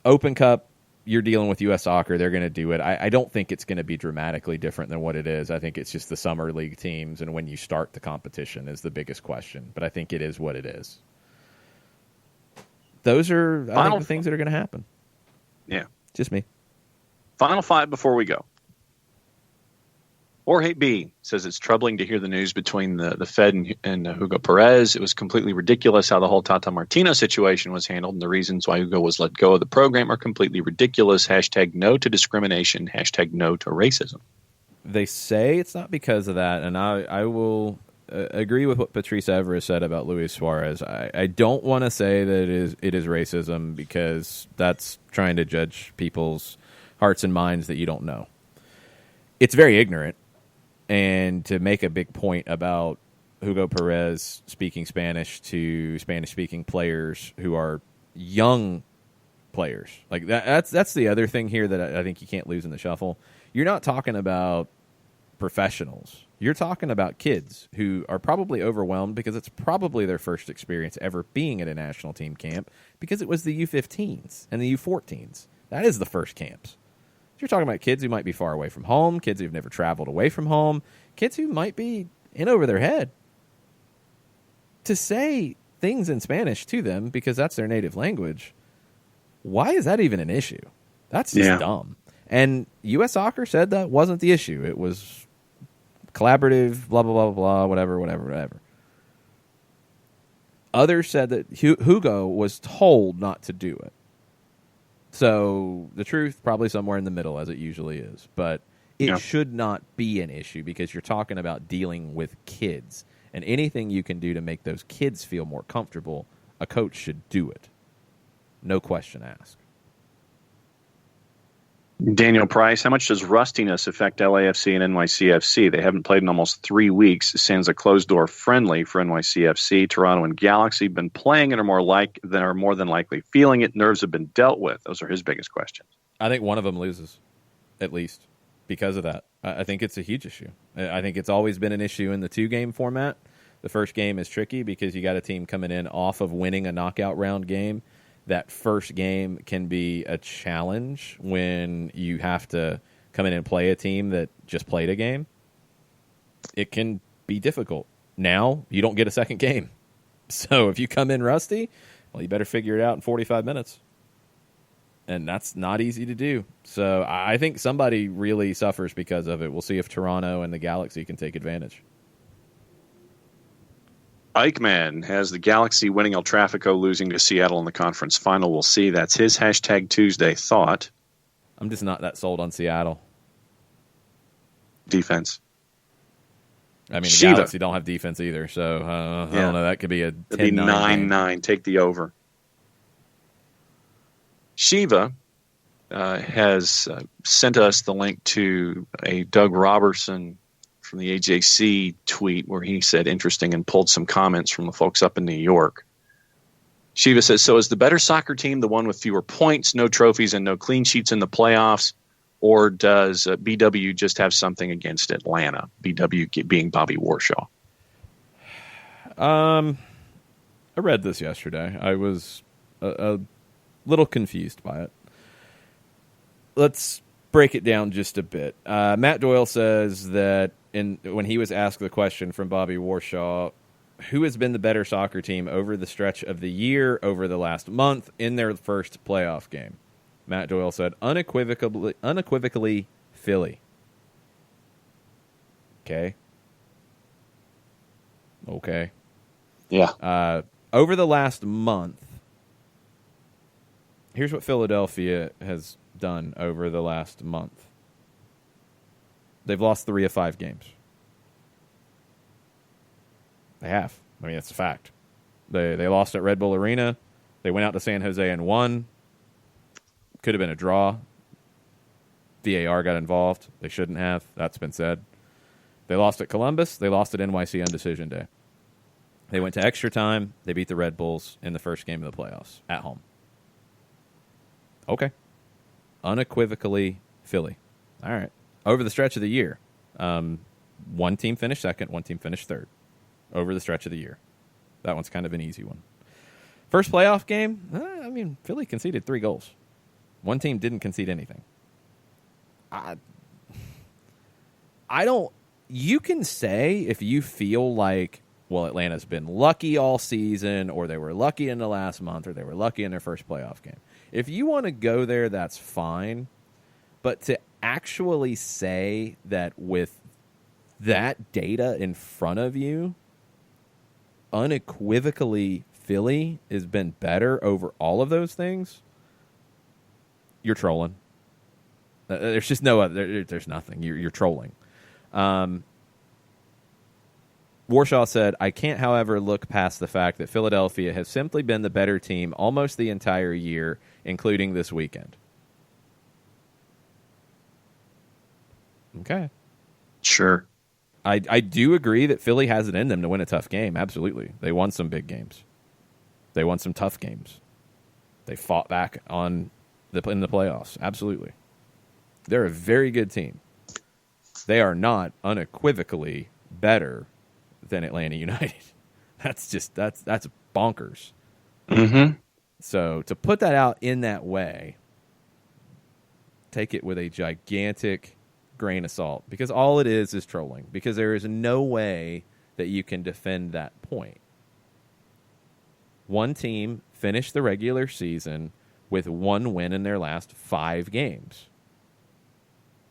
Open Cup, you're dealing with U.S. Soccer. They're going to do it. I don't think it's going to be dramatically different than what it is. I think it's just the summer league teams, and when you start the competition is the biggest question. But I think it is what it is. Those are, I think, the things that are going to happen. Yeah. Just me. Final five before we go. Jorge B. says it's troubling to hear the news between the Fed and Hugo Perez. It was completely ridiculous how the whole Tata Martino situation was handled, and the reasons why Hugo was let go of the program are completely ridiculous. # no to discrimination. # no to racism. They say it's not because of that, and I will agree with what Patrice Evra said about Luis Suarez. I don't want to say that it is racism, because that's trying to judge people's hearts and minds that you don't know. It's very ignorant. And to make a big point about Hugo Perez speaking Spanish to Spanish-speaking players who are young players, like that's the other thing here that I think you can't lose in the shuffle. You're not talking about professionals. You're talking about kids who are probably overwhelmed because it's probably their first experience ever being at a national team camp, because it was the U15s and the U14s. That is the first camps. You're talking about kids who might be far away from home, kids who've never traveled away from home, kids who might be in over their head. To say things in Spanish to them because that's their native language, why is that even an issue? That's just dumb. And U.S. Soccer said that wasn't the issue. It was collaborative, blah, blah, blah, blah, whatever. Others said that Hugo was told not to do it. So the truth, probably somewhere in the middle, as it usually is. But it should not be an issue, because you're talking about dealing with kids. And anything you can do to make those kids feel more comfortable, a coach should do it. No question asked. Daniel Price, how much does rustiness affect LAFC and NYCFC? They haven't played in almost 3 weeks. Sends a closed-door friendly for NYCFC. Toronto and Galaxy have been playing and are more than likely feeling it. Nerves have been dealt with. Those are his biggest questions. I think one of them loses, at least, because of that. I think it's a huge issue. I think it's always been an issue in the 2-game format. The first game is tricky because you got a team coming in off of winning a knockout round game. That first game can be a challenge when you have to come in and play a team that just played a game. It can be difficult. Now, you don't get a second game. So if you come in rusty, well, you better figure it out in 45 minutes. And that's not easy to do. So I think somebody really suffers because of it. We'll see if Toronto and the Galaxy can take advantage. Eichmann has the Galaxy winning El Trafico, losing to Seattle in the conference final. We'll see. That's his # Tuesday thought. I'm just not that sold on Seattle. Defense. I mean, the Galaxy don't have defense either, so I don't know. That could be a 10-9 9-9. Take the over. Shiva has sent us the link to a Doug Robertson from the AJC tweet where he said interesting and pulled some comments from the folks up in New York. Shiva says, so is the better soccer team the one with fewer points, no trophies, and no clean sheets in the playoffs? Or does BW just have something against Atlanta? BW being Bobby Warshaw. I read this yesterday. I was a little confused by it. Let's break it down just a bit. Matt Doyle says that when he was asked the question from Bobby Warshaw, who has been the better soccer team over the stretch of the year, over the last month, in their first playoff game? Matt Doyle said, unequivocally Philly. Okay. Yeah. Over the last month, here's what Philadelphia has done over the last month. They've lost 3 of 5 games. They have. I mean, that's a fact. They lost at Red Bull Arena. They went out to San Jose and won. Could have been a draw. VAR got involved. They shouldn't have. That's been said. They lost at Columbus. They lost at NYC on Decision Day. They went to extra time. They beat the Red Bulls in the first game of the playoffs at home. Okay. Unequivocally Philly. All right. Over the stretch of the year, one team finished second, one team finished third. Over the stretch of the year. That one's kind of an easy one. First playoff game, Philly conceded 3 goals. One team didn't concede anything. You can say if you feel like, well, Atlanta's been lucky all season, or they were lucky in the last month, or they were lucky in their first playoff game. If you want to go there, that's fine. But to actually say that with that data in front of you, unequivocally Philly has been better over all of those things, you're trolling. There's just no other. There's nothing. You're trolling. Warshaw said, I can't, however, look past the fact that Philadelphia has simply been the better team almost the entire year, including this weekend. Okay. Sure. I do agree that Philly has it in them to win a tough game. Absolutely. They won some big games. They won some tough games. They fought back in the playoffs. Absolutely. They're a very good team. They are not unequivocally better than Atlanta United. That's bonkers. Mm-hmm. So to put that out in that way, take it with a gigantic grain of salt, because all it is trolling, because there is no way that you can defend that point. One team finished the regular season with 1 win in their last 5 games.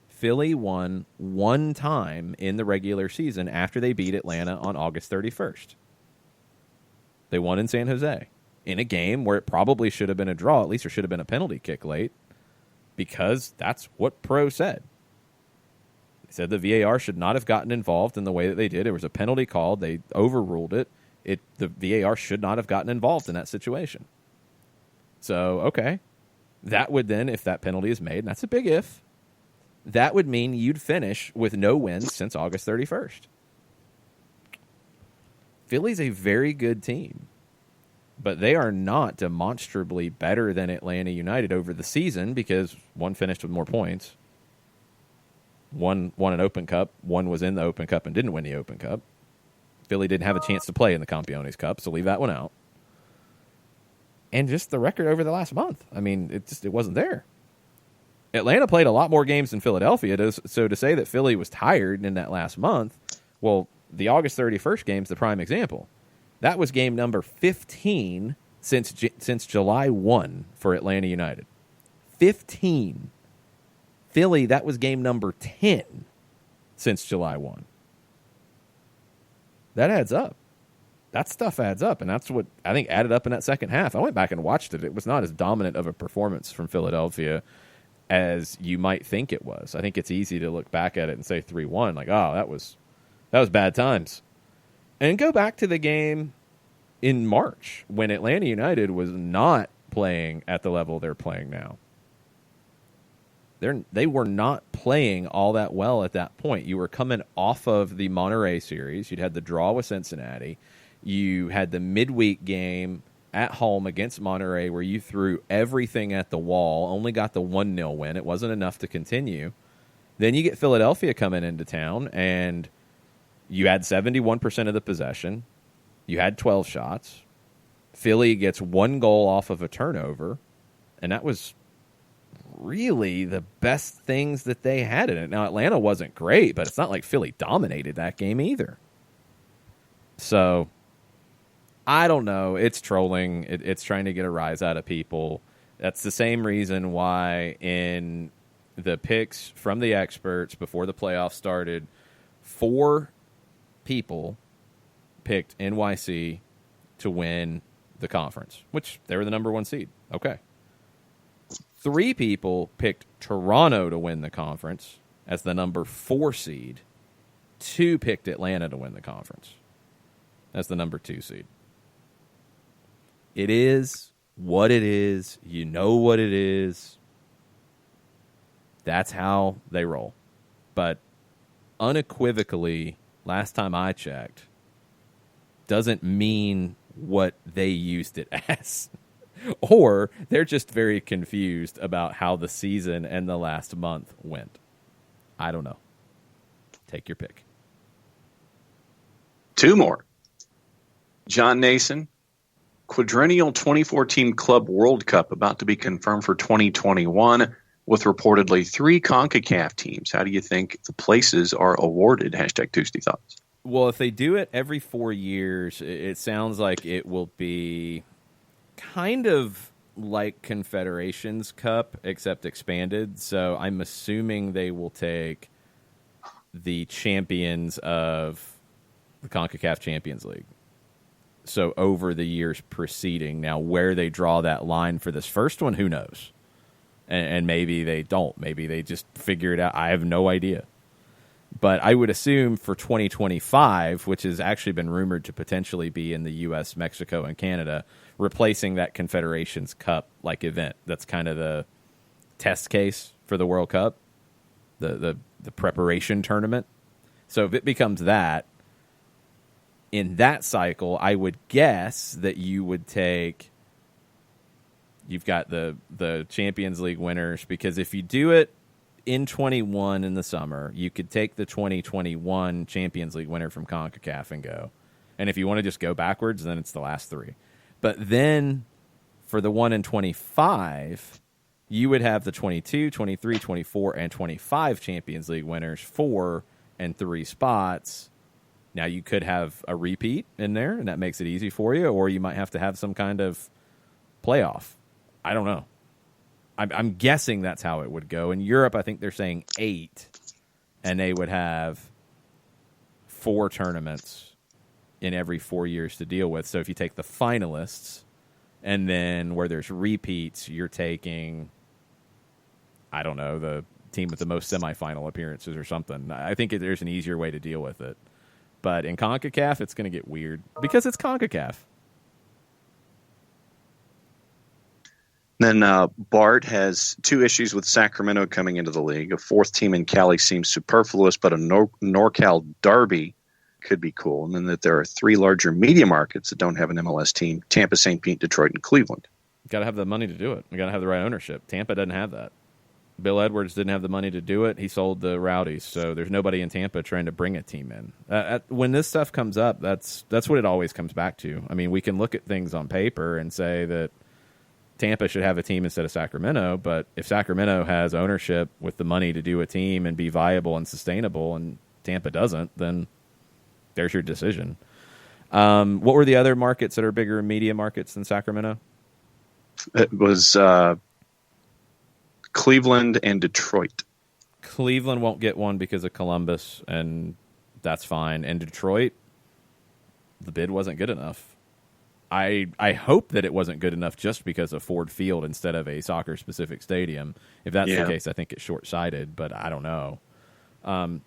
Philly won 1 time in the regular season after they beat Atlanta on August 31st. They won in San Jose in a game where it probably should have been a draw. At least there should have been a penalty kick late, because that's what Pro said. They said the VAR should not have gotten involved in the way that they did. There was a penalty called. They overruled it. The VAR should not have gotten involved in that situation. So, okay. That would then, if that penalty is made, and that's a big if, that would mean you'd finish with no wins since August 31st. Philly's a very good team, but they are not demonstrably better than Atlanta United over the season, because one finished with more points. One won an Open Cup. One was in the Open Cup and didn't win the Open Cup. Philly didn't have a chance to play in the Campiones Cup, so leave that one out. And just the record over the last month. I mean, it wasn't there. Atlanta played a lot more games than Philadelphia, so to say that Philly was tired in that last month, well, the August 31st game's the prime example. That was game number 15 since July 1 for Atlanta United. 15. Philly, that was game number 10 since July 1. That adds up. That stuff adds up, and that's what I think added up in that second half. I went back and watched it. It was not as dominant of a performance from Philadelphia as you might think it was. I think it's easy to look back at it and say 3-1, like, oh, that was bad times. And go back to the game in March when Atlanta United was not playing at the level they're playing now. They were not playing all that well at that point. You were coming off of the Monterey series. You'd had the draw with Cincinnati. You had the midweek game at home against Monterey where you threw everything at the wall, only got the 1-0 win. It wasn't enough to continue. Then you get Philadelphia coming into town, and you had 71% of the possession. You had 12 shots. Philly gets 1 goal off of a turnover, and that was really the best things that they had in it. Now, Atlanta wasn't great, but it's not like Philly dominated that game either. So, I don't know. It's trolling. It's trying to get a rise out of people. That's the same reason why in the picks from the experts before the playoffs started, 4 people picked NYC to win the conference, which they were the number 1 seed. Okay. 3 people picked Toronto to win the conference as the number 4 seed. 2 picked Atlanta to win the conference as the number 2 seed. It is what it is. You know what it is. That's how they roll. But unequivocally, last time I checked, doesn't mean what they used it as. Or they're just very confused about how the season and the last month went. I don't know. Take your pick. 2 more. John Nason, quadrennial 24-team Club World Cup about to be confirmed for 2021 with reportedly 3 CONCACAF teams. How do you think the places are awarded? Hashtag Tuesday Thoughts. Well, if they do it every 4 years, it sounds like it will be kind of like Confederations Cup, except expanded. So I'm assuming they will take the champions of the CONCACAF Champions League. So over the years preceding. Now, where they draw that line for this first one, who knows? And maybe they don't. Maybe they just figure it out. I have no idea. But I would assume for 2025, which has actually been rumored to potentially be in the U.S., Mexico, and Canada, replacing that Confederations Cup-like event. That's kind of the test case for the World Cup, the preparation tournament. So if it becomes that, in that cycle, I would guess that you would take... You've got the Champions League winners, because if you do it in 21 in the summer, you could take the 2021 Champions League winner from CONCACAF and go. And if you want to just go backwards, then it's the last 3. But then for the one in 25, you would have the 22, 23, 24, and 25 Champions League winners, 4 and 3 spots. Now, you could have a repeat in there, and that makes it easy for you, or you might have to have some kind of playoff. I don't know. I'm guessing that's how it would go. In Europe, I think they're saying 8, and they would have 4 tournaments in every 4 years to deal with. So if you take the finalists, and then where there's repeats, you're taking, I don't know, the team with the most semifinal appearances or something. I think there's an easier way to deal with it. But in CONCACAF, it's going to get weird because it's CONCACAF. Then Bart has 2 issues with Sacramento coming into the league. A 4th team in Cali seems superfluous, but a NorCal derby could be cool. And then that there are 3 larger media markets that don't have an MLS team: Tampa, St. Pete, Detroit, and Cleveland. Got to have the money to do it. You got to have the right ownership. Tampa doesn't have that. Bill Edwards didn't have the money to do it. He sold the Rowdies, so there's nobody in Tampa trying to bring a team in. When this stuff comes up, that's what it always comes back to. I mean, we can look at things on paper and say that Tampa should have a team instead of Sacramento, but if Sacramento has ownership with the money to do a team and be viable and sustainable, and Tampa doesn't, then there's your decision. What were the other markets that are bigger media markets than Sacramento? It was Cleveland and Detroit. Cleveland won't get one because of Columbus, and that's fine. And Detroit, the bid wasn't good enough. I hope that it wasn't good enough just because of Ford Field instead of a soccer-specific stadium. If that's the case, I think it's short-sighted, but I don't know.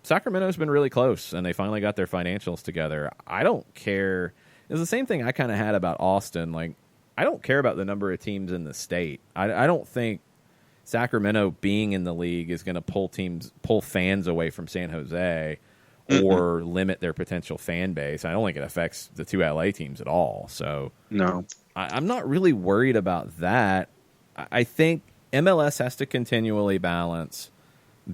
Sacramento's been really close, and they finally got their financials together. I don't care. It's the same thing I kind of had about Austin. Like, I don't care about the number of teams in the state. I don't think Sacramento being in the league is going to pull fans away from San Jose or limit their potential fan base. I don't think it affects the two LA teams at all. So no, I'm not really worried about that. I think MLS has to continually balance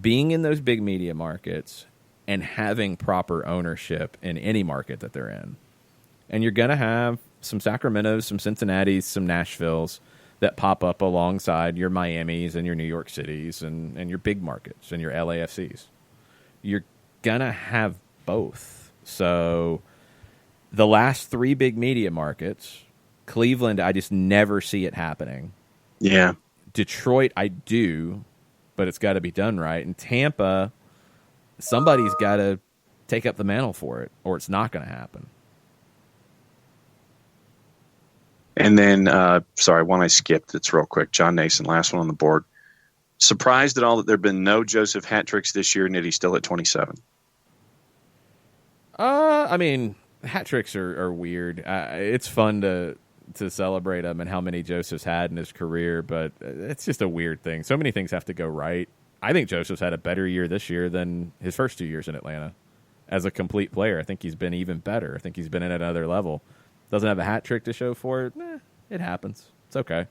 being in those big media markets and having proper ownership in any market that they're in. And you're going to have some Sacramentos, some Cincinnatis, some Nashvilles that pop up alongside your Miamis and your New York Cities and your big markets and your LAFCs. You're going to have both. So the last three big media markets, Cleveland, I just never see it happening. Yeah. Detroit, I do, but it's got to be done right. And Tampa, somebody's got to take up the mantle for it, or it's not going to happen. And then, one I skipped. It's real quick. John Nason, last one on the board. Surprised at all that there have been no Joseph hat tricks this year, and yet he's still at 27. I mean, hat tricks are weird. It's fun to celebrate them and how many Joseph's had in his career, but it's just a weird thing. So many things have to go right. I think Joseph's had a better year this year than his first 2 years in Atlanta. As a complete player, I think he's been even better. I think he's been at another level. Doesn't have a hat trick to show for it. It happens. It's okay.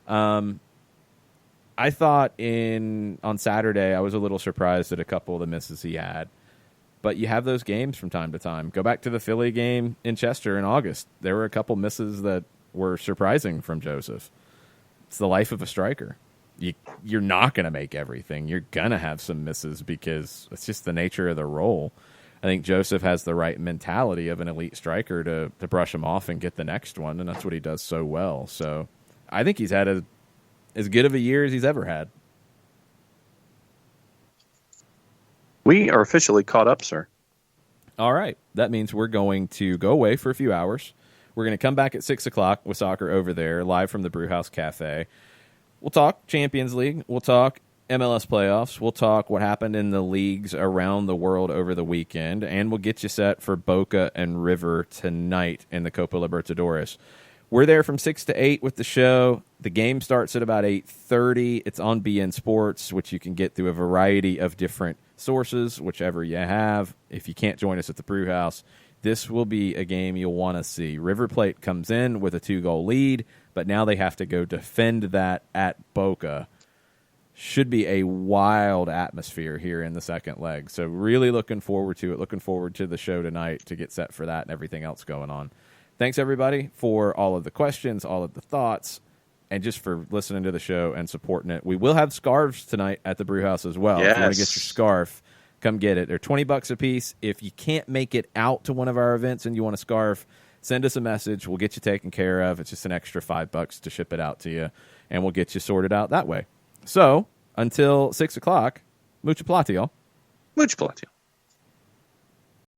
I thought on Saturday, I was a little surprised at a couple of the misses he had. But you have those games from time to time. Go back to the Philly game in Chester in August. There were a couple misses that were surprising from Joseph. It's the life of a striker. You're not going to make everything. You're going to have some misses because it's just the nature of the role. I think Joseph has the right mentality of an elite striker to brush him off and get the next one, and that's what he does so well. So I think he's had as good of a year as he's ever had. We are officially caught up, sir. All right. That means we're going to go away for a few hours. We're going to come back at 6 o'clock with Soccer Over There, live from the Brewhouse Cafe. We'll talk Champions League. We'll talk MLS playoffs. We'll talk what happened in the leagues around the world over the weekend, and we'll get you set for Boca and River tonight in the Copa Libertadores. We're there from 6 to 8 with the show. The game starts at about 8:30. It's on BN Sports, which you can get through a variety of different sources, whichever you have. If you can't join us at the Brewhouse, this will be a game you'll want to see. River Plate comes in with a 2-goal lead, but now they have to go defend that at Boca. Should be a wild atmosphere here in the second leg. So really looking forward to it. Looking forward to the show tonight to get set for that and everything else going on. Thanks, everybody, for all of the questions, all of the thoughts, and just for listening to the show and supporting it. We will have scarves tonight at the Brewhouse as well. Yes. If you want to get your scarf, come get it. They're $20 a piece. If you can't make it out to one of our events and you want a scarf, send us a message. We'll get you taken care of. It's just an extra $5 to ship it out to you, and we'll get you sorted out that way. So, until 6 o'clock, mucho plati, y'all. Mucho plati.